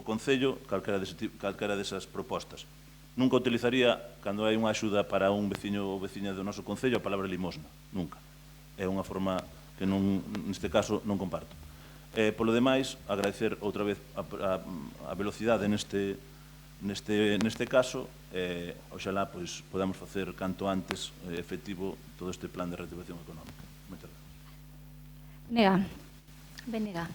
Concello calquera desas propostas. Nunca utilizaría, cando hai unha axuda para un veciño ou veciña do noso Concello, a palabra limosna, nunca. É unha forma que neste caso non comparto. Polo demais, agradecer outra vez a velocidade neste caso, oxalá podamos facer canto antes efectivo todo este plan de reactivación económica. Moitas gracias. Nega.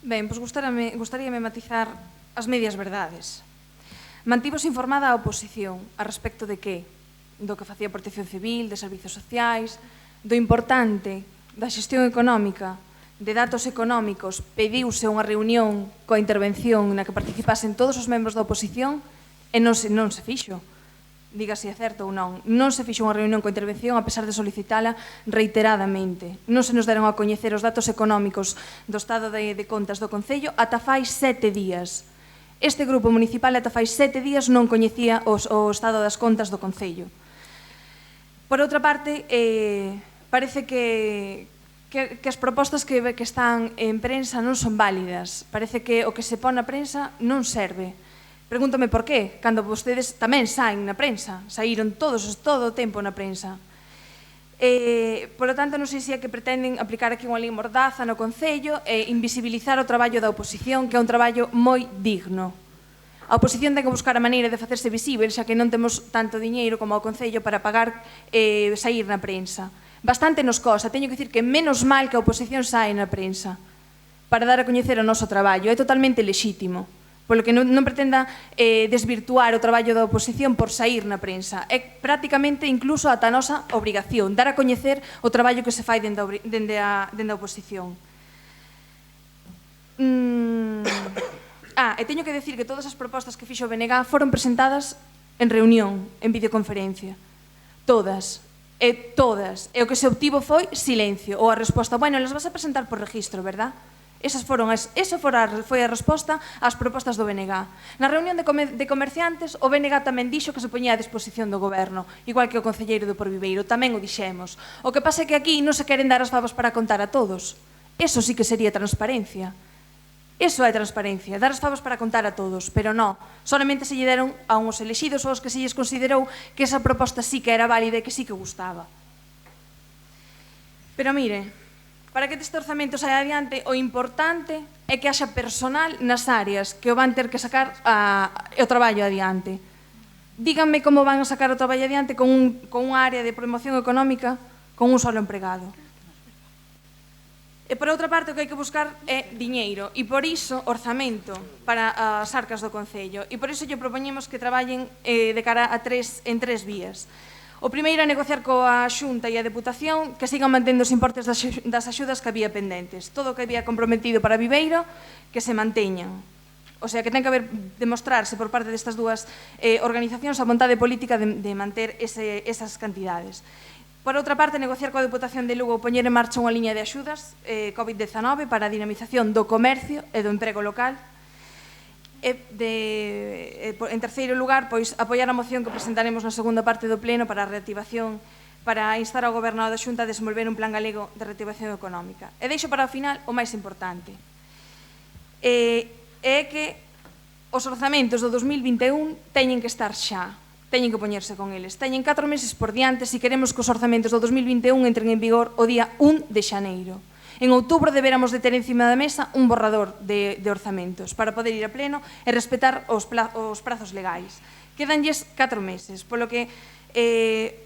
Ben, pois gustaríame matizar as medias verdades. Mantivos informada a oposición a respecto de que? Do que facía a Protección Civil, de servizos sociais, do importante da xestión económica, de datos económicos, pediuse unha reunión coa intervención na que participasen todos os membros da oposición e non se fixo. Diga se é certo ou non. Non se fixo unha reunión coa intervención a pesar de solicitala reiteradamente. Non se nos deron a coñecer os datos económicos do estado de contas do Concello ata fai 7 días. Este grupo municipal ata fai 7 días non coñecía o estado das contas do Concello. Por outra parte, parece que as propostas que están en prensa non son válidas. Parece que o que se pon na prensa non serve. Pregúntome por qué, cando vostedes tamén saen na prensa. Saíron todo o tempo na prensa. Por lo tanto, non sei se é que pretenden aplicar aquí unha lei mordaza no Concello e invisibilizar o traballo da oposición, que é un traballo moi digno. A oposición ten que buscar a maneira de facerse visível, xa que non temos tanto diñeiro como o Concello para pagar sair na prensa. Bastante nos cosa, teño que dicir que menos mal que a oposición sae na prensa para dar a coñecer o noso traballo, é totalmente lexítimo, polo que non pretenda desvirtuar o traballo da oposición por sair na prensa, é prácticamente incluso ata a nosa obrigación, dar a coñecer o traballo que se fai dende a oposición. E teño que dicir que todas as propostas que fixo o BNG foron presentadas en reunión, en videoconferencia, todas. E o que se obtivo foi silencio, ou a resposta, bueno, las vas a presentar por registro, verdad? Esa foi a resposta ás propostas do BNG. Na reunión de comerciantes, o BNG tamén dixo que se poñía a disposición do goberno, igual que o concelleiro de Por Viveiro, tamén o dixemos. O que pasa é que aquí non se queren dar as favas para contar a todos. Eso sí que sería transparencia. Iso é transparencia, dar as favas para contar a todos, pero non, solamente se lle deron a uns elexidos ou aos que se lles considerou que esa proposta sí que era válida e que sí que gustaba. Pero mire, para que este orzamento saia adiante, o importante é que haxa personal nas áreas que o van ter que sacar o traballo adiante. Díganme como van a sacar o traballo adiante con unha área de promoción económica con un solo empregado. E, por outra parte, o que hai que buscar é diñeiro, e por iso, orzamento para as arcas do Concello. E por iso lle propoñemos que traballen de cara en tres vías. O primeiro é negociar coa Xunta e a Deputación que sigan mantendo os importes das axudas que había pendentes. Todo o que había comprometido para Viveiro, que se manteñan. O sea, que ten que haber demostrarse por parte destas dúas organizacións a vontade política de manter esas cantidades. Por outra parte, negociar coa Deputación de Lugo poñer en marcha unha liña de axudas COVID-19 para a dinamización do comercio e do emprego local. En terceiro lugar, pois, apoiar a moción que presentaremos na segunda parte do pleno para a reactivación, para instar ao Gobernador da Xunta a desenvolver un plan galego de reactivación económica. E deixo para o final o máis importante. É que os orzamentos do 2021 teñen que estar xa. Teñen que poñerse con eles. Teñen 4 meses por diante se queremos que os orzamentos do 2021 entren en vigor o día 1 de xaneiro. En outubro deberamos de ter encima da mesa un borrador de orzamentos para poder ir a pleno e respetar os prazos legais. Quedanlles 4 meses, polo que,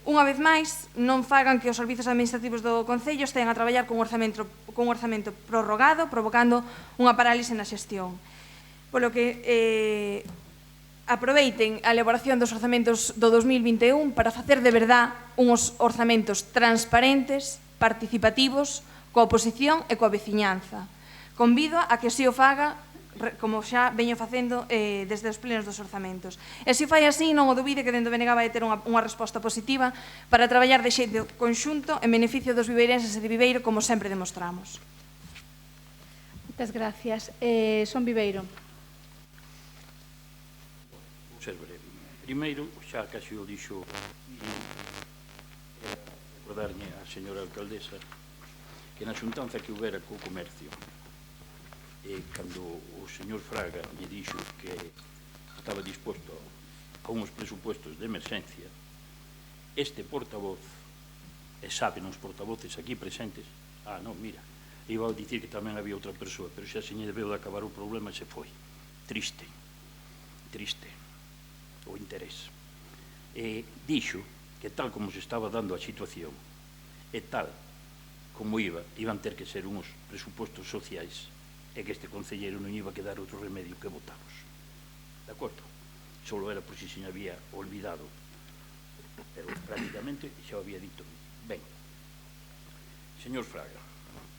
unha vez máis, non fagan que os servizos administrativos do Concello estean a traballar con un orzamento prorrogado, provocando unha parálise na xestión. Polo que aproveiten a elaboración dos orzamentos do 2021 para facer de verdad uns orzamentos transparentes, participativos, coa oposición e coa veciñanza. Convido a que así o faga, como xa veño facendo desde os plenos dos orzamentos. E se fai así, non o dubide que dentro do BNG vai ter unha resposta positiva para traballar de xeito conxunto en beneficio dos viveirenses e de Viveiro, como sempre demostramos. Moitas gracias. Son Viveiro. Vou ser breve. Primeiro, xa casi o dixo, recordarlle a señora alcaldesa que na xuntanza que houbera co comercio, cando o señor Fraga lle dixo que estaba disposto a uns presupuestos de emerxencia, este portavoz, e saben os portavoces aquí presentes, non, mira, iba a dicir que tamén había outra persoa, pero xa se lle debeu de acabar o problema e se foi. Triste, o interés. Dixo que tal como se estaba dando a situación e tal como iban ter que ser uns presupostos sociais e que este concelleiro non iba a quedar outro remedio que votaros. De acordo? Solo era por si se había olvidado, pero prácticamente xa o había dito. Ben, señor Fraga,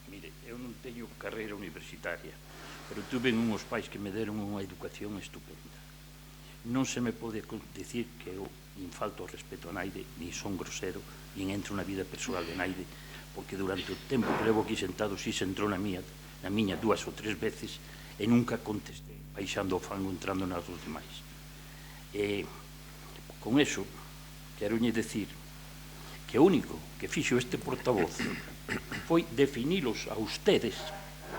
mire, eu non teño carreira universitaria, pero tuve uns pais que me deron unha educación estupenda. Non se me pode dicir que eu nin falto ao respeto a naide, nin son grosero, nin entro na vida persoal de naide, porque durante o tempo que levo aquí sentado si se entrou na miña 2 ou 3 veces e nunca contestei, baixando o fango, entrando nas dos demais. Con eso, quero lle decir que o único que fixo este portavoz foi definilos a ustedes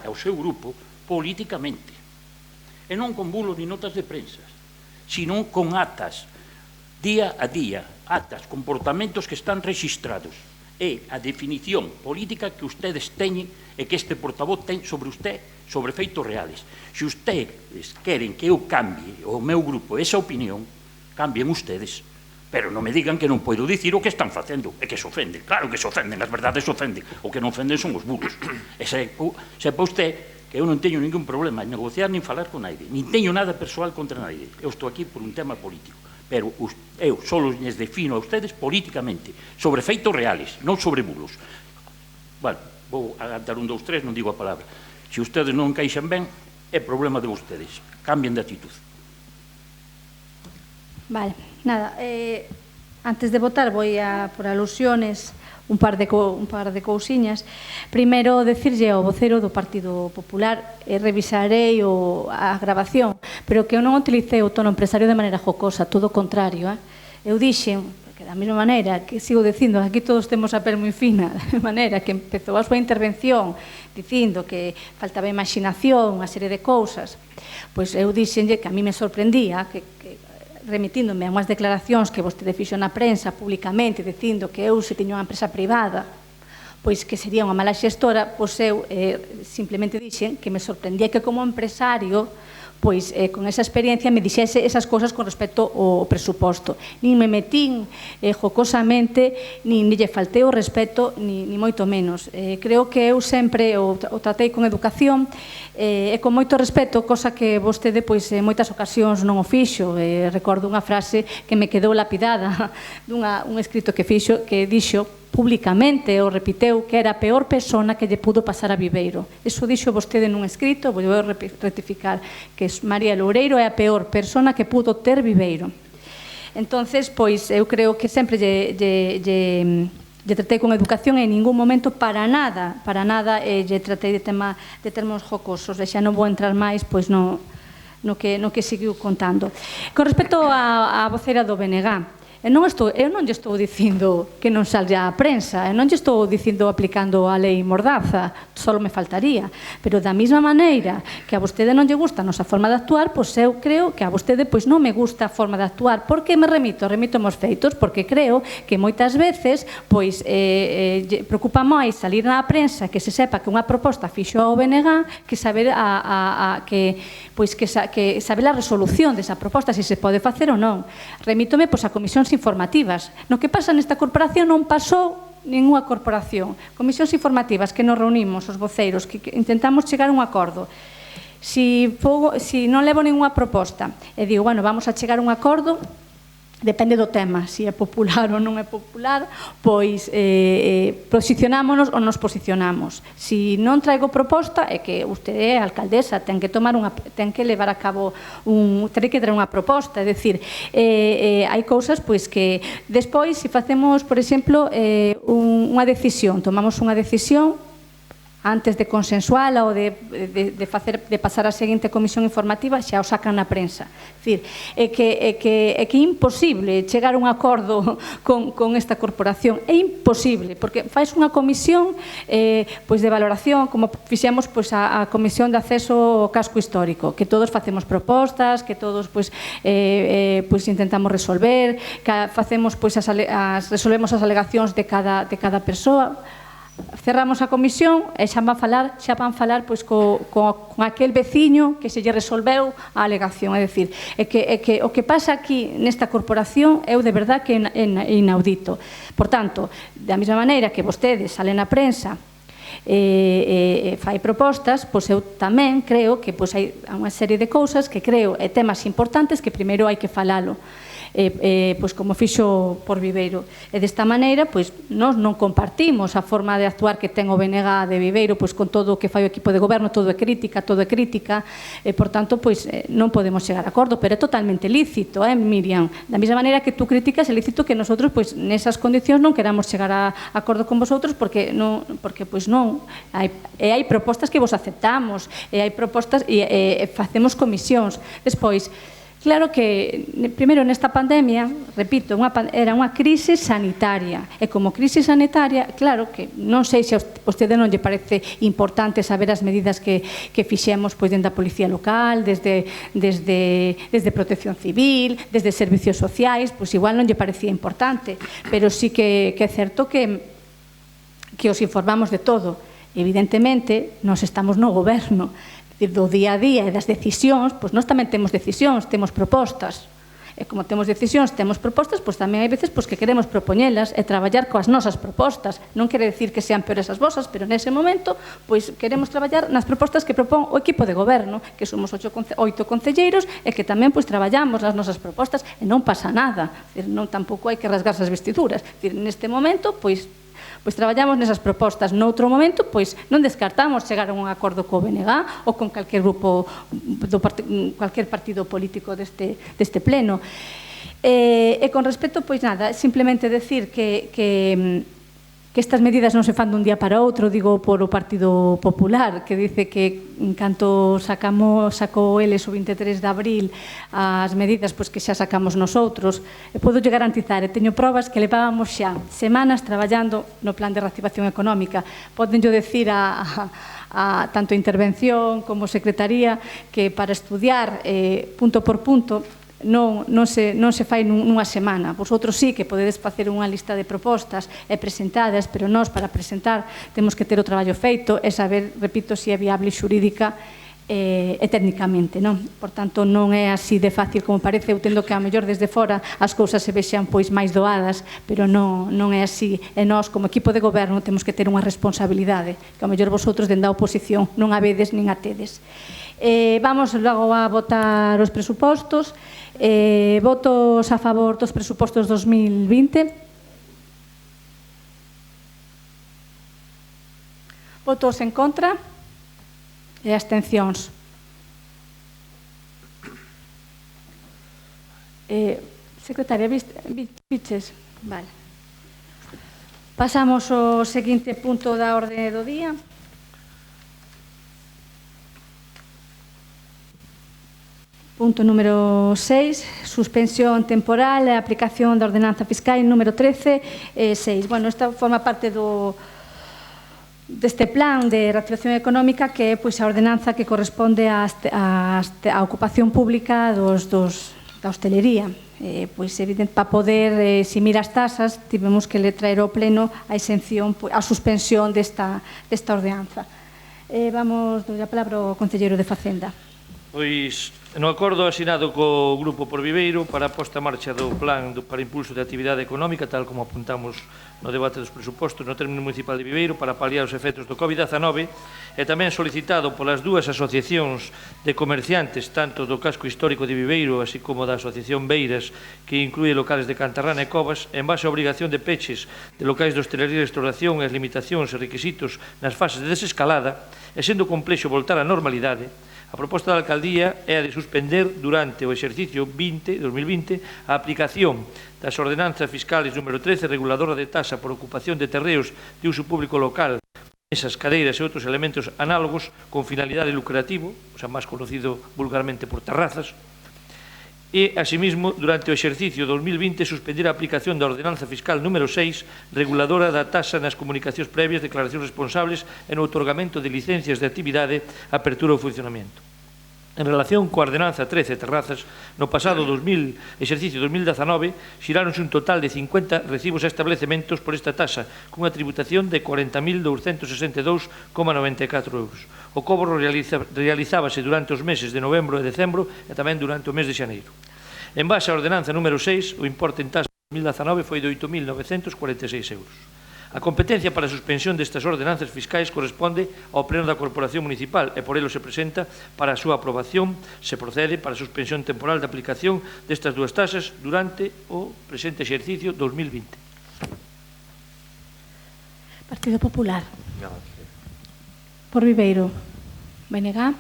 e ao seu grupo políticamente, e non con bulos ni notas de prensa, sino con actas, día a día, actas, comportamentos que están registrados. É a definición política que ustedes teñen e que este portavoz ten sobre usted, sobre feitos reales. Se ustedes queren que eu cambie o meu grupo esa opinión, cambien ustedes. Pero non me digan que non podo dicir o que están facendo, e que se ofenden. Claro que se ofenden, as verdades se ofenden. O que non ofenden son os bulos. E sepa usted que eu non teño ningún problema en negociar nin falar con naide, nin teño nada persoal contra naide. Eu estou aquí por un tema político. Pero eu só les defino a ustedes políticamente, sobre feitos reales, non sobre bulos. Bueno, vou agantar 1, 2, 3, non digo a palabra. Se ustedes non encaixan ben, é problema de ustedes. Cambien de actitud. Vale, nada. Antes de votar, voy a, por alusiones, un par de cousiñas. Primeiro, decirlle ao vocero do Partido Popular, revisarei a grabación, pero que eu non utilicei o tono empresario de maneira jocosa, todo o contrario. Eu dixen, que porque da mesma maneira que sigo dicindo, aquí todos temos a pel moi fina, da maneira que empezou a súa intervención dicindo que faltaba imaginación, unha serie de cousas, pois eu dixenlle que a mí me sorprendía que remitíndome a unhas declaracións que vostede fixo na prensa públicamente dicindo que eu se tiña unha empresa privada pois que sería unha mala xestora, pois eu simplemente dixen que me sorprendía que como empresario pois con esa experiencia me dixese esas cousas con respecto ao presuposto. Nin me metín jocosamente, nin lle faltei o respeto, ni moito menos. Creo que eu sempre o tratei con educación e con moito respeto, cosa que vostede pois en moitas ocasións non o fixo. Recordo unha frase que me quedou lapidada dun escrito que fixo, que dixo públicamente, o repiteu, que era a peor persona que lle pudo pasar a Viveiro. Iso dixo vostede nun escrito, vou rectificar, que María Loureiro é a peor persona que pudo ter Viveiro. Entonces, pois, eu creo que sempre lle tratei con educación e en ningún momento para nada lle tratei de termos jocosos, e xa non vou entrar máis, pois, no que seguiu contando. Con respecto á voceira do BNG, eu non lle estou dicindo que non salga a prensa, eu non lle estou dicindo aplicando a lei Mordaza, só me faltaría, pero da mesma maneira que a vostede non lle gusta a nosa forma de actuar, pois eu creo que a vostede pois non me gusta a forma de actuar. Por que me remito aos feitos? Porque creo que moitas veces pois preocupa máis salir na prensa que se sepa que unha proposta fixo ao BNG que saber que saber a resolución desa proposta, se se pode facer ou non. Remítome pois a comisións informativas. No que pasa nesta corporación non pasou ninguna corporación. Comisións informativas que nos reunimos os voceiros, que intentamos chegar a un acordo. Si non levo ninguna proposta e digo, bueno, vamos a chegar a un acordo, depende do tema, se é popular ou non é popular, pois posicionámonos ou nos posicionamos. Se non traigo proposta, é que usted é alcaldesa, ten que levar a cabo ten que traer unha proposta, é dicir, hai cousas pois que despois, se facemos, por exemplo, unha decisión, tomamos unha decisión antes de consensuala ou de pasar a seguinte comisión informativa, xa o sacan na prensa. É que é imposible chegar a un acordo con esta corporación. É imposible, porque fais unha comisión de valoración, como fixemos a comisión de acceso ao casco histórico, que todos facemos propostas, que todos intentamos resolver, que resolvemos as alegacións de cada persoa. Cerramos a comisión e xa van falar pois con aquel veciño que se lle resolveu a alegación. É dicir, o que pasa aquí nesta corporación é de verdad que é inaudito. Por tanto, da mesma maneira que vostedes salen na prensa fai propostas, pois eu tamén creo que hai unha serie de cousas que creo e temas importantes que primeiro hai que falalo. Como fixo por Viveiro. E desta maneira, nós non compartimos a forma de actuar que ten o BNG de Viveiro, con todo o que fai o equipo de goberno, todo é crítica, e, por tanto, non podemos chegar a acordo, pero é totalmente lícito, Miriam? Da mesma maneira que tú criticas, é lícito que nosotros, nesas condicións, non queramos chegar a acordo con vosotros, porque non, hai propostas que vos aceptamos, e hai propostas, e facemos comisións. Despois, claro que, primeiro, nesta pandemia, repito, era unha crise sanitaria. E como crise sanitaria, claro que non sei se a vostede non lle parece importante saber as medidas que fixemos dentro da Policía Local, desde Protección Civil, desde Servicios Sociais, igual non lle parecía importante, pero sí que é certo que os informamos de todo. Evidentemente, nós estamos no goberno, do día a día e das decisións, nós tamén temos decisións, temos propostas. E como temos decisións, temos propostas, tamén hai veces que queremos propoñelas e traballar coas nosas propostas. Non quere dicir que sean peores as vosas, pero nese momento queremos traballar nas propostas que propón o equipo de goberno, que somos 8 concelleiros e que tamén traballamos nas nosas propostas e non pasa nada. Tampouco hai que rasgarse as vestiduras. Neste momento, traballamos nesas propostas. Noutro momento, non descartamos chegar a un acordo co BNG ou con calquer grupo, calquer partido político deste pleno. E con respecto, simplemente decir que que estas medidas non se fan dun día para outro, digo por o Partido Popular, que dice que en canto sacou eles o 23 de abril as medidas pois que xa sacamos nosotros, e podo lle garantizar, e teño probas que levábamos xa semanas traballando no plan de reactivación económica. Podenllo decir a tanto intervención como secretaría que para estudiar punto por punto non se fai nunha semana. Vosotros sí que podedes facer unha lista de propostas e presentadas, pero nós para presentar temos que ter o traballo feito e saber, repito, se é viable xurídica e técnicamente, non? Por tanto, non é así de fácil como parece. Eu tendo que, a mellor, desde fora as cousas se vexan pois máis doadas, pero non é así. E nós, como equipo de goberno, temos que ter unha responsabilidade, que, a mellor, vosotros, dende a oposición, non a vedes nin a tedes. Vamos logo a votar os presupostos. Votos a favor dos presupostos 2020. Votos en contra e abstencións. Secretaria, viches? Vale. Pasamos ao seguinte punto da orde do día. Punto número 6, suspensión temporal e aplicación da ordenanza fiscal número 13.6. Bueno, esta forma parte deste plan de reactivación económica que é pois a ordenanza que corresponde á ocupación pública da hostelería. Pois evidente, para poder eximir as tasas, tivemos que le traer ao pleno a exención, a suspensión desta ordenanza. Vamos, doy a palabra ao concelleiro de Facenda. Pois, no acordo asinado co Grupo Por Viveiro para a posta en marcha do Plan para impulso de actividade económica, tal como apuntamos no debate dos presupostos no término municipal de Viveiro para paliar os efectos do COVID-19, e tamén solicitado polas dúas asociacións de comerciantes, tanto do casco histórico de Viveiro, así como da Asociación Beiras, que inclúe locales de Cantarrana e Covas, en base á obrigación de peches de locais de hostelería e restauración e as limitacións e requisitos nas fases de desescalada, e sendo complexo voltar á normalidade, a proposta da Alcaldía é a de suspender durante o exercicio 2020 a aplicación das ordenanzas fiscales número 13, reguladora de tasa por ocupación de terreos de uso público local, mesas, cadeiras e outros elementos análogos con finalidade lucrativo, o sea, máis conocido vulgarmente por terrazas, e, asimismo, durante o exercicio 2020, suspender a aplicación da ordenanza fiscal número 6, reguladora da tasa nas comunicacións previas, declaracións responsables e no outorgamento de licencias de actividade, apertura ou funcionamento. En relación coa ordenanza 13 terrazas, no pasado exercicio 2019, xiráronse un total de 50 recibos a establecementos por esta tasa, cunha tributación de 40.262,94 euros. O cobro realizábase durante os meses de novembro e decembro e tamén durante o mes de xaneiro. En base á ordenanza número 6, o importe en tasa de 2019 foi de 8.946 euros. A competencia para a suspensión destas ordenanzas fiscais corresponde ao Pleno da Corporación Municipal e por elo se presenta para a súa aprobación, se procede para a suspensión temporal de aplicación destas dúas tasas durante o presente exercicio 2020. Partido Popular. Por Viveiro. Benegá.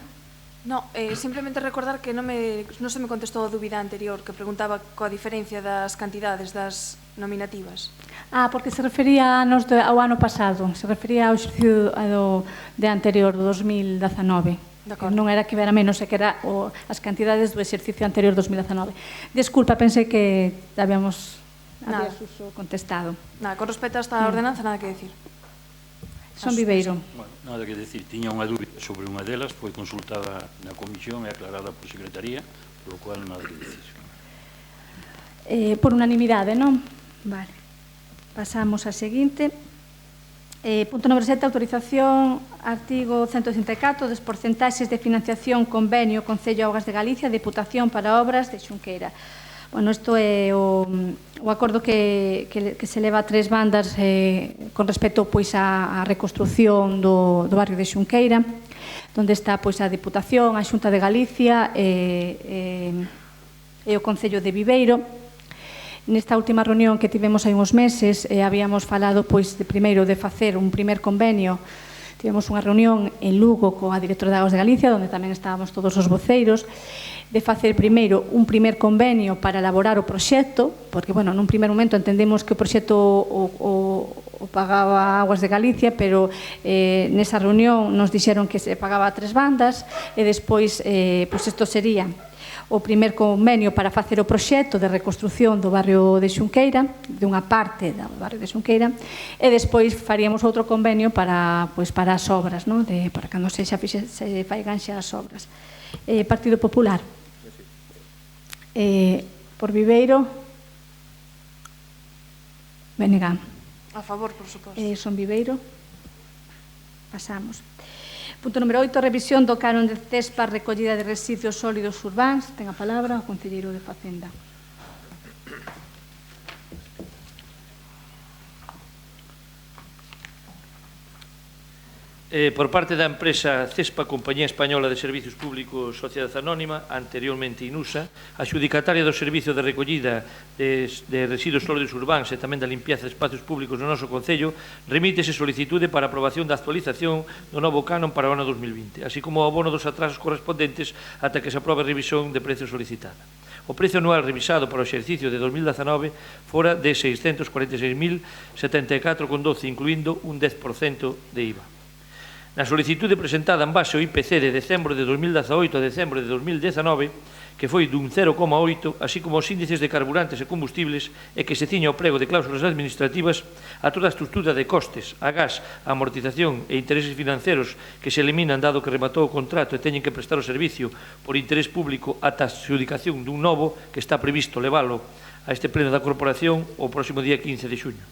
No, simplemente recordar que non se me contestou a dúbida anterior que preguntaba coa diferencia das cantidades das nominativas. Porque se refería ao ano pasado, se refería ao exercicio de anterior, do 2019. Non era que era menos, é que era as cantidades do exercicio anterior 2019. Desculpa, pensei que habíamos contestado. Nada, con respecto a esta ordenanza, nada que decir. Son Viveiro. Bueno, nada que decir, tiña unha dúbida sobre unha delas, foi consultada na comisión e aclarada por secretaría, polo cual nada que decir. Por unanimidade, non? Vale. Pasamos a seguinte. Punto número 7, autorización, artigo 164, dos porcentaxes de financiación convenio Concello Augas de Galicia, Deputación para obras de Xunqueira. Bueno, isto é o acordo que se leva a tres bandas con respecto pois á reconstrucción do barrio de Xunqueira, onde está pois a Deputación, a Xunta de Galicia e o Concello de Viveiro. Nesta última reunión que tivemos hai uns meses habíamos falado pois de primeiro de facer un primer convenio Tivemos unha reunión en Lugo coa directora de Augas de Galicia, onde tamén estábamos todos os voceiros, de facer primeiro un primer convenio para elaborar o proxecto, porque, bueno, nun primer momento entendemos que o proxecto o pagaba Augas de Galicia, pero nesa reunión nos dixeron que se pagaba a 3 bandas, e despois, pois isto sería o primer convenio para facer o proxecto de reconstrucción do barrio de Xunqueira, dunha parte do barrio de Xunqueira, e despois faríamos outro convenio para as obras, para cando se faigan xa as obras. Partido Popular. Por Viveiro. BNG. A favor, por suposto. Son Viveiro. Pasamos. Punto número 8, revisión do canon de CESPA, recollida de residuos sólidos urbáns. Ten a palabra o concelleiro de Facenda. Por parte da empresa CESPA, Compañía Española de Servicios Públicos Sociedade Anónima, anteriormente INUSA, adxudicataria do servicio de recollida de residuos sólidos urbáns e tamén da limpieza de espacios públicos no noso Concello, remítese solicitude para aprobación da actualización do novo canon para o ano 2020, así como o abono dos atrasos correspondentes ata que se aprobe a revisión de precio solicitada. O precio anual revisado para o exercicio de 2019 fora de 646.074,12, incluindo un 10% de IVA. Na solicitude presentada en base ao IPC de decembro de 2018 a decembro de 2019, que foi dun 0,8, así como os índices de carburantes e combustibles, e que se ciña o prego de cláusulas administrativas a toda a estrutura de costes, a gas, a amortización e intereses financeiros que se eliminan dado que rematou o contrato e teñen que prestar o servicio por interés público ata a adxudicación dun novo que está previsto levalo a este pleno da corporación o próximo día 15 de xuño.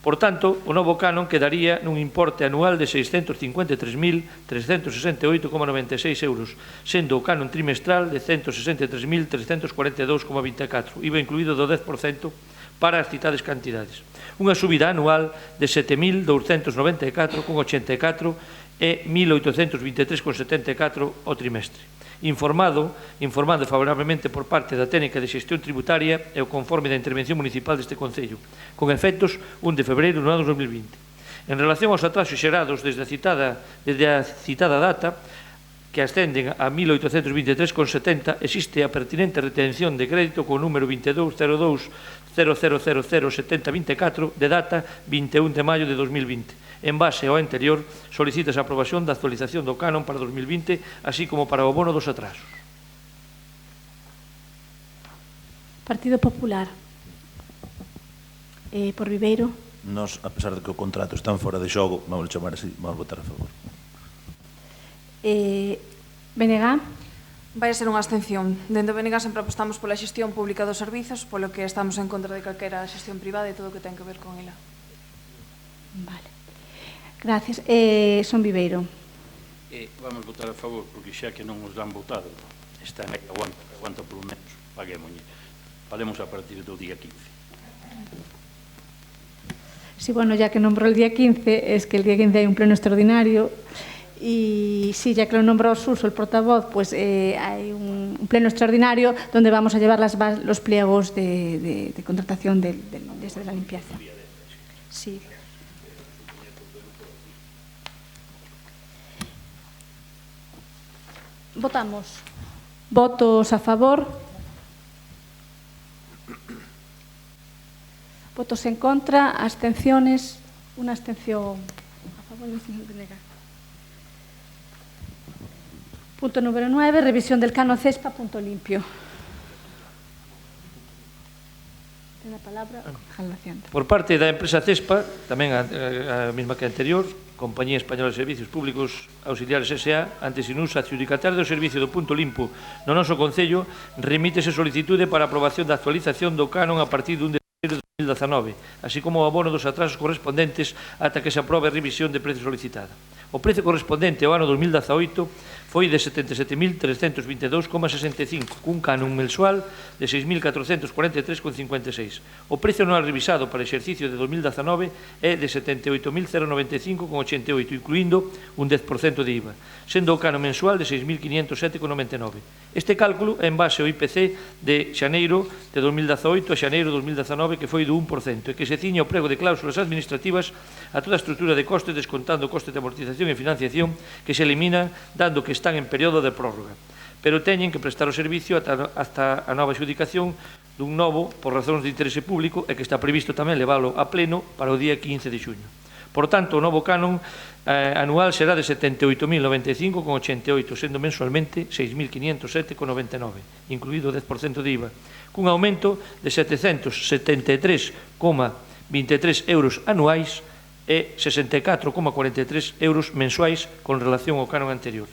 Por tanto, o novo canon quedaría nun importe anual de 653.368,96 euros, sendo o canon trimestral de 163.342,24, IVA incluído do 10% para as citadas cantidades. Unha subida anual de 7.294,84 e 1.823,74 ao trimestre. Informando favorablemente por parte da técnica de xestión tributaria e o conforme da intervención municipal deste Concello, con efectos 1 de febreiro do ano 2020. En relación aos atrasos xerados desde a citada data, que ascenden a 1.823,70, existe a pertinente retención de crédito co número 220200007024 de data 21 de maio de 2020. En base ao anterior, solicítase a aprobación da actualización do canon para 2020, así como para o abono dos atrasos. Partido Popular. Por Viveiro. Nos, a pesar de que o contrato está fora de xogo, vamos chamar así, vamos votar a favor. BNG. Vai a ser unha abstención. Dende o BNG sempre apostamos pola xestión pública dos servizos, polo que estamos en contra de calquera xestión privada e todo o que ten que ver con ela. Vale. Gracias. Son Viveiro. Vamos votar a favor, porque xa que non nos dan votado, está en que aguanta polo menos, paguémoñe. Falemos a partir do día 15. Sí, bueno, ya que nombró el día 15, es que el día 15 hay un pleno extraordinario. Y sí, ya que lo nombró Suso, el portavoz, pues hay un pleno extraordinario donde vamos a llevar los pliegos de contratación desde la limpieza. Sí. Votamos. Votos a favor. Votos en contra. Abstenciones. Una abstención a favor y una abstención de negar. Punto número 9. Revisión del canon CESPA. Punto limpio. Ten a palabra concejal Hacienda. Por parte da empresa CESPA, tamén a mesma que a anterior, Compañía Española de Servicios Públicos Auxiliares S.A., antes INUSA, adxudicataria do servicio do punto limpo no noso Concello, remítese solicitude para aprobación da actualización do canon a partir de 1 de febreiro de 2019, así como o abono dos atrasos correspondentes ata que se aprobe a revisión de precio solicitada. O prezo correspondente ao ano 2018 foi de 77.322,65, cun canon mensual de 6.443,56. O precio anual revisado para o exercicio de 2019 é de 78.095,88, incluindo un 10% de IVA, sendo o canon mensual de 6.507,99. Este cálculo é en base ao IPC de xaneiro de 2018 a xaneiro de 2019, que foi do 1%, e que se ciñe ao prego de cláusulas administrativas a toda a estrutura de costes, descontando o coste de amortización e financiación, que se elimina dando que están en período de prórroga, pero teñen que prestar o servicio hasta a nova adjudicación dun novo por razóns de interese público e que está previsto tamén leválo a pleno para o día 15 de xuño. Por tanto, o novo canon anual será de 78.095,88, sendo mensualmente 6.507,99, incluído o 10% de IVA, cun aumento de 773,23 euros anuais e 64,43 euros mensuais con relación ao canon anterior.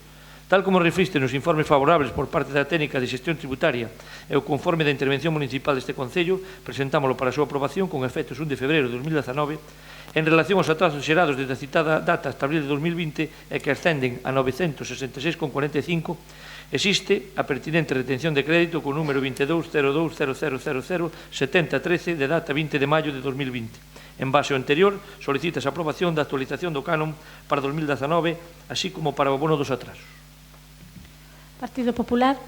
Tal como refliste nos informes favorables por parte da técnica de xestión tributaria e o conforme da intervención municipal deste Concello, presentámoslo para a súa aprobación con efectos 1 de febreiro de 2019, en relación aos atrasos xerados desde a citada data hasta abril de 2020 e que ascenden a 966,45, existe a pertinente retención de crédito con número 220200007013 de data 20 de maio de 2020. En base ao anterior, solicitas a aprobación da actualización do canon para 2019, así como para o bono dos atrasos. Partido Popular,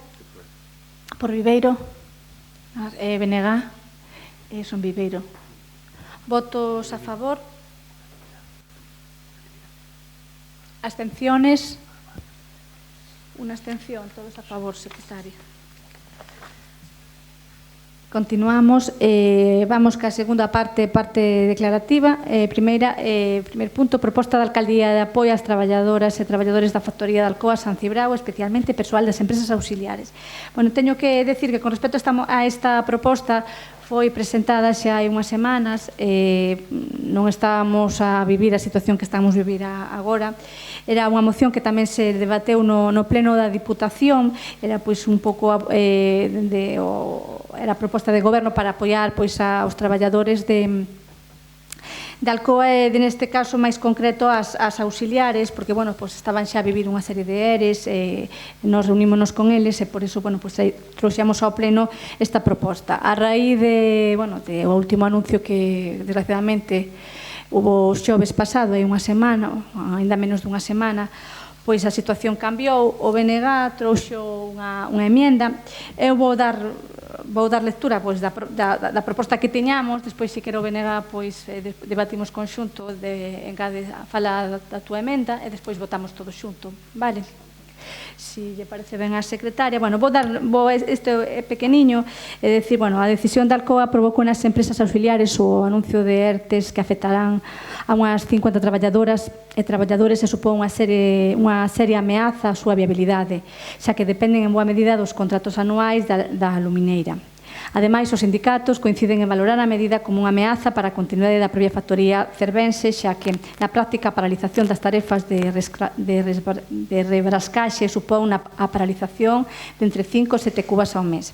por Viveiro, BNG, son Viveiro. Votos a favor. Abstenciones. Unha abstención, todos a favor, secretaria. Continuamos, vamos ca segunda parte declarativa. Primeiro punto, proposta da Alcaldía de apoio ás traballadoras e traballadores da factoría de Alcoa San Cibrao, especialmente persoal das empresas auxiliares. Bueno, teño que decir que con respecto a esta proposta foi presentada xa hai unhas semanas, non estábamos a vivir a situación que estamos a vivir agora. Era unha moción que tamén se debateu no pleno da Diputación, era pois un pouco era a proposta de goberno para apoiar pois aos traballadores de Alcoa e, neste caso, máis concreto, as auxiliares, porque, bueno, pois estaban xa a vivir unha serie de ERES, nos reunímonos con eles e, por iso, bueno, pois trouxemos ao pleno esta proposta. A raíz de, bueno, de o último anuncio que, desgraciadamente, hubo os xoves pasado, hai unha semana, ainda menos dunha semana, pois a situación cambiou, o BNG trouxo unha emenda. Eu vou dar lectura pois da proposta que teñamos, despois se quero o BNG pois debatimos conxunto, engade a fala da túa emenda e despois votamos todo xunto, vale? Si lle parece ben a secretaria. Bueno, este é pequeniño, é dicir, bueno, a decisión da Alcoa provocou nas empresas auxiliares o anuncio de ERTES que afectarán a unhas 50 traballadoras e traballadores e supón unha seria ameaza á súa viabilidade, xa que dependen en boa medida dos contratos anuais da alumineira. Ademais, os sindicatos coinciden en valorar a medida como unha ameaza para a continuidade da propia factoría cervense, xa que na práctica a paralización das tarefas de rebrascaxe supón a paralización de entre 5 e 7 cubas ao mes.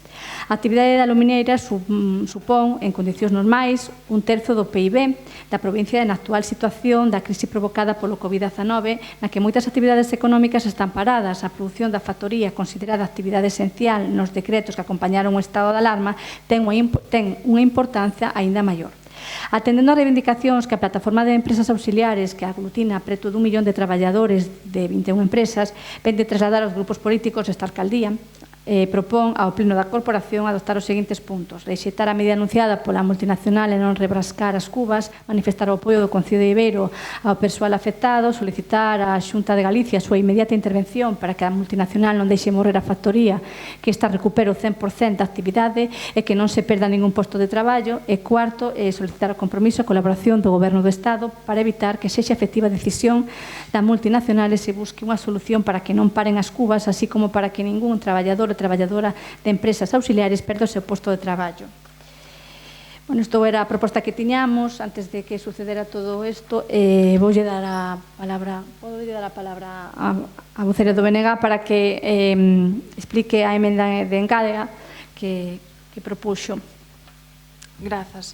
A actividade da alumineira supón, en condicións normais, un terzo do PIB da provincia na actual situación da crise provocada polo COVID-19, na que moitas actividades económicas están paradas. A produción da factoría, considerada actividade esencial nos decretos que acompañaron o estado de alarma, ten unha importancia aínda maior. Atendendo as reivindicacións que a plataforma de empresas auxiliares, que aglutina preto dun millón de traballadores de 21 empresas, ven de trasladar aos grupos políticos desta alcaldía, propón ao pleno da corporación adoptar os seguintes puntos: rexeitar a medida anunciada pola multinacional e non rebrascar as cubas, manifestar o apoio do Concello de Viveiro ao persoal afectado, solicitar á Xunta de Galicia a súa inmediata intervención para que a multinacional non deixe morrer a factoría, que esta recupere o 100% da actividade e que non se perda ningún posto de traballo. E cuarto, solicitar o compromiso e colaboración do Goberno do Estado para evitar que sexa efectiva a decisión da multinacional e se busque unha solución para que non paren as cubas, así como para que ningún traballador ou traballadora de empresas auxiliares perda o seu posto de traballo. Bueno, isto era a proposta que tiñamos. Antes de que sucedera todo isto, voulle dar a palabra a vocera do BNG para que explique a emenda de engádega que propuxo. Grazas.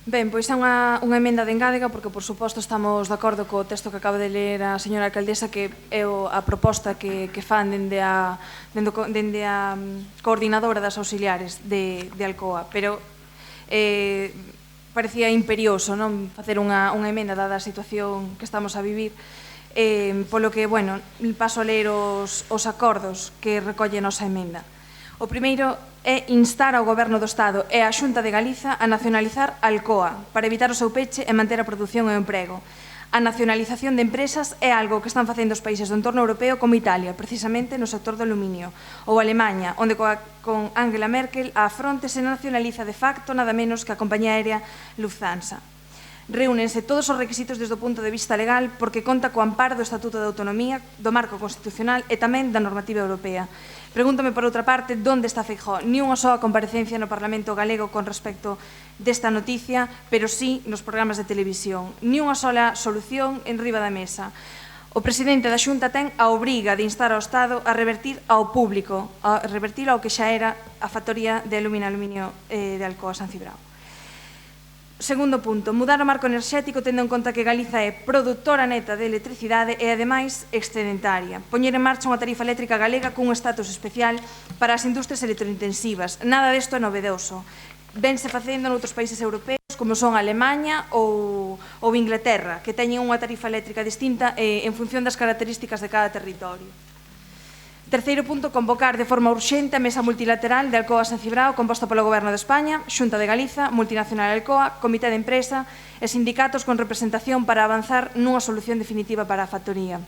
Ben, pois é unha emenda de engádega porque, por suposto, estamos de acordo co texto que acaba de ler a señora alcaldesa, que é a proposta que fan dende a coordinadora das auxiliares de Alcoa, pero parecía imperioso non facer unha emenda dada a situación que estamos a vivir, polo que, bueno, paso a ler os acordos que recolle a nosa emenda. O primeiro é instar ao Goberno do Estado e á Xunta de Galiza a nacionalizar Alcoa para evitar o seu peche e manter a produción e o emprego. A nacionalización de empresas é algo que están facendo os países do entorno europeo como Italia, precisamente no sector do aluminio, ou Alemanha, onde con Angela Merkel a fronte se nacionaliza de facto nada menos que a compañía aérea Lufthansa. Reúnense todos os requisitos desde o punto de vista legal porque conta co amparo do Estatuto de Autonomía, do marco constitucional e tamén da normativa europea. Pregúntame, por outra parte, onde está Feijóo? Ni unha soa comparecencia no Parlamento galego con respecto desta noticia, pero sí nos programas de televisión. Ni unha sola solución en riba da mesa. O presidente da Xunta ten a obriga de instar ao Estado a revertir ao público, a revertir ao que xa era a factoría de aluminio de Alcoa San Cibrao. Segundo punto, mudar o marco enerxético tendo en conta que Galiza é produtora neta de electricidade e, ademais, excedentaria. Poñer en marcha unha tarifa eléctrica galega cun estatus especial para as industrias electrointensivas. Nada desto é novedoso. Vense facendo noutros países europeos como son Alemanha ou Inglaterra, que teñen unha tarifa eléctrica distinta en función das características de cada territorio. Terceiro punto, convocar de forma urxente a mesa multilateral de Alcoa San Cibrao composta polo Goberno de España, Xunta de Galiza, Multinacional Alcoa, Comité de Empresa e sindicatos con representación para avanzar nunha solución definitiva para a factoría.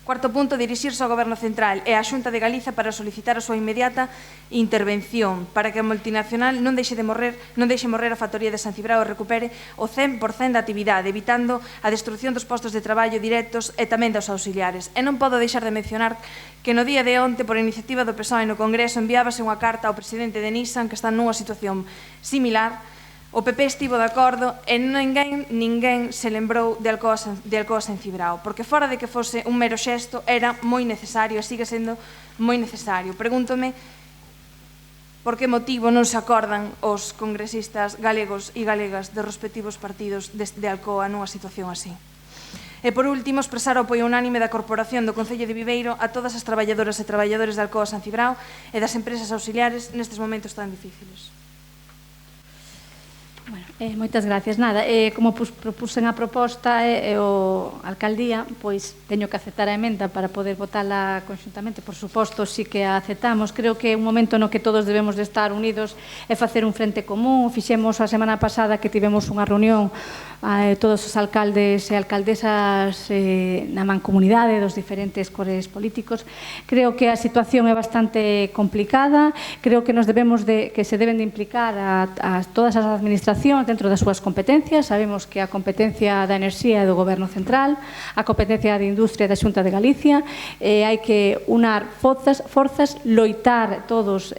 Cuarto punto, dirixirse ao Goberno Central e á Xunta de Galiza para solicitar a súa inmediata intervención para que a multinacional non deixe morrer a factoría de San Cibrao e recupere o 100% da actividade, evitando a destrucción dos postos de traballo directos e tamén dos auxiliares. E non podo deixar de mencionar que no día de onte, por iniciativa do PSOE no Congreso, enviábase unha carta ao presidente de Nissan que está nunha situación similar. O PP estivo de acordo e ninguén se lembrou de Alcoa San Cibrao, porque fora de que fose un mero xesto, era moi necesario e sigue sendo moi necesario. Pregúntome por que motivo non se acordan os congresistas galegos e galegas dos respectivos partidos de Alcoa nunha situación así. E, por último, expresar o apoio unánime da Corporación do Concello de Viveiro a todas as traballadoras e traballadores de Alcoa San Cibrao e das empresas auxiliares nestes momentos tan difíciles. Bueno, moitas gracias. Nada, como propusen a proposta o alcaldía, pois teño que aceptar a emenda para poder votala conxuntamente. Por suposto, sí que a aceptamos. Creo que é un momento no que todos debemos de estar unidos e facer un frente común. Fixemos a semana pasada que tivemos unha reunión todos os alcaldes e alcaldesas na mancomunidade dos diferentes cores políticos. Creo que a situación é bastante complicada. Creo que se deben de implicar a todas as administracións dentro das súas competencias. Sabemos que a competencia da enerxía é do Goberno Central, a competencia de industria da Xunta de Galicia, hai que unar forzas, loitar todos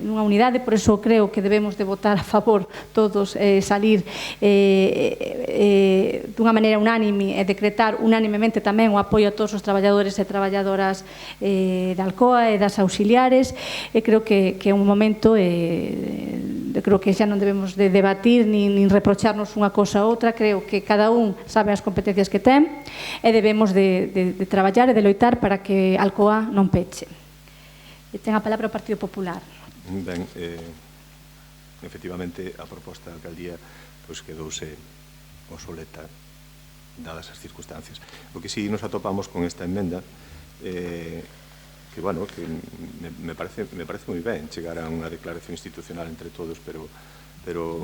nunha unidade, por eso creo que debemos de votar a favor todos, salir dunha maneira unánime e decretar unánimemente tamén o apoio a todos os traballadores e traballadoras da Alcoa e das auxiliares. Creo que é un momento, creo que xa non debemos de debatir nin reprocharnos unha cosa a outra. Creo que cada un sabe as competencias que ten e debemos de traballar e de loitar para que Alcoa non peche. Ten a palabra o Partido Popular. Ben, efectivamente, a proposta da alcaldía quedouse obsoleta dadas as circunstancias. O que si nos atopamos con esta emenda que, bueno, que me parece moi ben chegar a unha declaración institucional entre todos, pero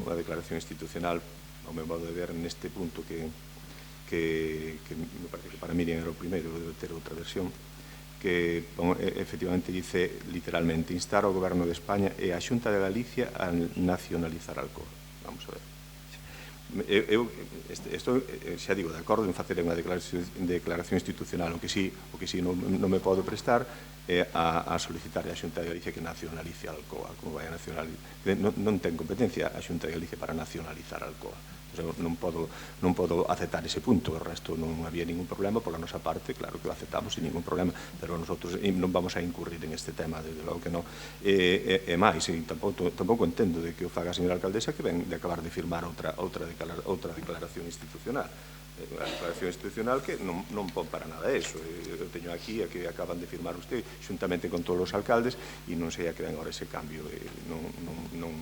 a declaración institucional, ao meu modo de ver, neste punto que me parece que para Miriam era o primeiro, debe ter outra versión, que efectivamente dice literalmente instar ao Goberno de España e a Xunta de Galicia a nacionalizar Alcoa. Vamos a ver. Eu xa digo, de acordo en facer unha declaración institucional, o que si non me podo prestar é a solicitar a Xunta de Galicia que nacionalice Alcoa. Como vai a nacionalizar? Non ten competencia a Xunta de Galicia para nacionalizar Alcoa. Entón, non podo aceptar ese punto, o resto non había ningún problema pola nosa parte, claro que o aceptamos sin ningún problema, pero nosotros non vamos a incurrir en este tema, desde logo que non. E máis, tampouco entendo de que o faga a señora alcaldesa que ven de acabar de firmar outra declaración institucional. A declaración institucional que non pon para nada eso. Eu teño aquí a que acaban de firmar usted xuntamente con todos os alcaldes e non sei a que ven agora ese cambio. Non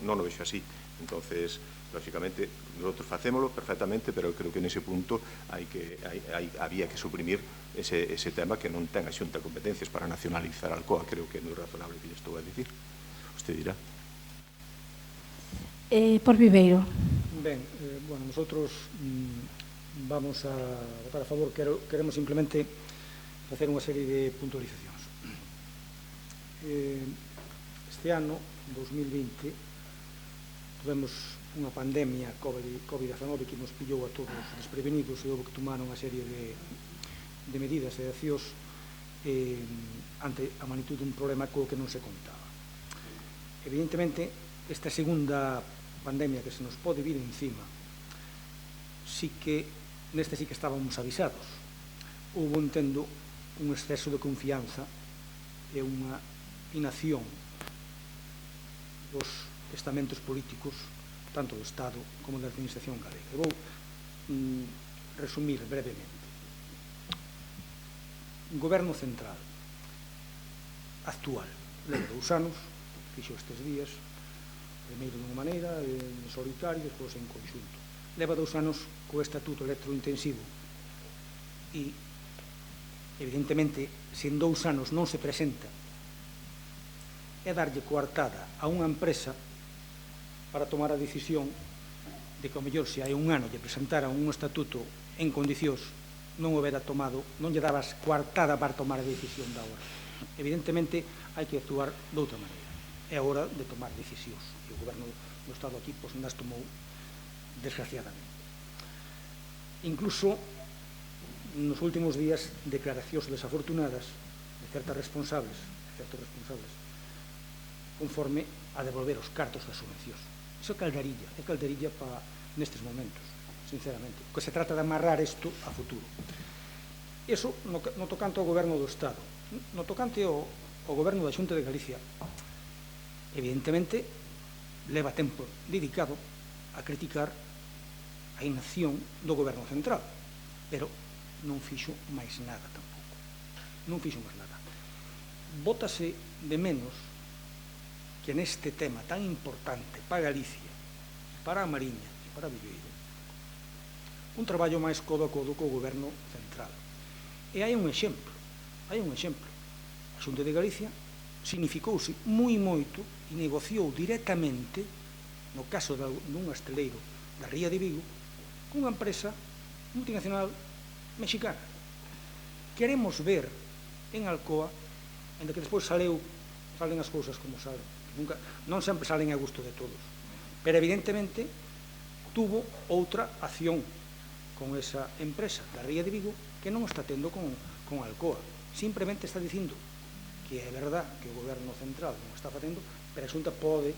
o vexo así. Entonces, lógicamente, nosotros facémolo perfectamente, pero creo que nese punto había que suprimir ese tema que non ten a Xunta competencias para nacionalizar a Alcoa. Creo que é moi razonable que lle estou a dicir. Usted dirá. Por Viveiro. Ben, bueno, nosotros vamos a votar a favor. Queremos simplemente facer unha serie de puntualizacións. Este ano, 2020, tuvemos unha pandemia COVID-19 que nos pillou a todos desprevenidos e houve que tomar unha serie de medidas e de accións ante a magnitude dun problema co que non se contaba. Evidentemente, esta segunda pandemia que se nos pode vir encima, neste sí que estábamos avisados. Houve, entendo, un exceso de confianza e unha inacción dos estamentos políticos, tanto do Estado como da Administración galega. E vou resumir brevemente. Un goberno central actual leva 2 anos, fixo estes días, primeiro dunha maneira, en solitario, despois en conxunto. Leva 2 anos co estatuto electrointensivo e, evidentemente, se en 2 anos non se presenta, é darlle coartada a unha empresa para tomar a decisión de que, ao mellor, se hai 1 ano lle presentara un estatuto en condicións, non o vera tomado, non lle dabas coartada para tomar a decisión da hora. Evidentemente, hai que actuar de outra maneira. É hora de tomar decisións. E o goberno do Estado aquí non as tomou, desgraciadamente. Incluso, nos últimos días, declaracións desafortunadas de certos responsables, conforme a devolver os cartos das subvencións. Iso é calderilla para nestes momentos, sinceramente. O que se trata de amarrar isto a futuro. Iso no tocante ao goberno do Estado. No tocante ao goberno da Xunta de Galicia, evidentemente, leva tempo dedicado a criticar a inacción do goberno central, pero non fixo máis nada tampouco. Non fixo máis nada. Bótase de menos que neste tema tan importante para Galicia, para a Mariña e para Viveiro, un traballo máis codo a codo co goberno central. E hai un exemplo. A Xunta de Galicia significouse moi moito e negociou directamente, no caso dun asteleiro da Ría de Vigo, cunha empresa multinacional mexicana. Queremos ver en Alcoa, ainda que despois salen as cousas como salen, non sempre salen a gusto de todos, pero evidentemente tuvo outra acción con esa empresa da Ría de Vigo que non está tendo con Alcoa. Simplemente está dicindo que é verdad que o goberno central non está facendo, pero a Xunta pode,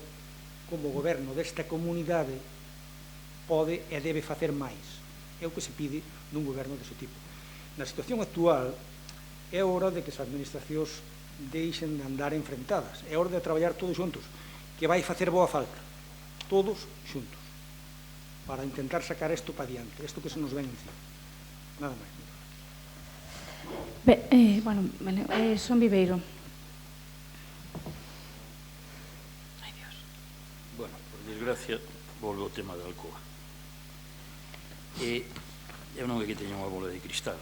como goberno desta comunidade, pode e debe facer máis. É o que se pide dun goberno dese tipo. Na situación actual, é hora de que as administracións deixen de andar enfrentadas. É hora de traballar todos xuntos, que vai facer boa falta. Todos xuntos. Para intentar sacar isto para diante, isto que se nos ven encima. Nada máis. Bueno, son Viveiro. Ai, Dios. Bueno, por desgracia, volvo ao tema da Alcoa. Eu non é que teña unha bola de cristal,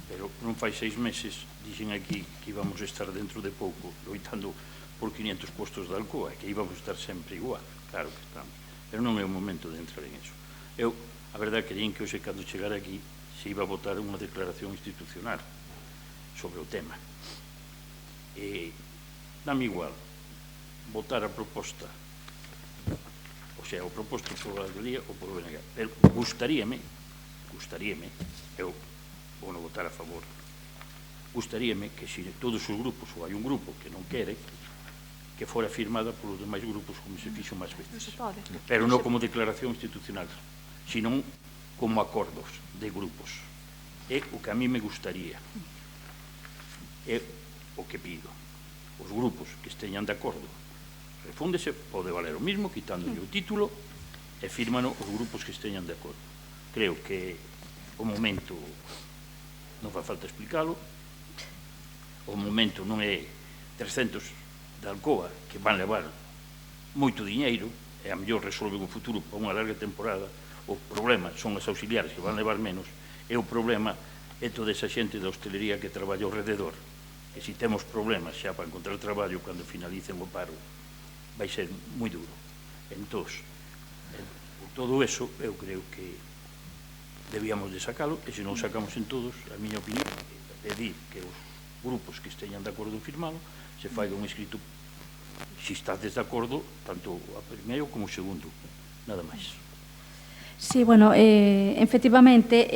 pero non fai 6 meses dixen aquí que íbamos a estar dentro de pouco loitando por 500 postos de Alcoa e que íbamos a estar sempre igual. Claro que estamos, pero non é o momento de entrar en eso. Eu, a verdade, querían que hoxe, cando chegar aquí, se iba a votar unha declaración institucional sobre o tema. Dame igual votar a proposta, o sea, o proposto por a Alcaldía ou por o BNG, pero gustaríame, eu vou non votar a favor, gustaríame que se todos os grupos, ou hai un grupo que non quere, que fora firmada polos demais grupos como se fixo máis veces. Non se pode. Pero non como declaración institucional. senón como acordos de grupos. É o que a mí me gustaría. É o que pido. Os grupos que esteñan de acordo, refúndese, pode valer o mismo, quitándolle o título, e fírmano os grupos que esteñan de acordo. Creo que o momento, non fa falta explicalo, o momento non é 300 de Alcoa que van levar moito diñeiro, e a mellor resolve o futuro para unha larga temporada. O problema son as auxiliares que van levar menos, e o problema é toda esa xente da hostelería que traballa ao rededor, que se temos problemas xa para encontrar traballo cando finalicen o paro, vai ser moi duro. Entón, por todo eso, eu creo que debíamos de sacalo, e se non sacamos en todos, a miña opinión é pedir que os grupos que esteñan de acordo en firmalo se faiga un escrito, se estades de acordo, tanto a primeiro como o segundo, nada máis. Sí, bueno, efectivamente,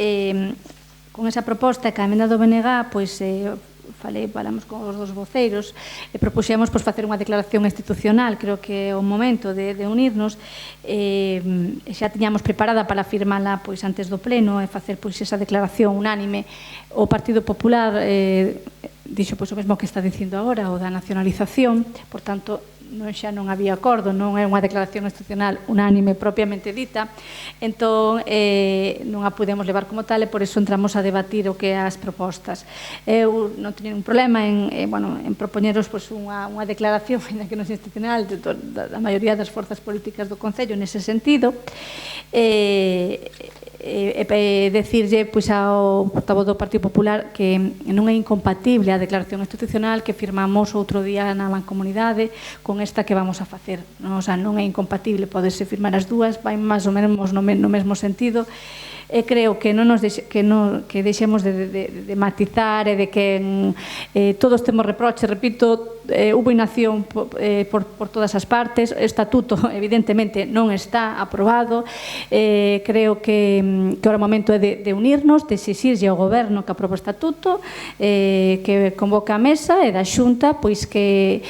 con esa proposta que a emenda do BNG, pois falamos con os dos voceiros e propuxemos facer unha declaración institucional. Creo que é o momento de unirnos. Xa tiñamos preparada para firmala antes do pleno e facer esa declaración unánime. O Partido Popular dixo o mesmo que está dicindo agora, o da nacionalización. Por tanto, xa non había acordo, non é unha declaración institucional unánime propiamente dita, entón non a pudemos levar como tal, e por iso entramos a debatir o que as propostas. Eu non teño un problema en propoñeros unha declaración, ainda que non é institucional, da maioría das forzas políticas do Concello nese sentido, decirlle ao portavoz do Partido Popular que non é incompatible a declaración institucional que firmamos outro día na Mancomunidade con esta que vamos a facer. Non é incompatible, podese firmar as dúas, vai máis ou menos no mesmo sentido. E creo que deixemos de matizar e de que todos temos reproches, repito, hubo inacción por todas as partes, o estatuto evidentemente non está aprobado, creo que ahora o momento é de unirnos, de exixirlle ao goberno que aprobe o estatuto, que convoque a mesa e da Xunta pois que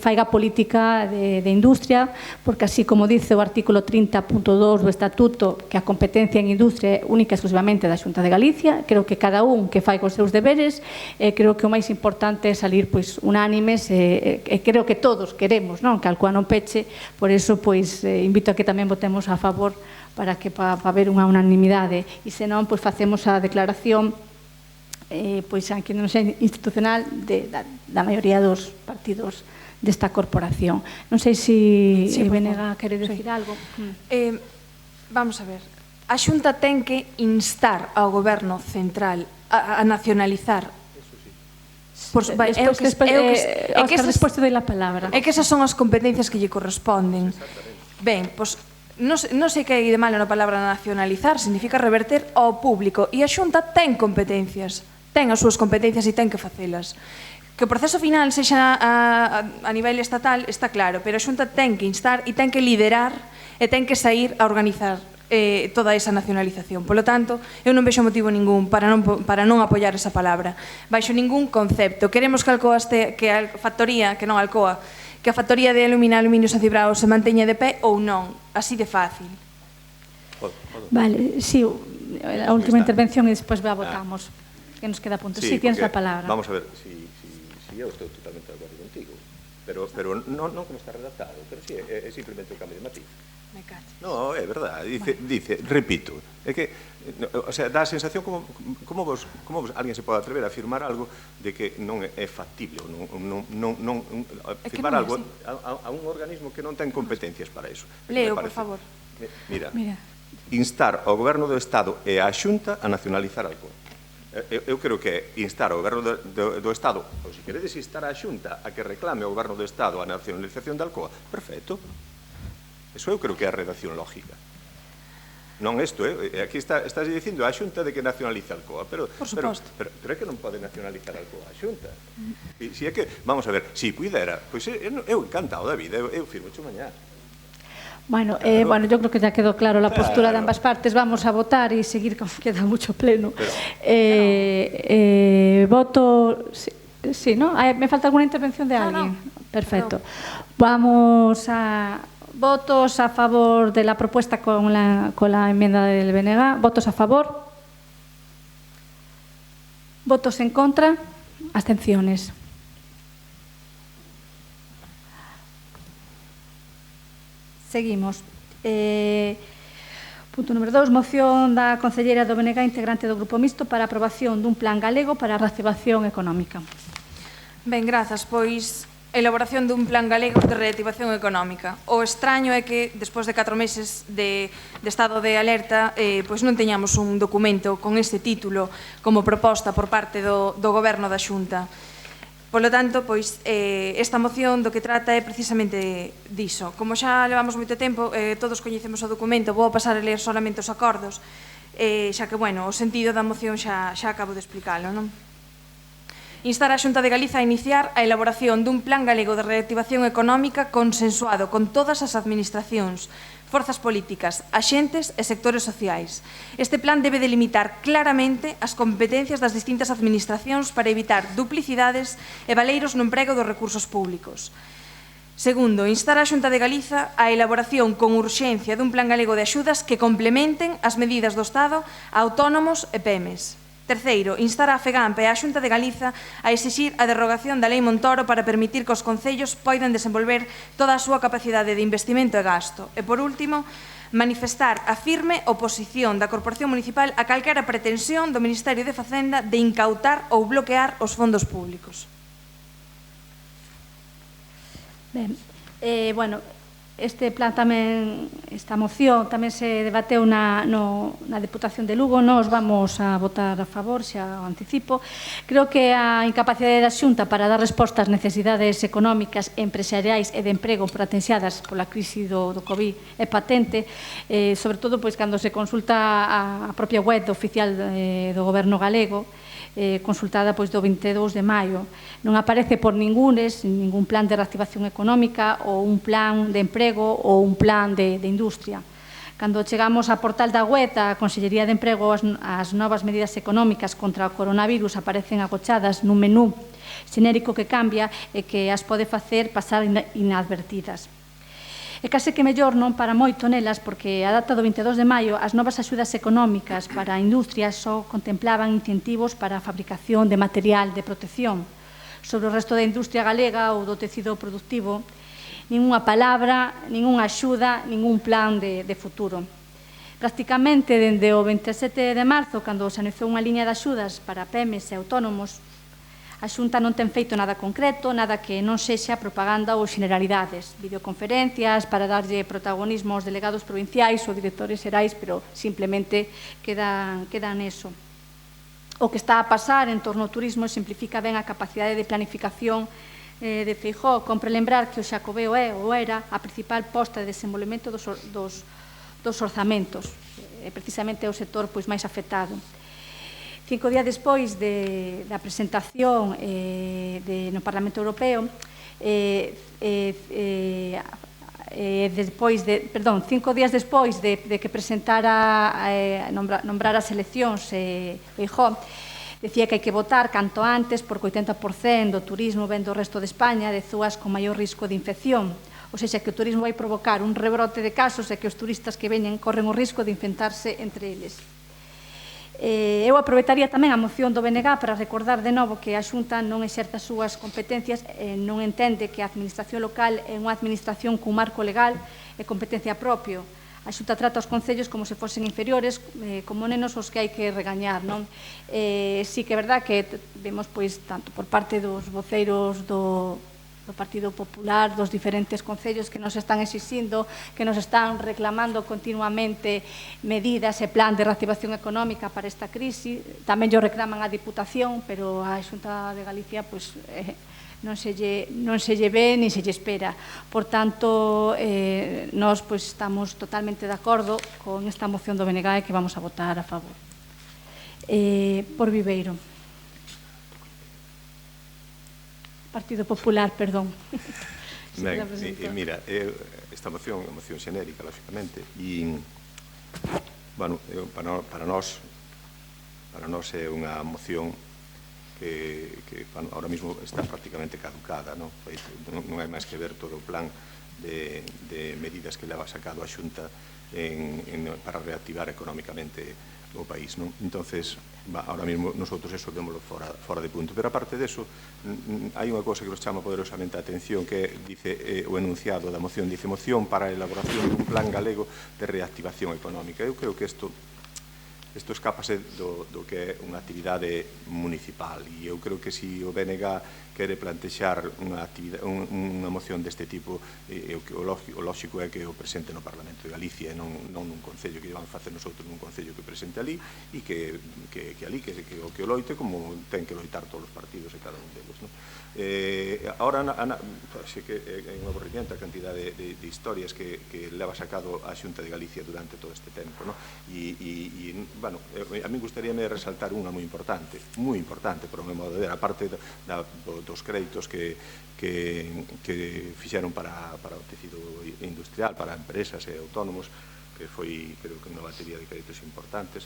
faiga política de industria, porque así como dice o artículo 30.2 do Estatuto, que a competencia en industria é única e exclusivamente da Xunta de Galicia, creo que cada un que faiga os seus deberes, creo que o máis importante é salir unánimes, e creo que todos queremos que Alcoa non peche, por iso invito a que tamén votemos a favor para haber unha unanimidade, e senón facemos a declaración aunque non sea institucional da maioría dos partidos desta corporación. Non sei se Benega quere decir algo. Vamos a ver. A Xunta ten que instar ao Goberno Central a nacionalizar. Óscar, despois te doi a palabra. É que esas son as competencias que lle corresponden. Ben, non sei que hai de malo na palabra nacionalizar, significa reverter ao público, e a Xunta ten competencias, ten as súas competencias e ten que facelas. Que o proceso final sexa a nivel estatal está claro, pero a Xunta ten que instar e ten que liderar e ten que sair a organizar toda esa nacionalización. Polo tanto, eu non vexo motivo ningún para non apoiar esa palabra. Baixo ningún concepto. Queremos que a factoría, que non Alcoa, que a factoría de Aluminios Acibrao se manteña de pé ou non. Así de fácil. Vale, sí, a última intervención e despois votamos. Que nos queda a punto. Sí, tienes a palabra. Vamos a ver, eu estou totalmente de acordo contigo, pero non como está redactado, pero sí, é simplemente un cambio de matiz. Me cacho. No, é verdade, dice, repito, é que, o sea, dá a sensación como alguén se pode atrever a afirmar algo de que non é factible, firmar algo a un organismo que non ten competencias para iso. Leo, por favor. Mira, instar ao Goberno do Estado e á Xunta a nacionalizar Alcoa. Eu creo que instar ao Goberno do Estado, ou se queredes instar á Xunta a que reclame ao Goberno do Estado a nacionalización de Alcoa, perfecto. Eso eu creo que é a redacción lógica. Non isto, aquí estás dicindo á Xunta de que nacionaliza Alcoa, pero é que non pode nacionalizar Alcoa a Xunta. Si é que, vamos a ver, si puidera, pois eu encantado da vida, eu firmo xo mañá. Bueno, yo creo que ya quedó claro la postura de ambas partes. Vamos a votar y seguir, como queda mucho pleno. Voto... Sí, ¿no? ¿Me falta alguna intervención de alguien? Perfecto. Vamos a Votos a favor de la propuesta con la enmienda del BNG. ¿Votos a favor? ¿Votos en contra? Abstenciones. Seguimos. Punto número 2. Moción da concelleira do BNG integrante do Grupo Mixto para a aprobación dun plan galego para a reactivación económica. Ben, grazas. Pois, a elaboración dun plan galego de reactivación económica. O extraño é que, despois de 4 meses de estado de alerta, pois non teñamos un documento con este título como proposta por parte do Goberno da Xunta. Polo tanto, pois, esta moción do que trata é precisamente diso. Como xa levamos moito tempo, todos coñecemos o documento, vou pasar a ler solamente os acordos, xa que, bueno, o sentido da moción xa acabo de explicalo, non? Instar a Xunta de Galiza a iniciar a elaboración dun plan galego de reactivación económica consensuado con todas as administracións, forzas políticas, axentes e sectores sociais. Este plan debe delimitar claramente as competencias das distintas administracións para evitar duplicidades e valeiros no emprego dos recursos públicos. Segundo, instar a Xunta de Galiza a elaboración con urxencia dun plan galego de axudas que complementen as medidas do Estado a autónomos e PEMES. Terceiro, instar a FEGAMP e a Xunta de Galiza a exixir a derrogación da Lei Montoro para permitir que os concellos poidan desenvolver toda a súa capacidade de investimento e gasto. E, por último, manifestar a firme oposición da Corporación Municipal a calquera pretensión do Ministerio de Facenda de incautar ou bloquear os fondos públicos. Ben, bueno, este plan tamén, esta moción tamén se debateu na Deputación de Lugo. Nós vamos a votar a favor, xa o anticipo. Creo que a incapacidade da Xunta para dar resposta ás necesidades económicas, empresariais e de emprego potenciadas pola crise do COVID é patente, sobre todo pois cando se consulta a propia web oficial do Goberno galego, consultada pois do 22 de maio. Non aparece por ningún plan de reactivación económica ou un plan de emprego ou un plan de industria. Cando chegamos ao portal da web da Consellería de Emprego, as novas medidas económicas contra o coronavirus aparecen agochadas nun menú xenérico que cambia e que as pode facer pasar inadvertidas. E case que mellor non para moito nelas, porque a data do 22 de maio as novas axudas económicas para a industria só contemplaban incentivos para a fabricación de material de protección. Sobre o resto da industria galega ou do tecido productivo, ninguna palabra, ninguna axuda, ningún plan de futuro. Prácticamente, dende o 27 de marzo, cando se anunciou unha liña de axudas para PEMES e autónomos, a Xunta non ten feito nada concreto, nada que non sexa propaganda ou generalidades, videoconferencias para darlle protagonismo aos delegados provinciais ou directores xerais, pero simplemente queda neso. O que está a pasar en torno ao turismo simplifica ben a capacidade de planificación de Feijóo. Compre lembrar que o Xacobeo é ou era a principal posta de desenvolvemento dos orzamentos, precisamente o sector máis afectado. 5 días despois da presentación no Parlamento Europeo, 5 días despois de que presentara nombrar as eleccións Feijóo, decía que hai que votar canto antes porque o 80% do turismo ven do resto de España, de zonas con maior risco de infección. Ou seja, que o turismo vai provocar un rebrote de casos e que os turistas que veñen corren o risco de infectarse entre eles. Eu aproveitaría tamén a moción do BNG para recordar de novo que a Xunta non exerce as súas competencias, non entende que a administración local é unha administración cun marco legal e competencia propio. A Xunta trata os concellos como se fosen inferiores, como nenos os que hai que regañar, non? Sí que é verdad que vemos, pois, tanto por parte dos voceiros do Partido Popular, dos diferentes concellos que nos están exixindo, que nos están reclamando continuamente medidas e plan de reactivación económica para esta crise. Tamén yo reclaman a Diputación, pero a Xunta de Galicia non se lle ve ni se lle espera. Por tanto, nós estamos totalmente de acordo con esta moción do BNG que vamos a votar a favor. Por Viveiro. Partido Popular, perdón. Ben, mira, esta moción é unha moción xenérica, lógicamente, e, bueno, para nós é unha moción que ahora mismo está prácticamente caducada, non hai máis que ver todo o plan de medidas que leva sacado a Xunta para reactivar económicamente o país, non? Entonces, ahora mesmo nosotros eso démoslo fora de punto. Pero aparte deso, hai unha cosa que nos chama poderosamente a atención, que dice o enunciado da moción, dice moción para a elaboración dun plan galego de reactivación económica. Eu creo que isto escápase do que é unha actividade municipal, e eu creo que se o BNG quere plantexar unha moción deste tipo, o lógico é que o presente no Parlamento de Galicia, e non nun concello que vamos facer nosotros, nun concello que presente ali, e que ali, que o loite como ten que loitar todos os partidos e cada un deles. Ahora, sei que é un aborrecimiento a cantidade de historias que leva sacado a Xunta de Galicia durante todo este tempo, e, bueno, a mí gustaríame resaltar unha moi importante, por o meu modo de ver, a parte dos créditos que fixeron para o tecido industrial, para empresas e autónomos, que foi, creo que, unha batería de créditos importantes,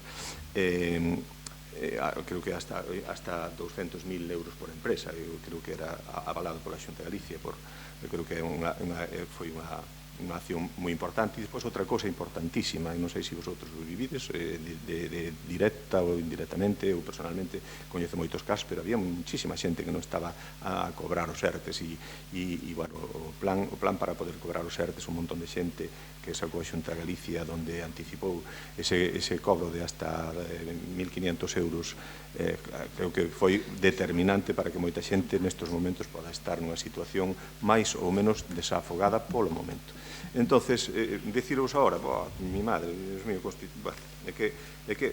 creo que hasta 200.000 euros por empresa, eu creo que era avalado pola Xunta de Galicia, eu creo que foi unha acción moi importante. E despois outra cosa importantísima, non sei se vosotros o vivides de directa ou indirectamente, ou personalmente coñezo moitos casos, pero había muchísima xente que non estaba a cobrar os ERTES, e bueno, o plan para poder cobrar os ERTES, un montón de xente que sacou a Xunta de Galicia, donde anticipou ese cobro de hasta 1.500 euros, creo que foi determinante para que moita xente nestes momentos poda estar nunha situación máis ou menos desafogada polo momento. Entonces, deciros agora, mi madre, Dios mío, é que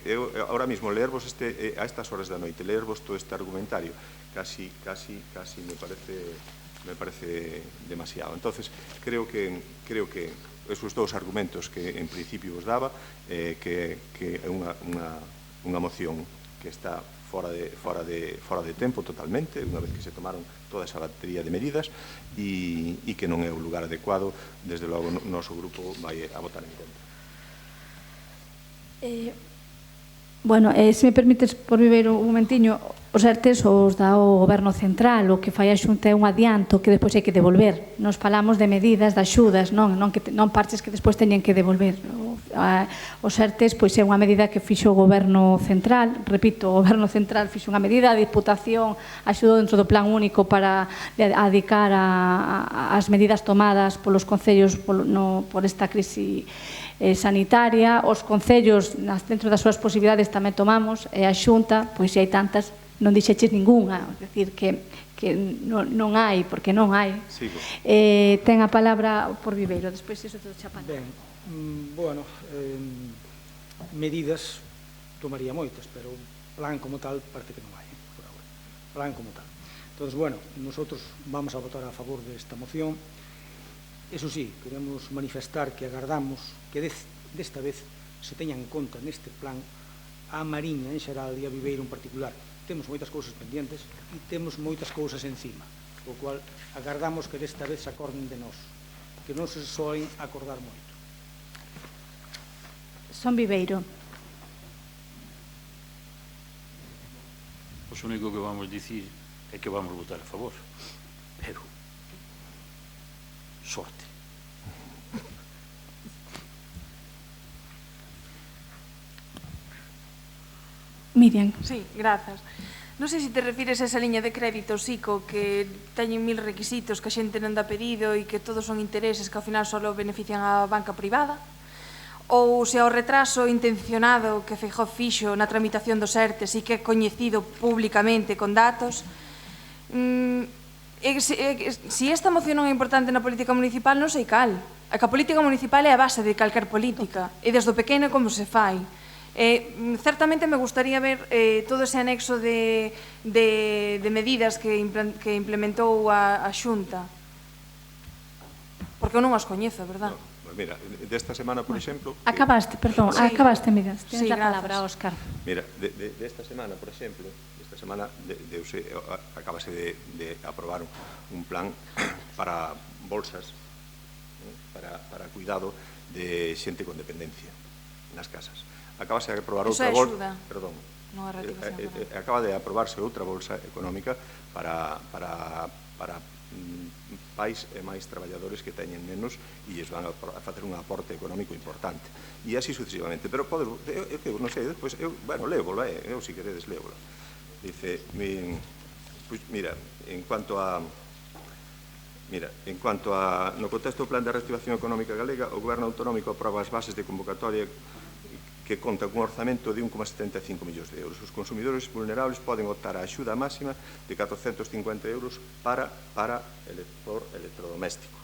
eu, ahora mismo, leervos a estas horas da noite, leervos todo este argumentario, casi me parece demasiado. Entonces, creo que esos dous argumentos que en principio vos daba, que é unha moción que está fora de tempo totalmente, unha vez que se tomaron toda esa batería de medidas, e que non é o lugar adecuado. Desde logo, o noso grupo vai a votar en contra. Bueno, se me permites, por Viveiro, un momentiño, os ERTES os dá o Goberno Central, o que fai a Xunta é un adianto que despois hai que devolver. Nos falamos de medidas, de axudas, non parches que despois teñen que devolver. Os ERTES pois é unha medida que fixo o Goberno Central, repito, o Goberno Central fixo unha medida, a Diputación axudou dentro do plan único para adicar as medidas tomadas polos concellos por esta crise sanitaria. Os concellos, dentro das súas posibilidades, tamén tomamos, e a Xunta, pois se hai tantas, non dixeches ninguna, é dicir, que non hai, porque non hai. Ten a palabra por Viveiro, despois iso todo chapán. Ben, bueno, medidas tomaría moitas, pero plan como tal parece que non hai, por agora. Plan como tal. Entón, bueno, nosotros vamos a votar a favor desta moción. Eso sí, queremos manifestar que agardamos que desta vez se teña en conta neste plan a Mariña en xeral e a Viveiro en particular. Temos moitas cousas pendientes e temos moitas cousas encima, o cual agardamos que desta vez se acorden de nós, que non se soen acordar moito. Son Viveiro. Pois o único que vamos dicir é que vamos votar a favor, pero sorte. Miriam. Sí, grazas. Non sei se te refires a esa liña de crédito, Sico, que teñen 1000 requisitos que a xente non dá pedido e que todos son intereses que ao final só benefician a banca privada, ou se ao retraso intencionado que Feijóo fixo na tramitación dos ERTES e que é coñecido públicamente con datos. Se esta moción non é importante na política municipal, non sei cal. A política municipal é a base de calquer política, e desde o pequeno como se fai. Certamente me gustaría ver todo ese anexo de medidas que implementou a Xunta, porque eu non as coñezo, verdad? Mira, desta semana, por exemplo... Acabaste, Miriam. Tens a palabra, Óscar. Mira, desta semana, por exemplo, acabase de aprobar un plan para bolsas, para cuidado de xente con dependencia nas casas. Acabase de aprobar outra bolsa, perdón, acaba de aprobarse outra bolsa económica para para pais e máis traballadores que teñen menos e lles van a facer un aporte económico importante. E así sucesivamente. Pero, eu non sei, despois, bueno, léovola, eu si queredes léovola. Dice, mira, en cuanto a no contexto do Plan de Reactivación Económica Galega, o Goberno Autonómico aproba as bases de convocatoria que conta cun orzamento de 1,75 millóns de euros. Os consumidores vulnerables poden optar a axuda máxima de 450 euros para electrodoméstico.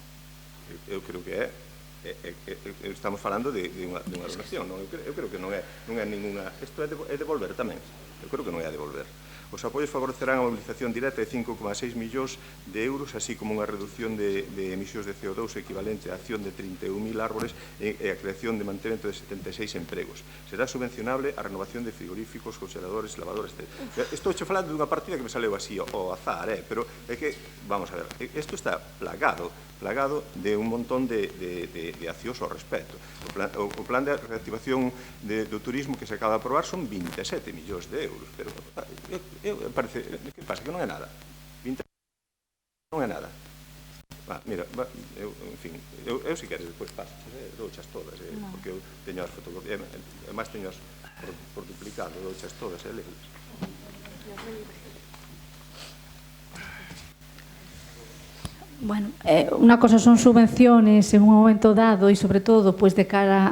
Eu creo que estamos falando de unha donación. Eu creo que non é ninguna... Isto é devolver tamén. Eu creo que non é a devolver. Os apoios favorecerán a mobilización directa de 5,6 millóns de euros, así como unha reducción de emisións de CO2 equivalente á acción de 31.000 árboles e a creación de mantemento de 76 empregos. Será subvencionable a renovación de frigoríficos, congeladores, lavadoras, etc. Estou falando dunha partida que me saleu así ao azar, pero é que, vamos a ver, isto está plagado de un montón de accións ao respecto. O plan de reactivación do turismo que se acaba de aprobar son 27 millóns de euros, pero parece, que pasa? Que non é nada. 20 non é nada. Mira, en fin, eu si queres despois paso, douchas todas, porque eu teño as fotocopias, además teño as por duplicado, douchas todas, leves. Bueno, unha cosa son subvenciones en un momento dado e sobre todo pues de cara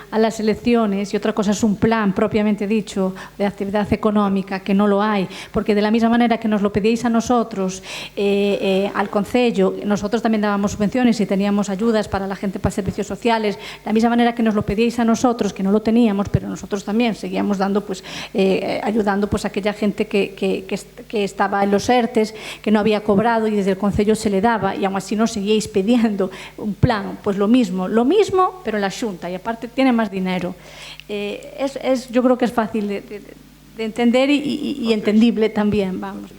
a las elecciones, y otra cosa es un plan propiamente dicho de actividad económica que no lo hay, porque de la misma manera que nos lo pedíais a nosotros al Concello, nosotros también dábamos subvenciones y teníamos ayudas para la gente para servicios sociales, de la misma manera que nos lo pedíais a nosotros, que no lo teníamos, pero nosotros también seguíamos dando pues ayudando pues a aquella gente que estaba en los ERTES, que no había cobrado y desde el Concello se le daba, y aún así nos seguíais pidiendo un plan, pues lo mismo, pero en la Xunta, y aparte tiene más dinero. Yo creo que es fácil de entender y entendible también, vamos.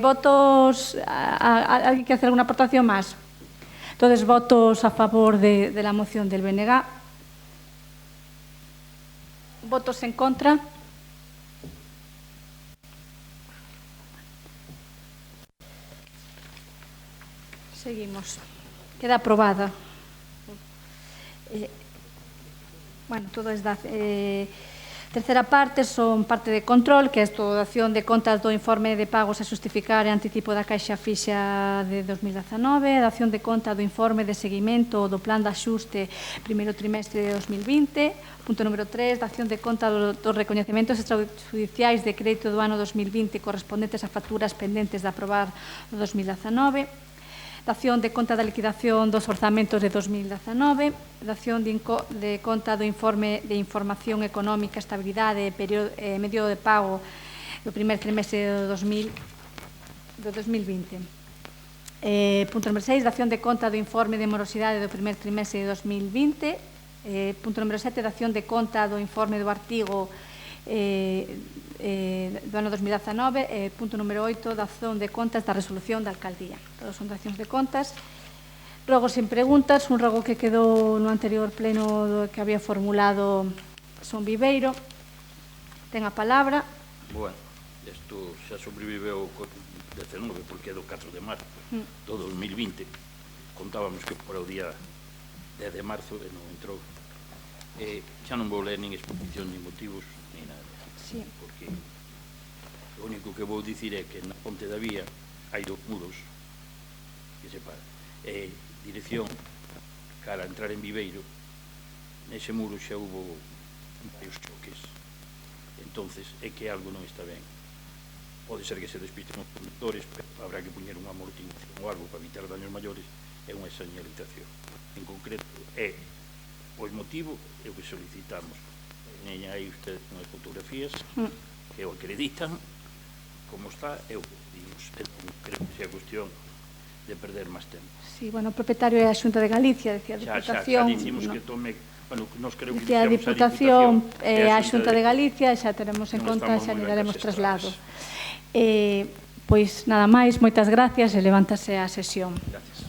¿Votos? ¿Alguien quiere hacer alguna aportación más? Entonces, votos a favor de la moción del BNG. ¿Votos en contra? Seguimos. Queda aprobada. Bueno, todo es terceira parte son parte de control, que é a dación de contas do informe de pagos a justificar e anticipo da Caixa fixa de 2019, a dación de conta do informe de seguimento do plan de axuste primeiro trimestre de 2020, punto número 3, dación de conta dos recoñecementos extrajudiciais de crédito do ano 2020 correspondentes a facturas pendentes de aprobar no 2019, dación de conta da liquidación dos orzamentos de 2019, dación de conta do informe de información económica, estabilidade e medio de pago do primer trimestre do 2020. Punto número 6, dación de conta do informe de morosidade do primer trimestre de 2020. Punto número 7, dación de conta do informe do artigo do ano 2019, punto número 8, dación de contas da resolución da alcaldía. Todos son dacións de contas. Rogo sin preguntas, un rogo que quedou no anterior pleno que había formulado Son Viveiro. Ten a palabra. Bueno, isto xa sobreviveu o 19 porque é do 4 de marzo do 2020. Contábamos que por o día 10 de marzo non entrou. Xa non vou ler nin exposición nin motivos nin nada. Sí. Porque o único que vou dicir é que na Ponte da Vía hai dos muros que separan. Dirección cara a entrar en Viveiro, nese muro xa hubo varios choques. Entonces, é que algo non está ben. Pode ser que se despisten os conductores, pero habrá que poñer unha amortiguación ou algo para evitar daños maiores e unha señalización. En concreto, é o motivo é o que solicitamos. Teñen aí ustedes unhas fotografías que o acreditan como está, eu dimos, non creo que sea cuestión de perder máis tempo. Sí, bueno, o propietario é a Xunta de Galicia, decía a Diputación. Xa dicimos que tome, bueno, nos creo que decía a Diputación e a Xunta de Galicia, xa teremos en conta, xa daremos traslado. Pois nada máis, moitas gracias e levántase a sesión. Gracias.